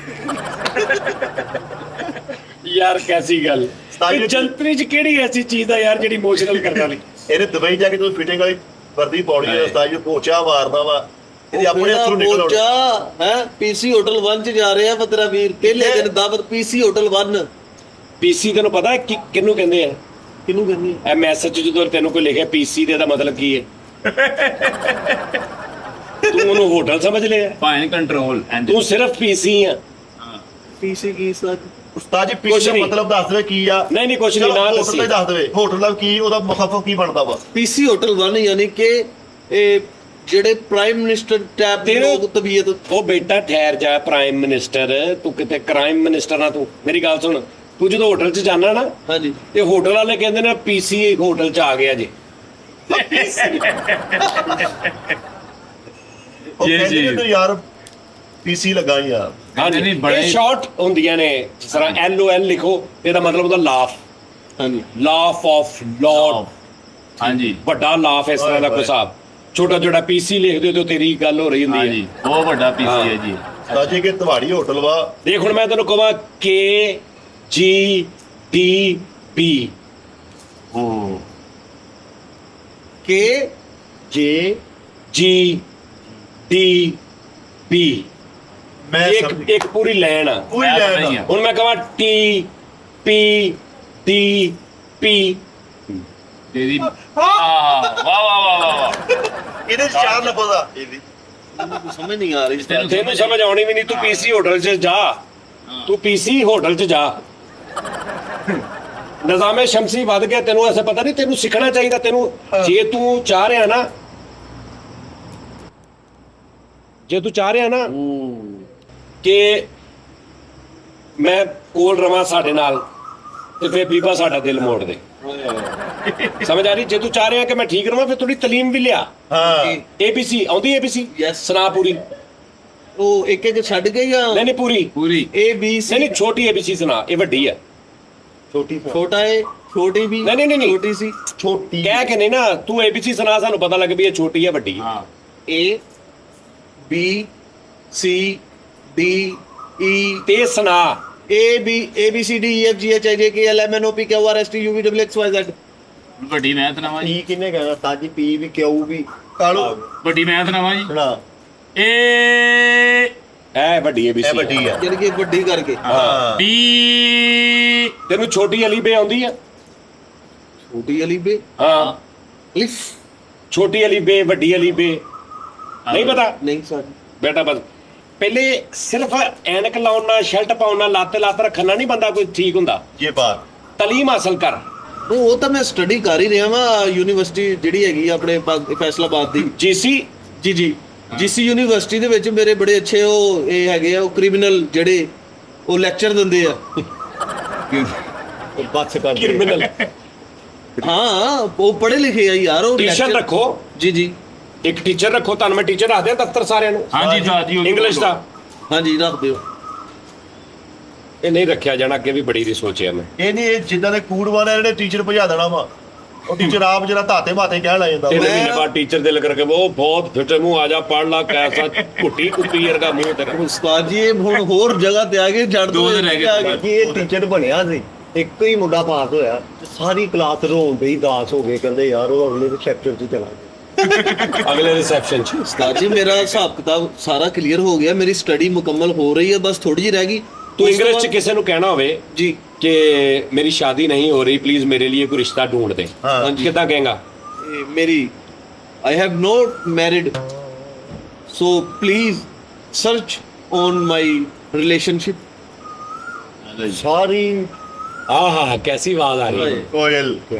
ਯਾਰ ਕੈਸੀ ਗੱਲ, ਇਹ ਜੰਤਰੀ ਚ ਕਿਹੜੀ ਐਸੀ ਚੀਜ਼ ਆ ਯਾਰ ਜਿਹੜੀ ਇਮੋਸ਼ਨਲ ਕਰਨ ਵਾਲੀ? ਇਹਨੇ ਦੁਬਈ ਜਾ ਕੇ ਜਦੋਂ ਫਿਟਿੰਗ ਵਾਲੀ ਵਰਦੀ ਪਾਉਣੀ ਹੈ ਉਸਤਾਦ ਜੀ ਪੋਚਾ ਮਾਰਦਾ ਵਾ, ਇਹਦੇ ਆਪਣੇ ਹੱਥੋਂ ਨਿਕਲ ਆਉਣਾ। ਹੈ ਪੀਸੀ ਹੋਟਲ 1 ਚ ਜਾ ਰਿਹਾ ਵਾ ਤੇਰਾ ਵੀਰ, ਪਹਿਲੇ ਦਿਨ ਦਾਵਤ ਪੀਸੀ ਹੋਟਲ 1। ਪੀਸੀ ਤੈਨੂੰ ਪਤਾ ਕਿਹਨੂੰ ਕਹਿੰਦੇ ਆ? ਕਿਹਨੂੰ ਕਹਿੰਦੀ? ਇਹ ਮੈਸੇਜ ਜਦੋਂ ਤੈਨੂੰ ਕੋਈ ਲਿਖਿਆ ਪੀਸੀ ਦੇ ਦਾ ਮਤਲਬ ਕੀ ਹੈ? ਤੂੰ ਉਹਨੂੰ ਹੋਟਲ ਸਮਝ ਲਿਆ? ਭਾਵੇਂ ਕੰਟਰੋਲ ਤੂੰ ਸਿਰਫ ਪੀਸੀ ਆ। ਪੀਸੀ ਕੀ ਸੱਚ? ਉਸਤਾਦ ਜੀ ਕੁਛ ਪੀਸੀ ਦਾ ਨਹੀਂ। ਮਤਲਬ ਦੱਸ ਦੇਵੇ ਕੀ ਆ। ਨਹੀਂ, ਕੁਛ ਨਹੀਂ, ਨਾ ਹੋਟਲ ਦੱਸੀ। ਦਾ ਹੀ ਦੱਸ ਦੇਵੇ ਹੋਟਲ ਦਾ ਕੀ, ਉਹਦਾ ਮੁਖਾਫਾ ਕੀ ਬਣਦਾ ਵਾ। ਪੀਸੀ ਹੋਟਲ 1 ਯਾਨੀ ਕਿ ਇਹ ਜਿਹੜੇ ਪ੍ਰਾਈਮ ਮਿਨਿਸਟਰ ਟੈਪ ਦੇ ਤੇਰੇ- ਲੋਕ ਤਬੀਅਤ। ਉਹ ਬੇਟਾ ਠਹਿਰ ਜਾ, ਪ੍ਰਾਈਮ ਮਿਨਿਸਟਰ ਤੂੰ ਕਿਤੇ ਕ੍ਰਾਈਮ ਮਿਨਿਸਟਰ ਨਾ। ਤੂੰ ਮੇਰੀ ਗੱਲ ਸੁਣ, ਤੂੰ ਜਦੋਂ ਹੋਟਲ 'ਚ ਜਾਣਾ ਨਾ ਹਾਂਜੀ ਤੇ ਹੋਟਲ ਵਾਲੇ ਕਹਿੰਦੇ ਨੇ ਪੀਸੀ ਹੋਟਲ 'ਚ ਆ ਗਿਆ ਜੀ। ਉਹ ਜੀ, ਕਹਿੰਦੇ ਜੀ। ਨੇ ਤੂੰ ਯਾਰ ਪੀਸੀ ਲੱਗਾ ਯਾਰ। ਹਾਂਜੀ, ਨਹੀਂ, ਬੜੇ- ਇਹ ਸ਼ਾਰਟ ਹੁੰਦੀਆਂ ਨੇ, ਜਿਸ ਤਰ੍ਹਾਂ LOL ਲਿਖੋ, ਇਹਦਾ ਮਤਲਬ ਉਹਦਾ ਲਾਫ, ਹਾਂਜੀ ਲਾਫ ਆਫ ਲਾਰਡ, ਹਾਂਜੀ ਵੱਡਾ ਲਾਫ, ਇਸ ਤਰ੍ਹਾਂ ਦਾ ਕੋਈ ਹਿਸਾਬ। ਛੋਟਾ ਪੀਸੀ ਲਿਖਦੇ ਹੋ ਤੇ ਤੇਰੀ ਗੱਲ ਹੋ ਰਹੀ ਹੁੰਦੀ ਹਾਂਜੀ ਹੈ। ਬਹੁਤ ਵੱਡਾ ਪੀਸੀ ਹੈ ਜੀ। ਉਸਤਾਦ ਜੀ ਕਿ ਤੁਹਾਡੀ ਹੋਟਲ ਵਾ, ਦੇਖ ਹੁਣ ਮੈਂ ਤੈਨੂੰ ਕਹਾਂ KGDP, ਉਹ ਕੇ ਜੇ GDP, ਮੈਂ ਇੱਕ ਪੂਰੀ ਲਾਈਨ ਆ। ਕੋਈ ਮੈਂ ਲੈਣ ਨਹੀਂ ਆ। ਆ। ਹੁਣ ਮੈਂ ਕਹਾਂ TPDP, ਤੇਰੀ ਵਾਹ ਵਾਹ ਵਾਹ ਵਾਹ। ਇਹਦੇ ਚ ਚਾਰ ਲਫ਼ਜ਼ ਆ। ਮੈਨੂੰ ਸਮਝ ਨਹੀਂ ਆ ਰਹੀ। ਤੈਨੂੰ ਸਮਝ ਆਉਣੀ ਵੀ ਨਹੀਂ। ਤੂੰ ਪੀਸੀ ਹੋਟਲ 'ਚ ਜਾ, ਤੂੰ ਪੀਸੀ ਹੋਟਲ 'ਚ ਜਾ। ਨਿਜ਼ਾਮੇ ਸ਼ਮਸੀ ਵੱਧ ਗਿਆ, ਤੈਨੂੰ ਐਸਾ ਪਤਾ ਨਹੀਂ। ਤੈਨੂੰ ਸਿੱਖਣਾ ਚਾਹੀਦਾ। ਤੈਨੂੰ ਜੇ ਤੂੰ ਚਾਹ ਰਿਹਾ ਨਾ ਕਿ ਮੈਂ ਕੋਲ ਰਵਾਂ ਸਾਡੇ ਨਾਲ, ਤੇ ਫਿਰ ਬੀਬਾ ਸਾਡਾ ਦਿਲ ਮੋੜ ਦੇ। ਸਮਝ ਆ ਰਹੀ? ਜੇ ਤੂੰ ਚਾਹ ਰਿਹਾ ਕਿ ਮੈਂ ਠੀਕ ਰਵਾਂ, ਫਿਰ ਥੋੜੀ ਤਾਲੀਮ ਵੀ ਲਿਆ। ਹਾਂ ABC ਆਉਂਦੀ? ABC Yes. ਸੁਣਾ ਪੂਰੀ। ਉਹ ਇੱਕ ਇੱਕ ਛੱਡ ਕੇ ਜਾਂ ਨਹੀਂ ਪੂਰੀ। ਪੂਰੀ A B C? ਨਹੀਂ ਛੋਟੀ ABC ਸੁਣਾ, ਇਹ ਵੱਡੀ ਆ। ਛੋਟਾ ਹੈ, ਛੋਟੀ ਵੀ, ਨਹੀਂ। ਛੋਟੀ ਸੀ, ਛੋਟੀ ਕਹਿ ਕੇ ਨਹੀਂ ਨਾ, ਤੂੰ ABC ਸੁਣਾ, ਸਾਨੂੰ ਪਤਾ ਲੱਗ ਵੀ ਇਹ ਛੋਟੀ ਹੈ ਵੱਡੀ ਹੈ। ਹਾਂ A B C D E ਤੇ ਸੁਣਾ। A B C D E F G H I J K L M N O P Q R S T U V W X Y Z। ਵੱਡੀ ਮੈਥ ਨਾਵਾ ਜੀ। ਪੀ ਕਿੰਨੇ ਕਹਿਣਾ ਉਸਤਾਦ ਜੀ? ਪੀ ਵੀ ਕਿਉ ਵੀ ਕਾਲੂ ਵੱਡੀ ਮੈਥ ਨਾਵਾ ਜੀ। ਸੁਣਾ। ਇਹ ਵੱਡੀ ABC ਇਹ ਵੱਡੀ ਆ। ਯਾਨੀ ਕਿ ਵੱਡੀ ਕਰਕੇ। ਹਾਂ ਬੀ ਤੈਨੂੰ ਛੋਟੀ ਅਲੀ ਬੇ ਆਉਂਦੀ ਆ? ਛੋਟੀ ਅਲੀ ਬੇ ਹਾਂ, ਲਿਫ ਛੋਟੀ ਅਲੀ ਬੇ, ਵੱਡੀ ਅਲੀ ਬੇ ਨਹੀਂ ਪਤਾ ਨਹੀਂ ਸਰ। ਬੇਟਾ? ਬਸ ਪਹਿਲੇ ਸਿਰਫ ਐਨਕ ਲਾਉਣ ਨਾਲ, ਸ਼ਰਟ ਪਾਉਣ ਨਾਲ, ਲੱਤ ਰੱਖਣ ਨਾਲ ਨਹੀਂ ਬੰਦਾ ਕੋਈ ਠੀਕ ਹੁੰਦਾ। ਇਹ ਬਾਤ ਤਾਲੀਮ ਹਾਸਲ ਕਰ। ਉਹ ਤਾਂ ਮੈਂ ਸਟੱਡੀ ਕਰ ਹੀ ਰਿਹਾ ਵਾਂ, ਯੂਨੀਵਰਸਿਟੀ ਜਿਹੜੀ ਹੈਗੀ ਆਪਣੇ ਫੈਸਲਾਬਾਦ ਦੀ। GC ਜੀ ਜਿਸ ਯੂਨੀਵਰਸਿਟੀ ਦੇ ਵਿੱਚ ਮੇਰੇ ਬੜੇ ਅੱਛੇ ਉਹ ਇਹ ਹੈਗੇ ਆ ਉਹ ਕ੍ਰਿਮੀਨਲ ਜਿਹੜੇ ਉਹ ਲੈਕਚਰ ਦਿੰਦੇ ਆ ਬੱਸ ਕਰ ਕ੍ਰਿਮੀਨਲ ਹਾਂ ਉਹ ਪੜ੍ਹੇ ਲਿਖੇ ਆ ਯਾਰ ਉਹ ਟੀਚਰ lecture- ਰੱਖੋ, ਜੀ ਜੀ ਇੱਕ ਟੀਚਰ ਰੱਖੋ, ਤੁਹਾਨੂੰ ਮੈਂ ਟੀਚਰ ਰੱਖ ਦਿਆਂ ਦਫ਼ਤਰ ਸਾਰਿਆਂ ਨੂੰ ਹਾਂਜੀ ਸਾਜੀ ਇੰਗਲਿਸ਼ ਦਾ। ਹਾਂਜੀ ਰੱਖ ਦਿਓ। ਇਹ ਨਹੀਂ ਰੱਖਿਆ ਜਾਣਾ, ਅੱਗੇ ਵੀ ਬੜੀ ਦੀ ਸੋਚਿਆ ਮੈਂ। ਇਹ ਨਹੀਂ, ਇਹ ਜਿੱਦਾਂ ਦੇ ਕੂੜਵਾਲੇ ਜਿਹੜੇ ਟੀਚਰ ਭਜਾ ਦੇਣਾ ਵਾ, ਉਹ ਟੀਚਰ ਆਪ ਜਿਹੜਾ ਧਾਤੇ ਮਾਤੇ ਕਹਿਣ ਲੱਗ ਜਾਂਦਾ 3 ਵਾ। ਮਹੀਨੇ ਬਾਅਦ ਟੀਚਰ ਦਿਲ ਕਰਕੇ ਉਹ ਬਹੁਤ ਫਿੱਟੇ ਮੂੰਹ ਆ ਜਾ ਪੜ ਲਾ ਕੈਸਾ ਘੁੱਟੀ ਕੁੱਤੀ ਵਰਗਾ ਮੂੰਹ ਤੇਰਾ। ਉਸਤਾਦ ਜੀ ਇਹ ਹੁਣ ਹੋਰ ਜਗ੍ਹਾ ਤੇ ਆ ਗਏ ਛੱਡ ਦੋ ਕਿ ਇਹ ਟੀਚਰ ਬਣਿਆ ਸੀ, ਇੱਕ ਹੀ ਮੁੰਡਾ ਪਾਸ ਹੋਇਆ ਤੇ ਸਾਰੀ ਕਲਾਸ ਰੋਂਦੇ ਹੀ ਦਾਸ ਹੋ ਗਏ, ਕਹਿੰਦੇ ਯਾਰ ਉਹ ਅਗਲੇ ਸੈਕਟਰ 'ਚ ਚਲਾ ਗਿਆ। ਅਗਲੇ ਰਿਸੈਪਸ਼ਨ 'ਚ ਉਸਤਾਦ ਜੀ ਮੇਰਾ ਹਿਸਾਬ ਕਿਤਾਬ ਸਾਰਾ ਕਲੀਅਰ ਹੋ ਗਿਆ, ਮੇਰੀ ਸਟੱਡੀ ਮੁਕੰਮਲ ਹੋ ਰਹੀ ਹੈ, ਬਸ ਥੋੜੀ ਜਿਹੀ ਰਹਿ ਗਈ। ਤੂੰ ਉਸ ਤੋਂ ਇੰਗਲਿਸ਼ 'ਚ ਬਾਅਦ- ਕਿਸੇ ਨੂੰ ਕਹਿਣਾ ਹੋਵੇ ਜੀ कि मेरी शादी नहीं हो रही, प्लीज मेरे लिए कोई रिश्ता ढूंढ दे, हाँ। कितना कहेगा? मेरी I have not married so please search on my relationship. ਸਾਰੀ हाँ हाँ हाँ, कैसी आवाज आ रही है? ਕੋਇਲ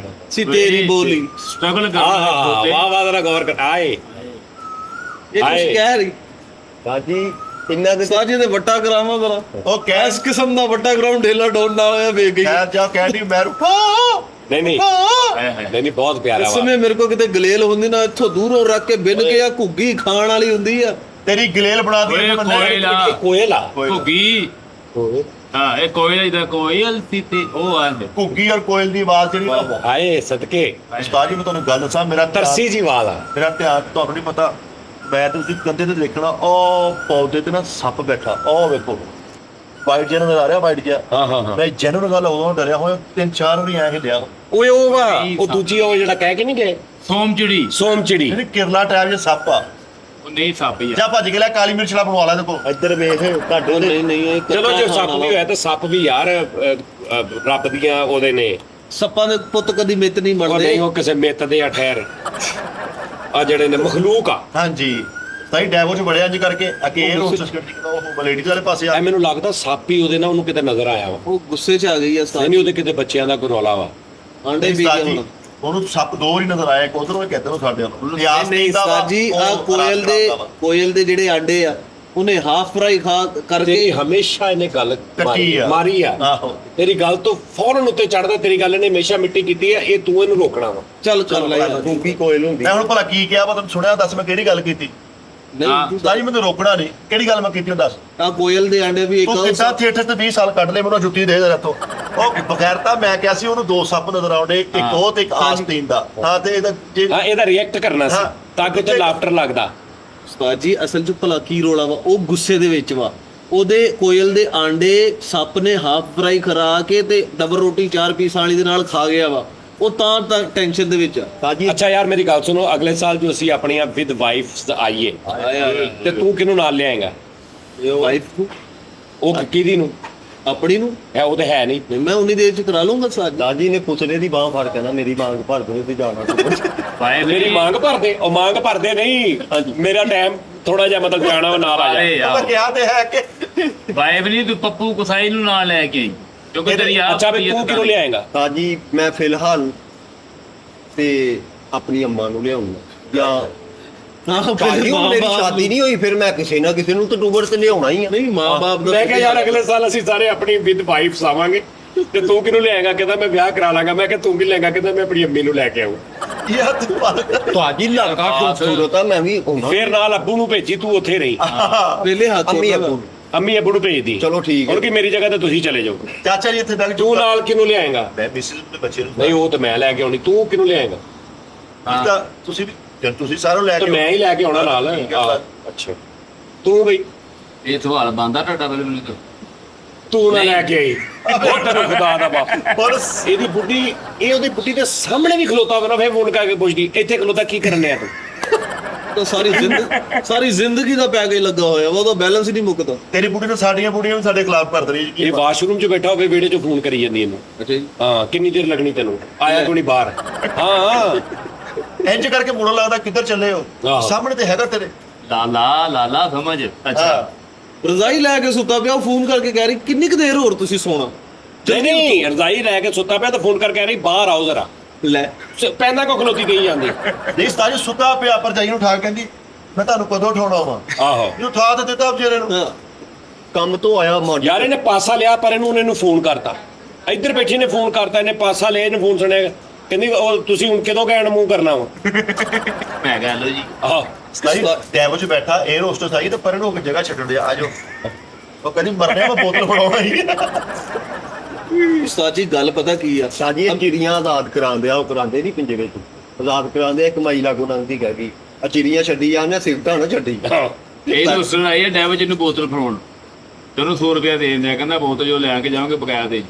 सी तेरी बोली ਸਟਰਗਲ हाँ हाँ हाँ, वाह वाह, जरा गौर कर आए। ये कुछ आए। कह रही ਸਾਜੀ ਇੰਨਾ ਦੇ साजी ने वट्टा करावा जरा ਉਹ ਕਹਿ इस किस्म ਦਾ ਵੱਡਾ ਗਰਾਊਂਡ ਢੇਲਾ ਡਾਊਨ ਨਾ ਹੋਇਆ ਵੇਖ ਗਈ ਕਹਿ ਜਾ ਕਹਿੰਦੀ ਮੈਂ ਰੁਕਾ नहीं नहीं नहीं नहीं, बहुत प्यारा ਇਸ आवाज। ਸਮੇਂ ਮੇਰੇ ਕੋ ਕਿਤੇ ਗਲੇਲ ਹੁੰਦੀ ਨਾ ਇੱਥੋਂ ਦੂਰੋਂ ਰੱਖ ਕੇ ਬਿਨ ਕੇ ਆ ਘੁੱਗੀ ਖਾਣ ਵਾਲੀ ਹੁੰਦੀ ਆ। ਤੇਰੀ ਗਲੇਲ ਬਣਾ ਦੀ ਓਏ ਕੋਇਲਾ कोयला ਘੁੱਗੀ ਹਾਂ ਇਹ ਕੋਇਲ ਦਾ ਕੋਇਲ ਸੀ ਤੇ ਉਹ ਆਂਦੇ ਘੁੱਗੀ ਔਰ ਕੋਇਲ ਦੀ ਆਵਾਜ਼ ਜਿਹੜੀ ਨਾ, आए सदके, ਉਸਤਾਦ ਜੀ ਮੈਂ ਤੁਹਾਨੂੰ ਗੱਲ ਦੱਸਾਂ, ਮੇਰਾ तरसी जी आवाज आ। ਮੇਰਾ ਧਿਆਨ ਤੁਹਾਨੂੰ ਨਹੀਂ ਪਤਾ, ਮੈਂ ਤੇ ਤੁਸੀਂ ਕੰਧੇ ਤੇ ਦੇਖਣਾ ਉਹ ਪੌਦੇ ਤੇ ਨਾ ਸੱਪ ਬੈਠਾ, ਉਹ ਵੇਖੋ ਵਾਈਟ ਜਿਹਾ ਨਜ਼ਰ ਆ ਰਿਹਾ, ਵਾਈਟ ਜਿਹਾ। हाँ हाँ हाँ, ਮੈਂ ਜੈਨੂਨ ਗੱਲ ਉਦੋਂ ਡਰਿਆ ਹੋਇਆ, 3-4 ਵਾਰੀ ਐ ਹਿੱਲਿਆ। ओए ओ वाह, ओ दूजी ओ जेड़ा कह के नहीं गए, ਸੋਮ ਚਿੜੀ सोम चिड़ी। ਜਿਹੜੀ ਕਿਰਲਾ ਟਾਈਪ ਜਿਹਾ ਸੱਪ ਆ, ਉਹ ਨਹੀਂ ਸੱਪ ਹੀ ਆ ਜਾਂ ਭੱਜ ਕੇ ਲੈ ਕਾਲੀ ਮਿਰਚ ਵਾਲਾ ਬਣਵਾ ਲੈ ਦੇਖੋ। ਇੱਧਰ ਵੇਖ ਤੁਹਾਡੇ ਦੇ ਨਹੀਂ ਨਹੀਂ ਇਹ चलो ਕੱਚਾ जो ਖਾਣ सप भी ਵਾਲਾ। होया तो सप भी यार रब दियां ओदे ने, ਸੱਪਾਂ ਦੇ ਪੁੱਤ ਕਦੀ ਮਿੱਤ ਨਹੀਂ ਉਹ ਬਣਦੇ। ਨਹੀਂ ਉਹ ਕਿਸੇ ਮਿੱਤ ਦੇ ਆ ਠਹਿਰ ਆ ਜਿਹੜੇ ਨੇ ਮਖਲੂਕ ਆ। ਹਾਂਜੀ ਸਹੀ ਡੈਵੋ ਚ ਬੜਿਆ ਅੱਜ ਕਰਕੇ ਅਕੇਰ ਉਸ ਸਕਿਉਰਟੀ ਦਾ ਉਹ ਲੇਡੀਜ਼ ਵਾਲੇ ਪਾਸੇ ਆ। ਐ ਮੈਨੂੰ ਲੱਗਦਾ ਸੱਪ ਹੀ ਉਹਦੇ ਨਾਲ ਉਹਨੂੰ ਕਿਤੇ ਨਜ਼ਰ ਆਇਆ ਵਾ। ਉਹ ਗੁੱਸੇ 'ਚ ਆ ਗਈ ਆ ਨਹੀਂ ਨਹੀਂ, ਉਹਦੇ ਕਿਤੇ ਬੱਚਿਆਂ ਦਾ ਕੋਈ ਰੌਲਾ ਵਾ। ਆਂਡੇ ਵੀ ਉਸਤਾਦ ਗਏ ਜੀ, ਹੁਣ। ਉਹਨੂੰ ਸੱਪ ਦੋ ਵਾਰੀ ਨਜ਼ਰ ਆਇਆ, ਇੱਕ ਉਧਰੋਂ ਇੱਕ ਇੱਧਰੋਂ ਸਾਡੇ ਵੱਲ। ਲਿਆਸ ਨਹੀਂ ਦਾ ਵਾ, ਉਸਤਾਦ ਜੀ ਆ ਉਹ ਕੋਇਲ ਦੇ ਜਿਹੜੇ ਆਂਡੇ ਆ ਉਹਨੇ ਹਾਫ ਫਰਾਈ ਖਾ ਕਰਕੇ ਤੇਰੀ ਹਮੇਸ਼ਾ ਇਹਨੇ ਗੱਲ ਕੱਟੀ ਆ। ਮਾਰੀ ਆ। ਆਹੋ ਤੇਰੀ ਗੱਲ ਤੋਂ ਫੌਰਨ ਉੱਤੇ ਚੜਦਾ, ਤੇਰੀ ਗੱਲ ਇਹਨੇ ਹਮੇਸ਼ਾ ਮਿੱਟੀ ਕੀਤੀ ਆ, ਇਹ ਤੂੰ ਇਹਨੂੰ ਰੋਕਣਾ ਵਾ। ਚੱਲ ਕਰ ਲੈ ਯਾਰ। ਗੋਪੀ ਕੋਇਲ ਹੁੰਦੀ ਮੈਂ ਹੁਣ ਭਲਾ ਕੀ ਕਿਹਾ ਵਾ, ਤੈਨੂੰ ਸੁਣਿਆ? ਦੱਸ ਮੈਂ ਕਿਹੜੀ ਗੱਲ ਕੀਤੀ? ਨਹੀਂ ਉਸਤਾਦ ਜੀ ਮੈਨੂੰ ਰੋਕਣਾ ਨਹੀਂ, ਕਿਹੜੀ ਗੱਲ ਮੈਂ ਕੀਤੀ ਉਹ ਦੱਸ। ਆ ਕੋਇਲ ਦੇ ਆਂਡੇ ਵੀ ਤੂੰ ਕਿੱਦਾਂ ਥੀਏਟਰ ਤੇ 20 ਸਾਲ ਕੱਢ ਲਏ, ਮੈਨੂੰ ਜੁੱਤੀ ਦੇ ਦੇ ਰੱਖੋ। ਉਹ ਬਗੈਰ ਤਾਂ ਮੈਂ ਕਿਹਾ ਸੀ ਉਹਨੂੰ ਦੋ ਸੱਪ ਨਜ਼ਰ ਆਉਂਦੇ, ਇੱਕ ਉਹ ਤੇ ਇੱਕ ਆਸਤੀਨ ਦਾ। ਹਾਂ ਤੇ ਇਹਦਾ ਜੇ ਹਾਂ, ਇਹਦਾ ਰਿਐਕਟ ਕਰਨਾ ਸੀ ਹਾਂ। ਤਾਂ ਕਿ ਤੇ ਲਾਫਟਰ ਲੱਗਦਾ। ਉਸਤਾਦ ਜੀ ਅਸਲ 'ਚ ਭਲਾ ਕੀ ਰੋਲਾ ਵਾ, ਉਹ ਗੁੱਸੇ ਦੇ ਵਿੱਚ ਵਾ। ਉਹਦੇ ਕੋਇਲ ਦੇ ਆਂਡੇ ਸੱਪ ਨੇ ਹਾਫ ਫਰਾਈ ਕਰਾ ਕੇ ਤੇ ਡਬਲ ਰੋਟੀ 4 ਪੀਸ ਵਾਲੀ ਦੇ ਨਾਲ ਖਾ ਗਿਆ ਵਾ, ਉਹ ਤਾਂ ਟੈਨਸ਼ਨ ਦੇ ਵਿੱਚ ਆ। ਸਾਜੀ ਅੱਛਾ ਯਾਰ ਮੇਰੀ ਗੱਲ ਸੁਣੋ, ਅਗਲੇ ਸਾਲ ਜੋ ਅਸੀਂ ਆਪਣੀਆਂ ਵਿਦ ਵਾਈਫਸ ਆਈਏ ਤੇ ਤੂੰ ਕਿਹਨੂੰ ਨਾਲ ਲਿਆਏਗਾ? ਵਾਈਫ ਨੂੰ ਉਹ ਕਿਹਦੀ ਨੂੰ? ਆਪਣੀ ਨੂੰ ਹੈ ਉਹ ਤੇ ਹੈ ਨਹੀਂ। ਨਹੀਂ, ਮੈਂ ਉਨੀ ਦੇਰ 'ਚ ਕਰਾ ਲੂੰਗਾ ਸਾਜ। ਦਾਦੀ ਨੇ ਪੁੱਛਦੇ ਦੀ ਬਾਹ ਫੜ ਕੇ ਨਾ ਮੇਰੀ ਬਾਂਗ ਭਰ ਦੋ ਤੇ ਜਾਣਾ। ਪਾਏ ਮੇਰੀ ਮੰਗ ਭਰਦੇ, ਉਹ ਮੰਗ ਭਰਦੇ ਨਹੀਂ। ਮੇਰਾ ਟਾਈਮ ਥੋੜਾ ਜਿਹਾ ਮਤਲਬ ਜਾਣਾ ਵਾ, ਨਾਲ ਆ ਜਾ। ਮੈਂ ਕਿਹਾ ਤੇ ਹੈ ਕਿ ਵਾਈਫ ਨਹੀਂ ਤੂੰ ਪੱਪੂ ਕੁਸਾਈ ਨੂੰ ਨਾਲ ਲੈ ਕੇ ਆਈ ਕਿਉਂਕਿ ਤੇਰੀ ਆਪ ਅੱਛਾ ਵੀ ਤੂੰ ਕਿਹਨੂੰ ਲਿਆਏਗਾ? ਸਾਜੀ ਮੈਂ ਫਿਲਹਾਲ ਤੇ ਆਪਣੀ ਅੰਮਾ ਨੂੰ ਲਿਆਉਂਗਾ ਜਾਂ ਸਾਜੀ ਹੁਣ ਮੇਰੀ ਸ਼ਾਦੀ ਨਹੀਂ ਹੋਈ, ਫਿਰ ਮੈਂ ਕਿਸੇ ਨਾ ਕਿਸੇ ਨੂੰ ਤਾਂ ਟੂਬਰ ਤੇ ਲਿਆਉਣਾ ਹੀ ਆ। ਨਹੀਂ ਮਾਂ-ਬਾਪ ਦਾ ਮੈਂ ਕਿਹਾ ਯਾਰ ਅਗਲੇ ਸਾਲ ਅਸੀਂ ਸਾਰੇ ਆਪਣੀ ਵਿਦ ਵਾਈਫਸ ਆਵਾਂਗੇ ਤੇ ਤੂੰ ਕਿਹਨੂੰ ਲਿਆਏਗਾ? ਕਹਿੰਦਾ ਮੈਂ ਵਿਆਹ ਕਰਾ ਲਾਂਗਾ। ਮੈਂ ਕਿਹਾ ਤੂੰ ਕੀ ਲਿਆਏਗਾ? ਕਹਿੰਦਾ ਮੈਂ ਆਪਣੀ ਅੰਮੀ ਨੂੰ ਲੈ ਕੇ ਆਊਂ। ਯਾਰ ਤੂੰ ਤੁਹਾਡੀ ਲੜਕਾ ਖੂਬਸੂਰਤ ਆ, ਮੈਂ ਵੀ ਆਉਣਾ। ਫਿਰ ਨਾਲ ਅੱਬੂ ਨੂੰ ਭੇਜੀ, ਤੂੰ ਉੱਥੇ ਰਹੀ। ਪਹਿਲੇ ਹੱਥ ਅੰਮੀ ਉਹਦਾ ਅੱਬੂ ਅੰਮੀ ਅੱਬੂ ਨੂੰ ਭੇਜਦੀ। ਚਲੋ ਠੀਕ ਹੈ। ਹੁਣ ਕਿ ਮੇਰੀ ਜਗ੍ਹਾ ਤੇ ਤੁਸੀਂ ਚਲੇ ਜਾਓ। ਚਾਚਾ ਜੀ ਇੱਥੇ ਬੈਠ ਤੂੰ ਨਾਲ ਕਿਹਨੂੰ ਲਿਆਏਗਾ? ਮੈਂ ਮਿਸਿਸ ਦੇ ਬੱਚੇ ਨੂੰ ਨਹੀਂ ਉਹ ਤੇ ਮੈਂ ਲੈ ਕੇ ਆਉਣੀ, ਤੂੰ ਕਿਹਨੂੰ ਲਿਆਏਗਾ? ਤਾਂ ਤੁਸੀਂ ਵੀ ਜਦ ਤੁਸੀਂ ਸਾਰੋਂ ਲੈ ਤੇ ਕੇ ਮੈਂ ਹੀ ਲੈ ਕੇ ਆਉਣਾ ਨਾਲ। ਠੀਕ ਹੈ ਆਹ, ਸਰ। ਅੱਛਾ ਤੂੰ ਬਈ ਇਹ ਸਵਾਲ ਬੰਦਾ ਟੱਟਾ ਬਲੇ ਮੈਨੂੰ ਤਾਂ ਤੂੰ ਨਾ ਲੈ ਕੇ ਆਈ। ਉਹ ਤੈਨੂੰ ਖੁਦਾ ਦਾ ਬਾਪ। ਪਰ ਇਹਦੀ ਬੁੱਢੀ, ਇਹ ਉਹਦੀ ਬੁੱਢੀ ਦੇ ਸਾਹਮਣੇ ਵੀ ਖਲੋਤਾ ਹੋਵੇ ਨਾ, ਫੇਰ ਫੋਨ ਕਰਕੇ ਪੁੱਛਦੀ ਇੱਥੇ ਖਲੋਤਾ ਕੀ ਕਰਨ ਡਿਆ ਤੂੰ? ਤਾਂ ਸਾਰੀ ਜ਼ਿੰਦਗੀ ਦਾ ਪੈਕੇਜ ਲੱਗਾ ਹੋਇਆ ਵਾ, ਉਹਦਾ ਬੈਲੈਂਸ ਹੀ ਨਹੀਂ ਮੁੱਕਦਾ। ਤੇਰੀ ਬੁੱਢੀ ਤਾਂ ਸਾਡੀਆਂ ਬੁੱਢੀਆਂ ਵੀ ਸਾਡੇ ਖਿਲਾਫ ਕਰ ਰਹੀ ਇਹ ਵਾਸ਼ਰੂਮ 'ਚ ਬੈਠਾ ਹੋਵੇ, ਵਿਹੜੇ 'ਚ ਫੋਨ ਕਰੀ ਜਾਂਦੀ ਇਹਨੂੰ। ਅੱਛਾ ਜੀ ਹਾਂ ਕਿੰਨੀ ਦੇਰ ਲੱਗਣੀ ਤੈਨੂੰ? ਆਇਆ ਕਿਉਂ ਨਹੀਂ ਬਾਹਰ? ਹਾਂ ਇੰਜ ਕਰਕੇ ਮੁੜਨ ਲੱਗਦਾ ਕਿੱਧਰ ਚੱਲੇ ਹੋ? ਆਹੋ। ਸਾਹਮਣੇ ਤੇ ਹੈਗਾ ਤੇਰੇ। ਲਾਲਾ ਸਮਝ ਅੱਛਾ ਰਜ਼ਾਈ ਲੈ ਕੇ ਸੁੱਤਾ ਪਿਆ, ਉਹ ਫੋਨ ਕਰਕੇ ਕਹਿ ਰਹੀ ਕਿੰਨੀ ਕੁ ਦੇਰ ਹੋਰ ਤੁਸੀਂ ਸੋਣਾ। ਨਹੀਂ ਰਜ਼ਾਈ ਲੈ ਕੇ ਸੁੱਤਾ ਪਿਆ ਤਾਂ ਫੋਨ ਕਰਕੇ ਕਹਿ ਰਹੀ ਬਾਹਰ ਆਓ ਜ਼ਰਾ। ਲੈ ਪੈਂਦਾ ਕੋ ਖਲੋਤੀ ਗਈ ਜਾਂਦੀ। ਨਹੀਂ ਸਤਾਜ ਸੁੱਤਾ ਪਿਆ, ਪਰ ਜਾਈ ਨੂੰ ਠਾਕ ਕਹਿੰਦੀ ਮੈਂ ਤੁਹਾਨੂੰ ਕਦੋਂ ਉਠਾਉਣਾ ਵਾ ਆਹੋ ਇਹ ਉਠਾ ਤੇ ਦਿੱਤਾ ਵਿਚਾਰੇ ਨੂੰ। ਹਾਂ ਕੰਮ ਤੋਂ ਆਇਆ ਮਾੜੀ ਯਾਰ ਇਹਨੇ ਪਾਸਾ ਲਿਆ ਪਰ ਇਹਨੂੰ ਫੋਨ ਕਰਤਾ, ਇੱਧਰ ਬੈਠੇ ਨੇ ਫੋਨ ਕਰਤਾ, ਇਹਨੇ ਪਾਸਾ ਲਿਆ, ਇਹਨੇ ਫੋਨ ਸੁਣਿਆ, ਕਹਿੰਦੀ ਉਹ ਤੁਸੀਂ ਹੁਣ ਕਿਦੋਂ ਕਹਿਣ ਮੂੰਹ ਕਰਨਾ ਵਾ। ਮੈਂ ਕਹ ਲੋ ਜੀ ਆਹ ਸਤਾਈ ਡੈਵੋ 'ਚ ਬੈਠਾ 에ਅਰ ਹੋਸਟਸ ਆਈ ਤੇ ਪਰੇ ਨੂੰ ਹੋ ਕੇ ਜਗ੍ਹਾ ਛੱਡਣ ਦਿਆ ਆਜੋ। ਉਹ ਕਹਿੰਦੀ ਮਰਨੇ ਮੈਂ ਬੋਤਲ ਫੜਾਉਣਾ ਹੀ। ਉਸਤਾਦ ਜੀ ਗੱਲ ਪਤਾ ਕੀ ਆ, ਸਾਜੀ ਇਹ ਚਿੜੀਆਂ ਆਜ਼ਾਦ ਕਰਾਉਂਦੇ ਆ, ਉਹ ਕਰਾਉਂਦੇ ਨਹੀਂ ਪਿੰਜਰੇ ਚ ਆਜ਼ਾਦ ਕਰਾਉਂਦੇ ਆ, ਇੱਕ ਮਾਈ ਲਾਗੂ ਨੰਦੀ ਕਹਿ ਗਈ ਆ ਚਿੜੀਆਂ ਛੱਡੀ ਜਾਂਦੇ ਸਿਫਤਾਂ ਨਾ ਛੱਡੀ। ਇਹ ਦੱਸਣ ਆਈ ਹੈ ਡੈਵਿਜ ਨੂੰ ਬੋਤਲ ਫੜਾਉਣ, ਤੇ ਉਹਨੂੰ 100 ਰੁਪਇਆ ਦੇ ਦਿੰਦੇ ਆ, ਕਹਿੰਦਾ ਬੋਤਲ ਜੋ ਲੈ ਕੇ ਜਾਓਗੇ ਬਕਾਇਆ ਦੇ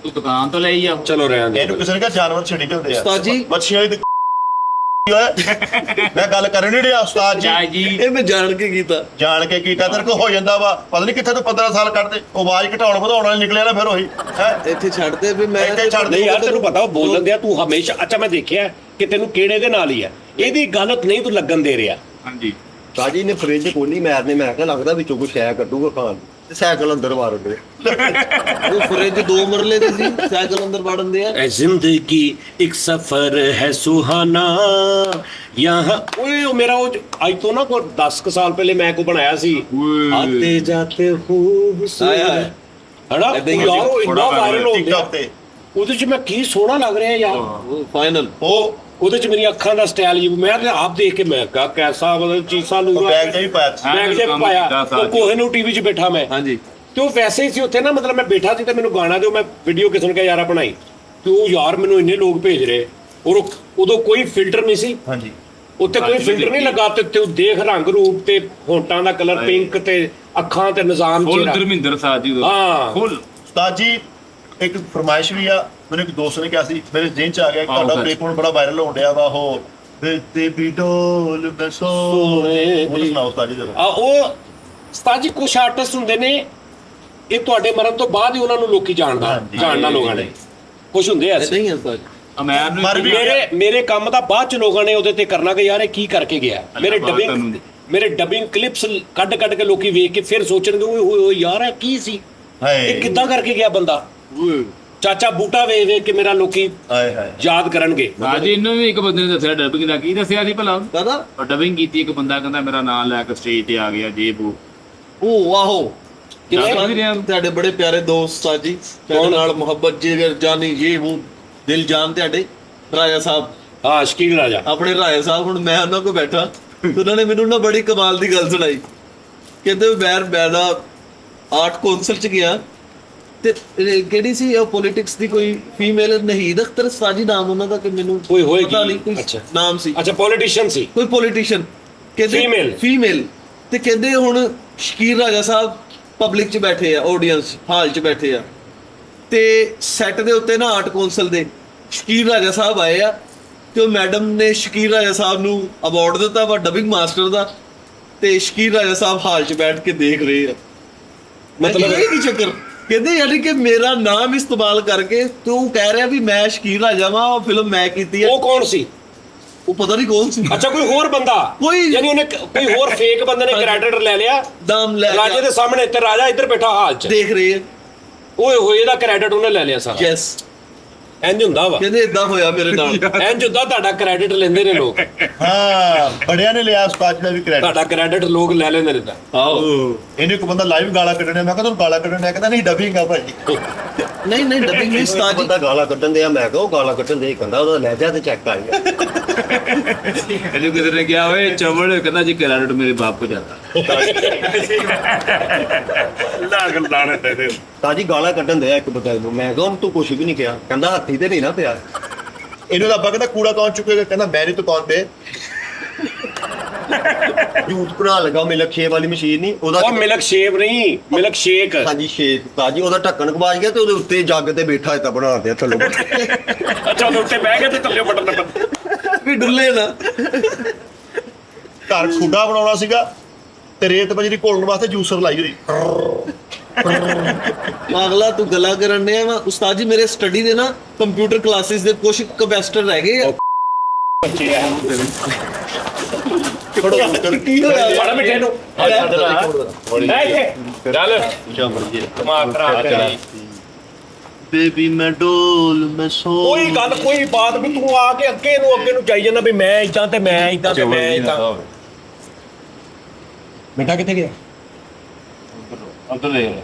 ਤੂੰ ਦੁਕਾਨ ਤੋਂ ਲਈ ਆ। ਚਲੋ ਰਹਿਣ ਦੇ। ਇਹਨੂੰ ਕਿਸੇ ਨੇ ਕਿਹਾ ਜਾਨਵਰ ਛੱਡੀ ਜਾਂਦੇ ਆ ਉਸਤਾਦ ਜੀ ਮੱਛੀਆਂ ਦੀ ਮੈਂ ਗੱਲ ਕਰਨ ਨਹੀਂ ਰਿਹਾ ਉਸਤਾਦ ਜੀ। ਚਾਹ ਜੀ ਇਹ ਮੈਂ ਜਾਣ ਕੇ ਕੀਤਾ। ਜਾਣ ਕੇ ਕੀਤਾ ਤੇਰੇ ਕੋ ਹੋ ਜਾਂਦਾ ਵਾ, ਪਤਾ ਨਹੀਂ ਕਿੱਥੇ ਤੋਂ 15 ਸਾਲ ਕੱਢਦੇ ਉਹ ਆਵਾਜ਼ ਘਟਾਉਣ ਵਧਾਉਣ ਵਾਲੇ ਨਿਕਲਿਆ ਨਾ ਫਿਰ ਉਹੀ ਹੈ। ਇੱਥੇ ਛੱਡਦੇ ਵੀ ਮੈਂ ਇੱਥੇ ਛੱਡ ਦੇ ਨਹੀਂ ਯਾਰ ਤੈਨੂੰ ਪਤਾ ਉਹ ਬੋਲਣ ਦਿਆ ਤੂੰ ਹਮੇਸ਼ਾ, ਅੱਛਾ ਮੈਂ ਦੇਖਿਆ ਕਿ ਤੈਨੂੰ ਕਿਹੜੇ ਦੇ ਨਾਲ ਹੀ ਆ, ਇਹਦੀ ਗਲਤ ਨਹੀਂ ਤੂੰ ਲੱਗਣ ਦੇ ਰਿਹਾ। ਹਾਂਜੀ ਸਾਜੀ ਨੇ ਫ੍ਰਿਜ ਖੋਲੀ ਮਾਰਨੇ, ਮੈਂ ਕਿਹਾ ਲੱਗਦਾ ਵਿੱਚੋਂ ਕੁਛ ਹੈ ਕੱਢੂਗਾ ਖਾਣ, ਤੇ ਸਾਈਕਲ ਅੰਦਰ ਮਾਰ ਦੇ। ਉਹ ਫਰਿੱਜ 2 ਮਰਲੇ ਦੀ ਸੀ, ਸਾਈਕਲ ਅੰਦਰ ਵੜਨ ਦੇ ਆ। ਜ਼ਿੰਦਗੀ ਇੱਕ ਸਫਰ ਹੈ ਸੁਹਾਨਾ ਯਹਾਂ ਓਏ ਉਹ ਮੇਰਾ ਉਹ ਅੱਜ ਤੋਂ ਨਾ ਕੋਈ 10 ਕੁ ਸਾਲ ਪਹਿਲੇ ਮੈਂ ਕੋ ਬਣਾਇਆ ਸੀ, ਆਤੇ ਜਾਤੇ ਆਇਆ ਖੂਬਸੂਰਤ ਹਣਾ ਏਦਾਂ ਹੀ ਯਾਰ ਉਹ ਇੰਨਾ ਵਾਇਰਲ ਹੋ ਗਿਆ ਟਿਕਟੌਕ ਤੇ ਉਹਦੇ ਚ ਮੈਂ ਕੀ ਸੋਹਣਾ ਲੱਗ ਰਿਹਾ ਯਾਰ। ਫਾਈਨਲ ਉਹ ਉਹਦੇ ਚ ਮੇਰੀ ਅੱਖਾਂ ਦਾ ਸਟਾਈਲ ਜੀ ਮੈਂ ਤੇ ਆਪ ਦੇਖ ਕੇ ਮੈਂ ਕਿਹਾ ਕੈਸਾ ਮਤਲਬ ਚੀਸਾਂ ਨੂੰ ਬੈਗ ਜਿਹਾ ਵੀ ਪਾਇਆ ਸੀ। ਬੈਗ ਜੇ ਪਾਇਆ ਉਹ ਕੋਹੇ ਨੂੰ ਟੀਵੀ 'ਚ ਬੈਠਾ ਮੈਂ ਹਾਂਜੀ ਤੇ ਉਹ ਵੈਸੇ ਹੀ ਸੀ ਉੱਥੇ ਨਾ, ਮਤਲਬ ਮੈਂ ਬੈਠਾ ਸੀ ਤੇ ਮੈਨੂੰ ਗਾਣਾ ਦਿਓ, ਮੈਂ ਵੀਡੀਓ ਕਿਸੇ ਨੂੰ ਕਿਹਾ ਯਾਰਾ ਬਣਾਈ, ਤੇ ਉਹ ਯਾਰ ਮੈਨੂੰ ਇੰਨੇ ਲੋਕ ਭੇਜ ਰਹੇ, ਔਰ ਉਦੋਂ ਕੋਈ ਫਿਲਟਰ ਨਹੀਂ ਸੀ ਹਾਂਜੀ ਉੱਤੇ, ਕੋਈ ਫਿਲਟਰ ਨਹੀਂ ਲੱਗਾ ਤੇ ਉਹ ਦੇਖ ਰੰਗ ਰੂਪ ਤੇ ਹੋਂਟਾਂ ਦਾ ਕਲਰ ਪਿੰਕ ਤੇ ਅੱਖਾਂ ਤੇ ਨਿਜ਼ਾਮ ਫੁੱਲ ਚਿਹਰਾ। ਧਰਮਿੰਦਰ ਸਾਹਿਬ ਜੀ ਹਾਂ ਫੁੱਲ ਉਸਤਾਦ ਜੀ ਇੱਕ ਫਰਮਾਇਸ਼ ਵੀ ਆ, ਮੈਨੂੰ ਇੱਕ ਦੋਸਤ ਨੇ ਕਿਹਾ ਸੀ, ਮੇਰੇ ਜ਼ਿਹਨ ਚ ਆ ਗਿਆ ਕਿ ਆਹੋ ਤੁਹਾਡਾ ਫਿਰ। ਕਲਿੱਪ ਹੁਣ ਬੜਾ ਵਾਇਰਲ ਹੋਣ ਡਿਆ ਵਾ ਉਹ ਦਿਲ ਤੇ ਵੀ ਢੋਲ ਬਸੋ ਉਹ ਸੁਣਾਓ ਉਸਤਾਦ ਜੀ ਜਰਾ। ਉਹ ਉਸਤਾਦ ਜੀ ਕੁਛ ਆਰਟਿਸਟ ਹੁੰਦੇ ਨੇ ਇਹ ਤੁਹਾਡੇ ਮਰਨ ਤੋਂ ਬਾਅਦ ਹੀ ਉਹਨਾਂ ਨੂੰ ਲੋਕੀ ਜਾਣਨਾ ਲੋਕਾਂ ਨੇ, ਕੁਛ ਹੁੰਦੇ ਐਸੇ। ਨਹੀਂ ਹੈ ਉਸਤਾਦ ਅਮੈਰ ਨੂੰ ਮਰ ਵੀ ਮੇਰੇ ਕੰਮ ਦਾ ਬਾਅਦ ਚ ਲੋਕਾਂ ਨੇ ਉਹਦੇ ਤੇ ਕਰਨਾ ਕਿ ਯਾਰ ਇਹ ਕੀ ਕਰਕੇ ਗਿਆ। ਤੁਹਾਨੂੰ। ਮੇਰੇ ਡਬਿੰਗ ਕਲਿੱਪਸ ਕੱਢ ਕੇ ਲੋਕੀ ਵੇਖ ਕੇ ਫਿਰ ਸੋਚਣਗੇ ਓਏ ਹੋਏ ਹੋਏ ਯਾਰ ਇਹ ਕੀ ਸੀ, ਹਾਏ ਇਹ ਕਿੱਦਾਂ ਕਰਕੇ ਗਿਆ ਬੰਦਾ। ਚਾਚਾ ਬੂਟਾ ਵੇਖ ਕੇ ਮੇਰਾ ਲੋਕੀ ਹਾਏ ਹਾਏ ਯਾਦ ਕਰਨਗੇ। ਅੱਜ ਇਹਨੂੰ ਵੀ ਇੱਕ ਬੰਦੇ ਨੇ ਦੱਸਿਆ ਡਬਿੰਗ ਦਾ, ਕੀ ਦੱਸਿਆ ਸੀ ਭਲਾ? ਦਾਦਾ ਉਹ ਡਬਿੰਗ ਕੀਤੀ ਇੱਕ ਬੰਦਾ, ਕਹਿੰਦਾ ਮੇਰਾ ਨਾਮ ਲੈ ਕੇ ਸਟੇਜ ਤੇ ਆ ਗਿਆ ਜੇ ਬੋ। ਉਹ ਆਹੋ ਦੱਸ ਵੀ ਰਿਹਾ। ਤੁਹਾਡੇ ਬੜੇ ਪਿਆਰੇ ਦੋਸਤ ਉਸਤਾਦ ਜੀ, ਤੁਹਾਡੇ ਨਾਲ ਮੁਹੱਬਤ ਜਿਗਰ ਜਾਨੀ ਇਹ ਉਹ ਦਿਲ ਜਾਨ ਤੁਹਾਡੇ ਰਾਜਾ ਸਾਹਿਬ, ਹਾਂ ਸ਼ਕੀਲ ਰਾਜਾ ਆਪਣੇ ਰਾਜਾ ਸਾਹਿਬ। ਹੁਣ ਮੈਂ ਉਹਨਾਂ ਕੋਲ ਬੈਠਾ ਤੇ ਉਹਨਾਂ ਨੇ ਮੈਨੂੰ ਨਾ ਬੜੀ ਕਮਾਲ ਦੀ ਗੱਲ ਸੁਣਾਈ, ਕਹਿੰਦੇ ਮੈਂ ਨਾ ਆਰਟ ਕੌਂਸਲ ਚ ਗਿਆ ਤੇ ਕਿਹੜੀ ਸੀ ਉਹ ਪੋਲਿਟਿਕਸ ਦੀ ਕੋਈ ਫੀਮੇਲ, ਨਹੀਦ ਅਖਤਰ ਸਾਜੀ ਨਾਮ ਉਹਨਾਂ ਦਾ, ਕਿ ਮੈਨੂੰ ਕੋਈ ਹੋਏਗੀ। ਪਤਾ ਨਹੀਂ ਕੋਈ ਅੱਛਾ। ਨਾਮ ਸੀ, ਅੱਛਾ ਪੋਲੀਟੀਸ਼ੀਅਨ ਸੀ ਕੋਈ ਪੋਲੀਟੀਸ਼ੀਅਨ ਕਹਿੰਦੇ ਫੀਮੇਲ ਤੇ ਕਹਿੰਦੇ ਹੁਣ ਸ਼ਕੀਰ ਰਾਜਾ ਸਾਹਿਬ ਪਬਲਿਕ 'ਚ ਬੈਠੇ ਆ, ਆਡੀਅנס ਹਾਲ 'ਚ ਬੈਠੇ ਆ, ਤੇ ਸੈੱਟ ਦੇ ਉੱਤੇ ਨਾ ਆਰਟ ਕੌਂਸਲ ਦੇ ਸ਼ਕੀਰ ਰਾਜਾ ਸਾਹਿਬ ਆਏ ਆ, ਤੇ ਉਹ ਮੈਡਮ ਨੇ ਸ਼ਕੀਰ ਰਾਜਾ ਸਾਹਿਬ ਨੂੰ ਅਵਾਰਡ ਦਿੱਤਾ ਵਾ ਡਬਿੰਗ ਮਾਸਟਰ ਦਾ, ਤੇ ਸ਼ਕੀਰ ਰਾਜਾ ਸਾਹਿਬ ਹਾਲ 'ਚ ਬੈਠ ਕੇ ਦੇਖ ਰਹੇ ਆ। ਮਤਲਬ ਇਹ ਕੀ ਚੱਕਰ, ਕਹਿੰਦੇ ਯਾਨੀ ਕਿ ਮੇਰਾ ਨਾਮ ਇਸਤੇਮਾਲ ਕਰਕੇ ਤੂੰ ਕਹਿ ਰਿਹਾ ਵੀ ਮੈਂ ਸ਼ਕੀਰ ਰਾਜਾ ਵਾਂ, ਉਹ ਫਿਲਮ ਮੈਂ ਕੀਤੀ ਹੈ। ਉਹ ਕੌਣ ਸੀ? ਉਹ ਪਤਾ ਨਹੀਂ ਕੌਣ ਸੀ, ਅੱਛਾ ਕੋਈ ਹੋਰ ਬੰਦਾ, ਯਾਨੀ ਉਹਨੇ ਕੋਈ ਹੋਰ ਫੇਕ ਬੰਦੇ ਨੇ ਕੈਰੈਕਟਰ ਲੈ ਲਿਆ ਨਾਮ ਲੈ ਰਾਜੇ ਦੇ ਸਾਹਮਣੇ, ਤੇ ਰਾਜਾ ਇੱਧਰ ਬੈਠਾ ਹਾਲ 'ਚ ਦੇਖ ਰਹੇ ਆ। ਓਏ ਹੋਏ ਇਹਦਾ ਕ੍ਰੈਡਿਟ ਉਹਨੇ ਲੈ ਲਿਆ ਸਾਰਾ। ਯੈਸ ਇੰਜ ਹੁੰਦਾ ਵਾ, ਕਹਿੰਦੇ ਇਦਾਂ ਹੋਇਆ ਮੇਰੇ ਨਾਲ। ਇੰਜ ਹੁੰਦਾ, ਤੁਹਾਡਾ ਕ੍ਰੈਡਿਟ ਲੈਂਦੇ ਨੇ ਲੋਕ, ਹਾਂ ਬੜਿਆਂ ਨੇ ਲਿਆ ਉਸਤਾਦ ਜੀ ਦਾ ਵੀ ਕ੍ਰੈਡਿਟ। ਤੁਹਾਡਾ ਕ੍ਰੈਡਿਟ ਲੋਕ ਲੈ ਲੈਂਦੇ ਨੇ ਤਾਂ। ਆਓ ਇਹਨੇ ਇੱਕ ਬੰਦਾ ਲਾਈਵ ਗਾਲਾਂ ਕੱਢਣਿਆ, ਮੈਂ ਕਿਹਾ ਤੁਹਾਨੂੰ ਗਾਲਾਂ ਕੱਢਣਿਆ, ਕਹਿੰਦਾ ਨਹੀਂ ਡਬਿੰਗ ਆ ਭਾਈ। ਨਹੀਂ ਨਹੀਂ ਡਬਿੰਗ ਨਹੀਂ ਉਸਤਾਦ ਜੀ, ਬੰਦਾ ਗਾਲਾਂ ਕੱਢਣ ਦੇ ਆ, ਮੈਂ ਕਿਹਾ ਉਹ ਗਾਲਾਂ ਕੱਢਣ ਦੇ ਕਹਿੰਦਾ ਉਹਦਾ ਲਹਿਜਾ ਤੇ ਚੈੱਕ ਆ ਗਿਆ। ਇਹਨੂੰ ਕਿਤੇ ਨੇ ਕਿਹਾ ਓਏ ਚਵਲ, ਕਹਿੰਦਾ ਜੀ ਕ੍ਰੈਡਿਟ ਮੇਰੇ ਬਾਪ ਕੋ ਜਾਂਦਾ। ਲਾਗਲ ਲਾਣੇ ਤੇ ਤਾਜੀ ਗਾਲਾਂ ਕੱਢਣ ਦੇ ਆ ਇੱਕ ਬੰਦੇ ਨੂੰ, ਮੈਂ ਕਿਹਾ ਉਹਨੂੰ ਤੂੰ ਕੁਛ ਵੀ ਨਹੀਂ ਕਿਹਾ, ਕਹਿੰਦਾ ਹੱਥੀ ਤੇ ਨਹੀਂ ਨਾ ਪਿਆ। ਇਹਨੂੰ ਤਾਂ ਅੱਬਾ ਕਹਿੰਦਾ ਕੂੜਾ ਕੌਣ ਚੁੱਕੇਗਾ, ਕਹਿੰਦਾ ਮੈਰੀ ਤੋਂ ਕੌਣ ਪੇ ਜੂਤ ਬਣਾ ਲਗਾ ਮਿਲਕ ਸ਼ੇਕ ਵਾਲੀ ਮਸ਼ੀਨ ਨਹੀਂ ਉਹਦਾ, ਉਹ ਮਿਲਕ ਸ਼ੇਕ ਨਹੀਂ, ਮਿਲਕ ਸ਼ੇਕ। ਹਾਂਜੀ ਸ਼ੇਕ ਤਾਜੀ, ਉਹਦਾ ਢੱਕਣ ਗਵਾਚ ਗਿਆ ਤੇ ਉਹਦੇ ਉੱਤੇ ਜੱਗ ਤੇ ਬੈਠਾ ਤਾਂ ਬਣਾਉਂਦੇ ਆ ਥੱਲੋਂ। ਅੱਛਾ ਉਹਦੇ ਉੱਤੇ ਬਹਿ ਗਿਆ ਤੇ ਥੱਲੇ ਬਟਨ ਨੱਪਣ। ਵੀ ਡੁੱਲੇ ਨਾ। ਘਰ ਖੁੱਡਾ ਬਣਾਉਣਾ ਸੀਗਾ ਤੇ ਰੇਤ ਬਜਰੀ ਘੋਲਣ ਵਾਸਤੇ ਜੂਸਰ ਲਾਈ ਹੋਈ। ਅਗਲਾ ਤੂੰ ਗੱਲਾਂ ਕਰਨ ਨੇ ਵਾ ਉਸਤਾਦ ਜੀ, ਮੇਰੇ ਸਟੱਡੀ ਦੇ ਨਾ ਕੰਪਿਊਟਰ ਕਲਾਸਿਸ ਦੇ ਕੁਝ ਕਮੈਸਟਰ ਰਹਿ ਗਏ ਆ। ਕੀ ਹੋਇਆ ਬੜਾ ਮਿੱਠੇ ਨੂੰ ਚੱਲ ਕਮਾਲ ਕਰਾ ਕੇ। ਬੇਬੀ ਮੈਂ ਡੋਲ ਮੈਂ ਸੋ ਕੋਈ ਗੱਲ ਕੋਈ ਬਾਤ ਵੀ ਤੂੰ ਆ ਕੇ ਅੱਗੇ ਨੂੰ ਜਾਈ ਜਾਂਦਾ ਵੀ ਮੈਂ ਇਦਾਂ ਤੇ ਮੈਂ ਇਦਾਂ ਤੇ ਮੈਂ ਇਦਾਂ। ਬੇਟਾ ਕਿੱਥੇ ਗਿਆ? ਅੰਦਰ ਦੇਖ ਲੈ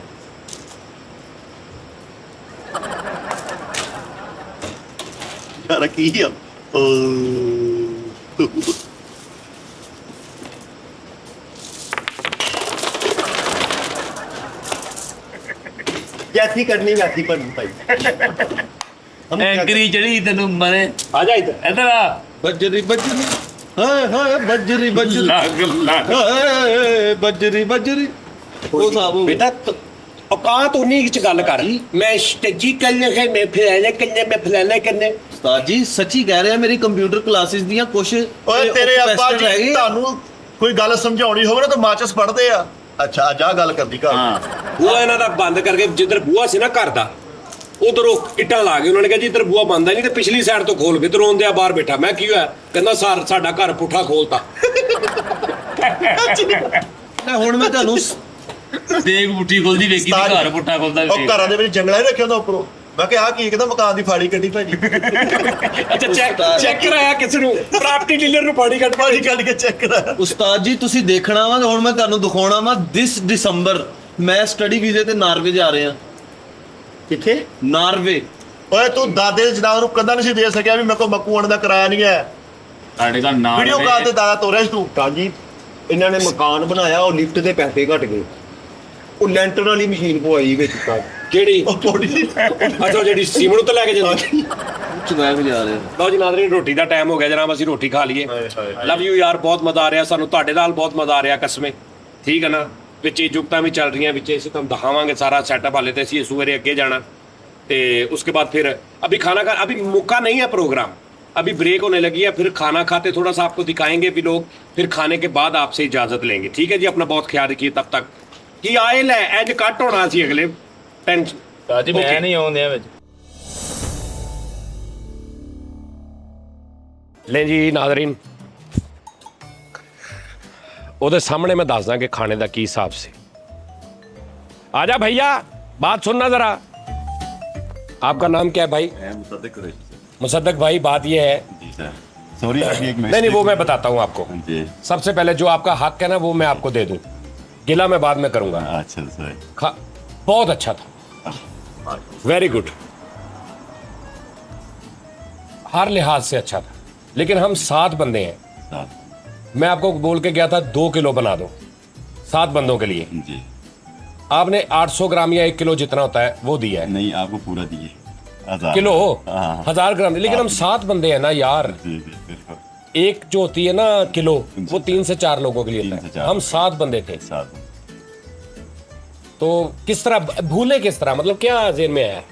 ਯਾਰ ਕੀ ਆ ਜੈਸੀ ਕਰਨੀ ਵੈਸੀ ਕਰਨੀ ਭਾਈ ਹਮ ਕਿਆ ਐਂਗਰੀ ਜਿਹੜੀ ਤੈਨੂੰ ਮਰੇ ਆ ਜਾ ਇੱਧਰ। ਇੱਧਰ ਆ ਬੱਜਰੀ ਬੱਜਰੀ ਹਾਏ ਹਾਏ ਬੱਜਰੀ ਬੱਜਰੀ ਲੱਗ ਲੱਗ ਹਾਏ ਬੱਜਰੀ ਬੱਜਰੀ ਉਹ ਸਾਬੂ ਬੇਟਾ ਔਕਾਤ ਉਨੀ ਚ ਗੱਲ ਕਰ। ਮੈਂ ਸਟੇਜੀ ਕੱਲੇ ਹੈ ਮੈਂ ਫਿਰਨੇ ਕੰਨੇ ਮੈਂ ਫਲਾਣੇ ਕੰਨੇ। ਉਸਤਾਦ ਜੀ ਸੱਚੀ ਕਹਿ ਰਿਹਾ ਮੇਰੀ ਕੰਪਿਊਟਰ ਕਲਾਸਿਸ ਦੀਆਂ ਕੁਝ ਓਏ ਤੇਰੇ ਅੱਬਾ ਜੀ ਤੁਹਾਨੂੰ ਕੋਈ ਗੱਲ ਸਮਝਾਉਣੀ ਹੋਵੇ ਨਾ ਤਾਂ ਮਾਚਸ ਪੜਦੇ ਆ। ਅੱਛਾ ਅੱਜ ਆਹ ਗੱਲ ਕਰਦੀ ਘਰ ਹਾਂ ਬੂਆ ਇਹਨਾਂ ਦਾ ਬੰਦ ਕਰਕੇ ਜਿੱਧਰ ਬੂਆ ਸੀ ਨਾ ਘਰ ਦਾ ਉਧਰ ਉਹ ਇੱਟਾਂ ਲਾ ਗਏ। ਉਹਨਾਂ ਨੇ ਕਿਹਾ ਜੀ ਇੱਧਰ ਬੂਆ ਬੰਦ ਹੈ ਨਹੀਂ ਤੇ ਪਿਛਲੀ ਸਾਈਡ ਤੋਂ ਖੋਲ ਕੇ ਤੇ ਰੋਂਦੇ ਆ ਬਾਹਰ ਬੈਠਾ। ਮੈਂ ਕੀ ਹੋਇਆ? ਕਹਿੰਦਾ ਸਾਡਾ ਘਰ ਪੁੱਠਾ ਖੋਲਤਾ। ਹੁਣ ਮੈਂ ਤੁਹਾਨੂੰ ਦੇਖ ਮੁੱਠੀ ਖੁੱਲਦੀ ਵੇਖੀ ਦੀ ਘਰ ਪੁੱਠਾ ਖੁੱਲਦਾ ਉਹ ਘਰਾਂ ਦੇ ਵਿੱਚ ਜੰਗਲਾ ਹੀ ਰੱਖਿਆ ਹੁੰਦਾ ਉੱਪਰੋਂ। ਮੈਂ ਕਿਹਾ ਆਹ ਕੀ ਕਹਿੰਦਾ ਮਕਾਨ ਦੀ ਫਾੜੀ ਕੱਢੀ ਭਾਜੀ। ਅੱਛਾ ਚੈੱਕ ਕਰਾਇਆ ਕਿਸੇ ਨੂੰ? ਪ੍ਰਾਪਰਟੀ ਡੀਲਰ ਨੂੰ ਫਾੜੀ ਕੱਢ ਕੇ ਚੈੱਕ ਕਰਾ। ਉਸਤਾਦ ਜੀ ਤੁਸੀਂ ਦੇਖਣਾ ਵਾ ਹੁਣ ਮੈਂ ਤੁਹਾਨੂੰ ਦਿਖਾਉਣਾ ਵਾ ਦਿਸ ਦਸੰਬਰ ਮੈਂ ਸਟੱਡੀ ਵੀਜ਼ੇ ਤੇ ਨਾਰਵੇ ਜਾ ਰਿਹਾ। ਕਿੱਥੇ? ਨਾਰਵੇ। ਓਏ ਤੂੰ ਦਾਦੇ ਦੇ ਜਨਾਬ ਨੂੰ ਕਦਾਂ ਨਹੀਂ ਦੇ ਸਕਿਆ ਵੀ ਮੇਰੇ ਕੋਲ ਮੱਕੂ ਆਉਣ ਦਾ ਕਿਰਾਇਆ ਨਹੀਂ ਹੈ। ਸਾਡੇ ਦਾ ਨਾਮ ਵੀਡੀਓ ਕਾਲ ਤੇ ਦਾਦਾ ਤੋਰਿਆ ਸੀ ਤੂੰ। ਤਾਂ ਜੀ ਇਹਨਾਂ ਨੇ ਮਕਾਨ ਬਣਾਇਆ ਉਹ ਲਿਫਟ ਦੇ ਪੈਸੇ ਘਟ ਗਏ। ਉਹ ਲੈਂਟਰ ਵਾਲੀ ਮਸ਼ੀਨ ਪਵਾਈ ਵਿੱਚ ਤਾਂ ਕਿਹੜੀ? ਉਹ ਥੋੜੀ ਅੱਛਾ ਜਿਹੜੀ ਸੀਮਨ ਤੋਂ ਲੈ ਕੇ ਜਾਂਦੀ। ਚੁਗਾਇਆ ਵੀ ਜਾ ਰਿਹਾ। ਲਓ ਜੀ ਨਾਜ਼ਰੀਨ ਰੋਟੀ ਦਾ ਟਾਈਮ ਹੋ ਗਿਆ ਜਨਾਬ ਅਸੀਂ ਰੋਟੀ ਖਾ ਲਈਏ। ਲਵ ਯੂ ਯਾਰ ਬਹੁਤ ਮਜ਼ਾ ਆ ਰਿਹਾ ਸਾਨੂੰ ਤੁਹਾਡੇ ਨਾਲ ਬਹੁਤ ਮਜ਼ਾ ਆ ਰਿਹਾ ਕਸਮੇ ਠੀਕ ਹੈ ਨਾ। ਵਿੱਚ ਜੁਗਤਾਂ ਵੀ ਚੱਲ ਰਹੀਆਂ ਵਿੱਚ ਅਸੀਂ ਤੁਹਾਨੂੰ ਦਿਖਾਵਾਂਗੇ ਸਾਰਾ ਸੈਟਅਪ। ਹਾਲੇ ਤੇ ਅਸੀਂ ਇਸ ਵਾਰੇ ਅੱਗੇ ਜਾਣਾ ਤੇ उसके बाद फिर अभी खाना का अभी मुक्का नहीं है प्रोग्राम अभी ब्रेक होने लगी है। फिर खाना खाते थोड़ा सा आपको दिखाएंगे भी लोग। फिर खाने के बाद आपसे इजाजत लेंगे ठीक है जी। अपना बहुत ख्याल रखिए तब तक कि आए लै इंज कट होना सी अगले टेंशन ਸਾਜੀ ਮੈਂ ਨਹੀਂ ਆਉਂਦੇ ਵਿੱਚ ਲੈ ਜੀ ਨਾਜ਼ਰੀਨ ਉਹਦੇ ਸਾਹਮਣੇ ਮੈਂ ਦੱਸਦਾ ਕਿ ਖਾਣੇ ਦਾ ਕੀ ਹਿਸਾਬ ਸੀ। आ जा भैया बात सुनना जरा। आपका नाम क्या है भाई? मुसद्दक कुरैशी सर। मुसद्दक भाई बात ये है जी सर सॉरी अभी एक नहीं वो मैं बताता हूँ आपको। जी सबसे पहले जो आपका हक है ना वो मैं आपको दे दूँ। गिला मैं बाद में करूँगा। अच्छा सर बहुत अच्छा था वेरी गुड हर लिहाज से अच्छा था। लेकिन हम 7 बंदे हैं। साथ मैं आपको बोल के गया था 2 किलो बना दो 7 बंदों के लिए। जी आपने 800 ग्राम या 1 किलो जितना होता है वो दिया है। नहीं आपको पूरा दिए 1000 किलो हाँ 1000 ग्राम लेकिन हम 7 बंदे हैं ना यार। जी जी बिल्कुल एक जो होती है ना किलो वो 3 से 4 लोगों के लिए 3 होता से है। 4 हम 7 बंदे थे साथ तो किस तरह भूले किस तरह मतलब क्या जेहन में आया?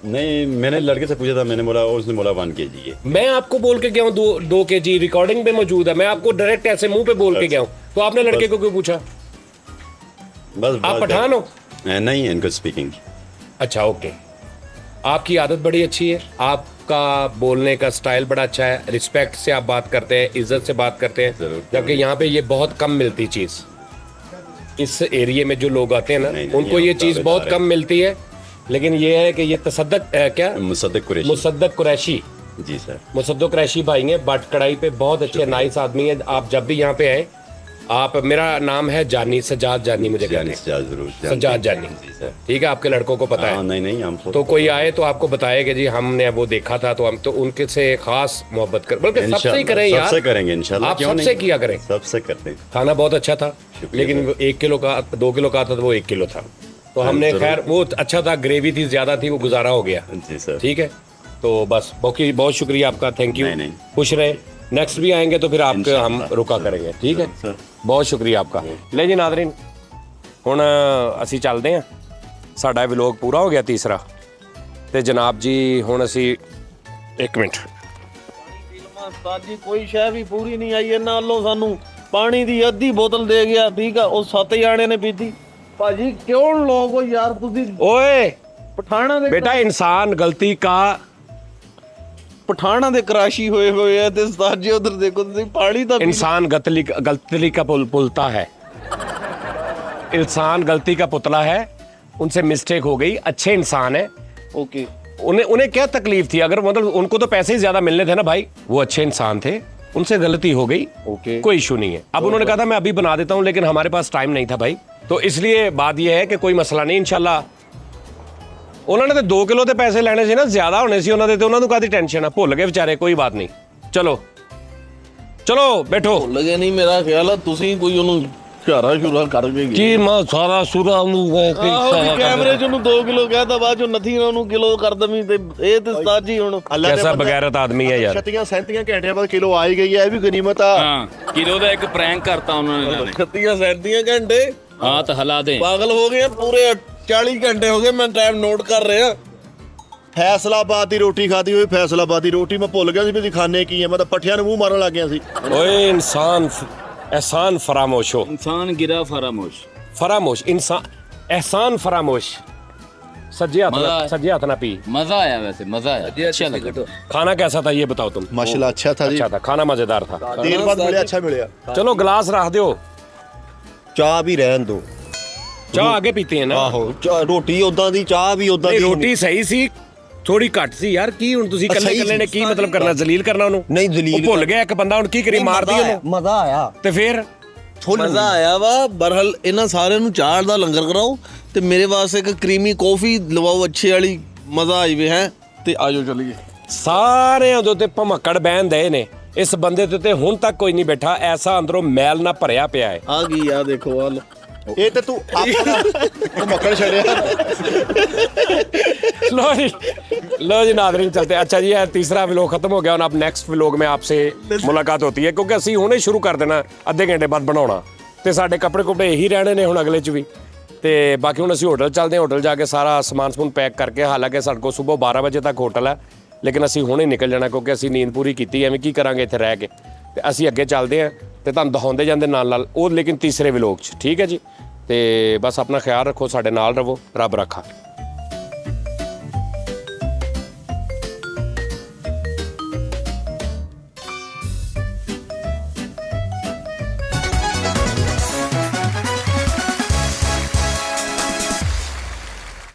नहीं मैंने लड़के से पूछा था मैंने बोला उसने बोला 1 kg है। मैं आपको बोल के गया हूँ 2 kg रिकॉर्डिंग पे मौजूद है। मैं आपको डायरेक्ट ऐसे मुंह पे बोल के गया हूँ तो आपने लड़के को क्यों पूछा? बस आप पठान हो? नहीं इनको स्पीकिंग अच्छा ओके आपकी आदत बड़ी अच्छी है। आपका बोलने का स्टाइल बड़ा अच्छा है। रिस्पेक्ट से आप बात करते हैं इज्जत से बात करते हैं जरूर। जबकि यहाँ पे ये बहुत कम मिलती चीज़। इस एरिया में जो लोग आते हैं ना नहीं, उनको यहाँ ये पे चीज़ बहुत सारे- कम मिलती है। लेकिन ये है कि ये तसद्दक क्या मुसद्दक कुरैशी मुसद्दक कुरैशी जी सर मुसद्दक कुरैशी भाई हैं बट कढ़ाई पे बहुत अच्छे नाइस आदमी है। आप जब भी यहाँ पे आए आप मेरा नाम है जानी सजाद जानी मुझे कहते हैं जरूर सजाद जानी जी सर ठीक है आपके लड़कों को पता हाँ है। नहीं नहीं हम तो कोई आए तो आपको बताए कि जी हमने वो देखा था तो हम तो उनके से खास मोहब्बत कर बल्कि सबसे ही करें यार। सबसे करेंगे इंशाल्लाह आप क्यों सबसे नहीं किया करें। सबसे करते हैं खाना बहुत अच्छा था शुक्रिया लेकिन वो 1 किलो का 2 किलो का था तो वो 1 किलो था तो हमने जरूर। खैर वो अच्छा था ग्रेवी थी ज्यादा थी वो गुजारा हो गया जी सर ठीक है। तो बस बाकी बहुत शुक्रिया आपका थैंक यू नहीं, नहीं। खुश रहे नेक्स्ट भी आएंगे तो फिर आपके हम इंशाल्लाह। रुका करेंगे ठीक है सर ਬਹੁਤ ਸ਼ੁਕਰੀਆ ਆਪਕਾ ਲੈ ਜੀ ਨਾਜ਼ਰੀਨ ਹੁਣ ਅਸੀਂ ਚੱਲਦੇ ਹਾਂ ਸਾਡਾ ਵਲੌਗ ਪੂਰਾ ਹੋ ਗਿਆ ਤੀਸਰਾ ਤੇ ਜਨਾਬ ਜੀ ਹੁਣ ਅਸੀਂ 1 ਮਿੰਟ ਉਸਤਾਦ ਜੀ ਕੋਈ ਸ਼ੈ ਵੀ ਪੂਰੀ ਨਹੀਂ ਆਈ ਇਹਨਾਂ ਵੱਲੋਂ ਸਾਨੂੰ ਪਾਣੀ ਦੀ ਅੱਧੀ ਬੋਤਲ ਦੇ ਗਿਆ ਠੀਕ ਆ ਉਹ 7 ਜਾਣੇ ਨੇ ਪੀਤੀ। ਭਾਜੀ ਕਿਉਂ ਲੋਕ ਹੋ ਯਾਰ ਤੁਸੀਂ ਓਏ ਪਠਾਣਾ ਦੇ बेटा इंसान गलती का ਪਠਾਣਾ ਦੇ ਕਰਾਸ਼ੀ ਹੋਏ ਆ ਤੇ ਉਸਤਾਦ ਜੀ ਉਧਰ ਦੇਖੋ ਤੁਸੀਂ ਪਾਣੀ ਤਾਂ इंसान गलती का पुलता है। इंसान गलती का पुतला है उनसे मिस्टेक हो गई अच्छे इंसान है। ਓਕੇ उन्हें क्या तकलीफ थी अगर मतलब उनको तो पैसे ही ज्यादा मिलने थे ना भाई वो अच्छे इंसान थे उनसे गलती हो गई, ओके। कोई इशू नहीं है। अब उन्होंने कहा था मैं अभी बना देता हूँ, लेकिन हमारे पास टाइम नहीं था भाई, तो इसलिए बात यह है कि कोई मसला नहीं इंशाल्लाह। उन्होंने तो 2 किलो के पैसे लेने से ना ज्यादा होने से, उन्होंने तो उन्होंने कादी टेंशन है, भुल गए बेचारे, कोई बात नहीं। चलो चलो बैठो। ਲੱਗੇ ਨਹੀਂ ਮੇਰਾ ਖਿਆਲ ਆ ਤੁਸੀਂ ਕੋਈ ਉਹਨੂੰ ਝਾਰਾ ਸ਼ੁਰਾ ਕਰ ਕੇ ਗਏ ਕੀ ਮੈਂ ਸਾਰਾ ਸੁਰਾ ਨੂੰ ਕੈਮਰੇ 'ਚ ਉਹਨੂੰ 2 ਕਿਲੋ ਕਹਿਤਾ, ਬਾਅਦ 'ਚੋਂ ਨਥੀ ਉਹਨੂੰ ਕਿਲੋ ਕਰ ਦਵੀਂ, ਤੇ ਇਹ ਤੇ ਉਸਤਾਦ ਜੀ ਹੁਣ ਅੱਲਾ कैसा बगैरत आदमी है यार। 37 ਘੰਟਿਆਂ ਬਾਅਦ ਕਿਲੋ ਆ ਹੀ ਗਈ ਹੈ, ਇਹ ਵੀ ਗਨੀਮਤ ਆ। ਹਾਂ ਕਿਲੋ ਦਾ ਇੱਕ ਪ੍ਰੈਂਕ ਕਰਤਾ ਉਹਨਾਂ ਨੇ 37 ਘੰਟੇ ਹਾਂ ਤਾਂ ਹਲਾ ਦੇ ਪਾਗਲ ਹੋ ਗਏ ਆ, ਪੂਰੇ 40 ਘੰਟੇ ਹੋ ਗਏ, ਮੈਂ ਟਾਈਮ ਨੋਟ ਕਰ ਰਿਹਾ। ਫੈਸਲਾਬਾਦ ਦੀ ਰੋਟੀ ਖਾਦੀ ਹੋਈ, ਫੈਸਲਾਬਾਦ ਦੀ ਰੋਟੀ ਮੈਂ ਭੁੱਲ ਗਿਆ ਸੀ ਵੀ ਅਸੀਂ ਖਾਣੇ ਕੀ ਆ, ਮੈਂ ਤਾਂ ਪੱਠਿਆਂ ਨੂੰ ਮੂੰਹ ਮਾਰਨ ਲੱਗ ਗਿਆ ਸੀ। ओए इंसान एहसान फरामोश हो, ਇਨਸਾਨ ਗਿਰਾ ਫਰਾਮੋਸ਼ फरामोश इंसान एहसान फरामोश। सज्जे हाथ ना पी। ਮਜ਼ਾ ਆਇਆ ਵੈਸੇ ਮਜ਼ਾ ਆਇਆ ਅੱਛਾ ਲੱਗਾ खाना कैसा था ये बताओ तुम। ਮਾਸ਼ਾਅੱਲਾ ਅੱਛਾ ਥਾ ਜੀ, अच्छा था खाना, मजेदार था। ਦੇਰ ਬਾਅਦ ਮਿਲਿਆ, ਅੱਛਾ ਮਿਲਿਆ। चलो गिलास रख दो, ਚਾਹ ਵੀ ਰਹਿਣ ਦੋ। चाह आगे पीते हैं ना। ਆਹੋ ਰੋਟੀ ਉਦਾਂ ਦੀ, ਚਾਹ ਵੀ ਉਦਾਂ नहीं ਦੀ। रोटी सही सी, थोड़ी घट सी यार। की हुन तुसी कल्ले सही कल्ले ने सी। की मतलब करना, जलील करना ਉਹਨੂੰ। ਨਹੀਂ ਜ਼ਲੀਲ ਉਹ ਭੁੱਲ ਗਿਆ ਇੱਕ ਬੰਦਾ, ਹੁਣ ਕੀ ਕਰੀ, ਮਾਰ ਦੀ ਉਹਨੂੰ ਮਜ਼ਾ ਆਇਆ। ਤੇ ਫਿਰ ਮਜ਼ਾ ਆਇਆ ਵਾ। ਬਰਹਲ ਇਹਨਾਂ ਸਾਰਿਆਂ ਨੂੰ ਚਾਹ ਦਾ ਲੰਗਰ ਕਰਾਓ ਤੇ ਮੇਰੇ ਵਾਸਤੇ ਇੱਕ ਕਰੀਮੀ ਕੌਫੀ ਲਵਾਓ ਅੱਛੀ ਵਾਲੀ, ਮਜ਼ਾ ਆਈ ਵੇ ਹੈ। ਤੇ ਆਜੋ ਚੱਲੀਏ। ਸਾਰਿਆਂ ਦੇ ਉੱਤੇ ਭਮੱਕੜ ਬਹਿਣ ਦੇ ਨੇ, ਇਸ ਬੰਦੇ ਦੇ ਉੱਤੇ ਹੁਣ ਤੱਕ ਕੋਈ ਨਹੀਂ ਬੈਠਾ ਐਸਾ ਅੰਦਰੋਂ ਮੈਲ ਨਾ ਭਰਿਆ ਪਿਆ ਹੈ। ਆ ਗਈ ਆ ਦੇਖੋ ਆ ਇਹ ਤੇ ਤੂੰ ਆਪਣਾ ਮੱਕੜ ਛੜਿਆ। लो जी नादरीन चलते। अच्छा जी, तीसरा व्लॉग खत्म हो गया, और अब नेक्स्ट व्लॉग में आपसे मुलाकात होती है, क्योंकि ਅਸੀਂ ਹੁਣੇ ਸ਼ੁਰੂ ਕਰ ਦੇਣਾ ਅੱਧੇ ਘੰਟੇ ਬਾਅਦ ਬਣਾਉਣਾ, ਤੇ ਸਾਡੇ ਕੱਪੜੇ ਕੁਪੜੇ ਇਹੀ ਰਹਿਣੇ ਨੇ ਹੁਣ ਅਗਲੇ 'ਚ ਵੀ। ਤੇ ਬਾਕੀ ਹੁਣ ਅਸੀਂ ਹੋਟਲ ਚੱਲਦੇ ਹਾਂ, ਹੋਟਲ ਜਾ ਕੇ ਸਾਰਾ ਸਮਾਨ ਸਮੂਨ ਪੈਕ ਕਰਕੇ, ਹਾਲਾਂਕਿ ਸਾਡੇ ਕੋਲ ਸਵੇਰ 12 ਵਜੇ ਤੱਕ ਹੋਟਲ ਹੈ, ਲੇਕਿਨ ਅਸੀਂ ਹੁਣੇ ਨਿਕਲ ਜਾਣਾ ਕਿਉਂਕਿ ਅਸੀਂ ਨੀਂਦ ਪੂਰੀ ਕੀਤੀ, ਐਵੇਂ ਕੀ ਕਰਾਂਗੇ ਇੱਥੇ ਰਹਿ ਕੇ। ਤੇ ਅਸੀਂ ਅੱਗੇ ਚੱਲਦੇ ਹਾਂ ਤੇ ਤੁਹਾਨੂੰ ਦਿਖਾਉਂਦੇ ਜਾਂਦੇ ਨਾਲ ਨਾਲ ਉਹ, ਲੇਕਿਨ ਤੀਸਰੇ ਵਲੌਗ 'ਚ। ਠੀਕ ਹੈ ਜੀ, ਤੇ ਬਸ ਆਪਣਾ ਖਿਆਲ ਰੱਖੋ, ਸਾਡੇ ਨਾਲ ਰਹੋ, ਰੱਬ ਰੱਖਾ।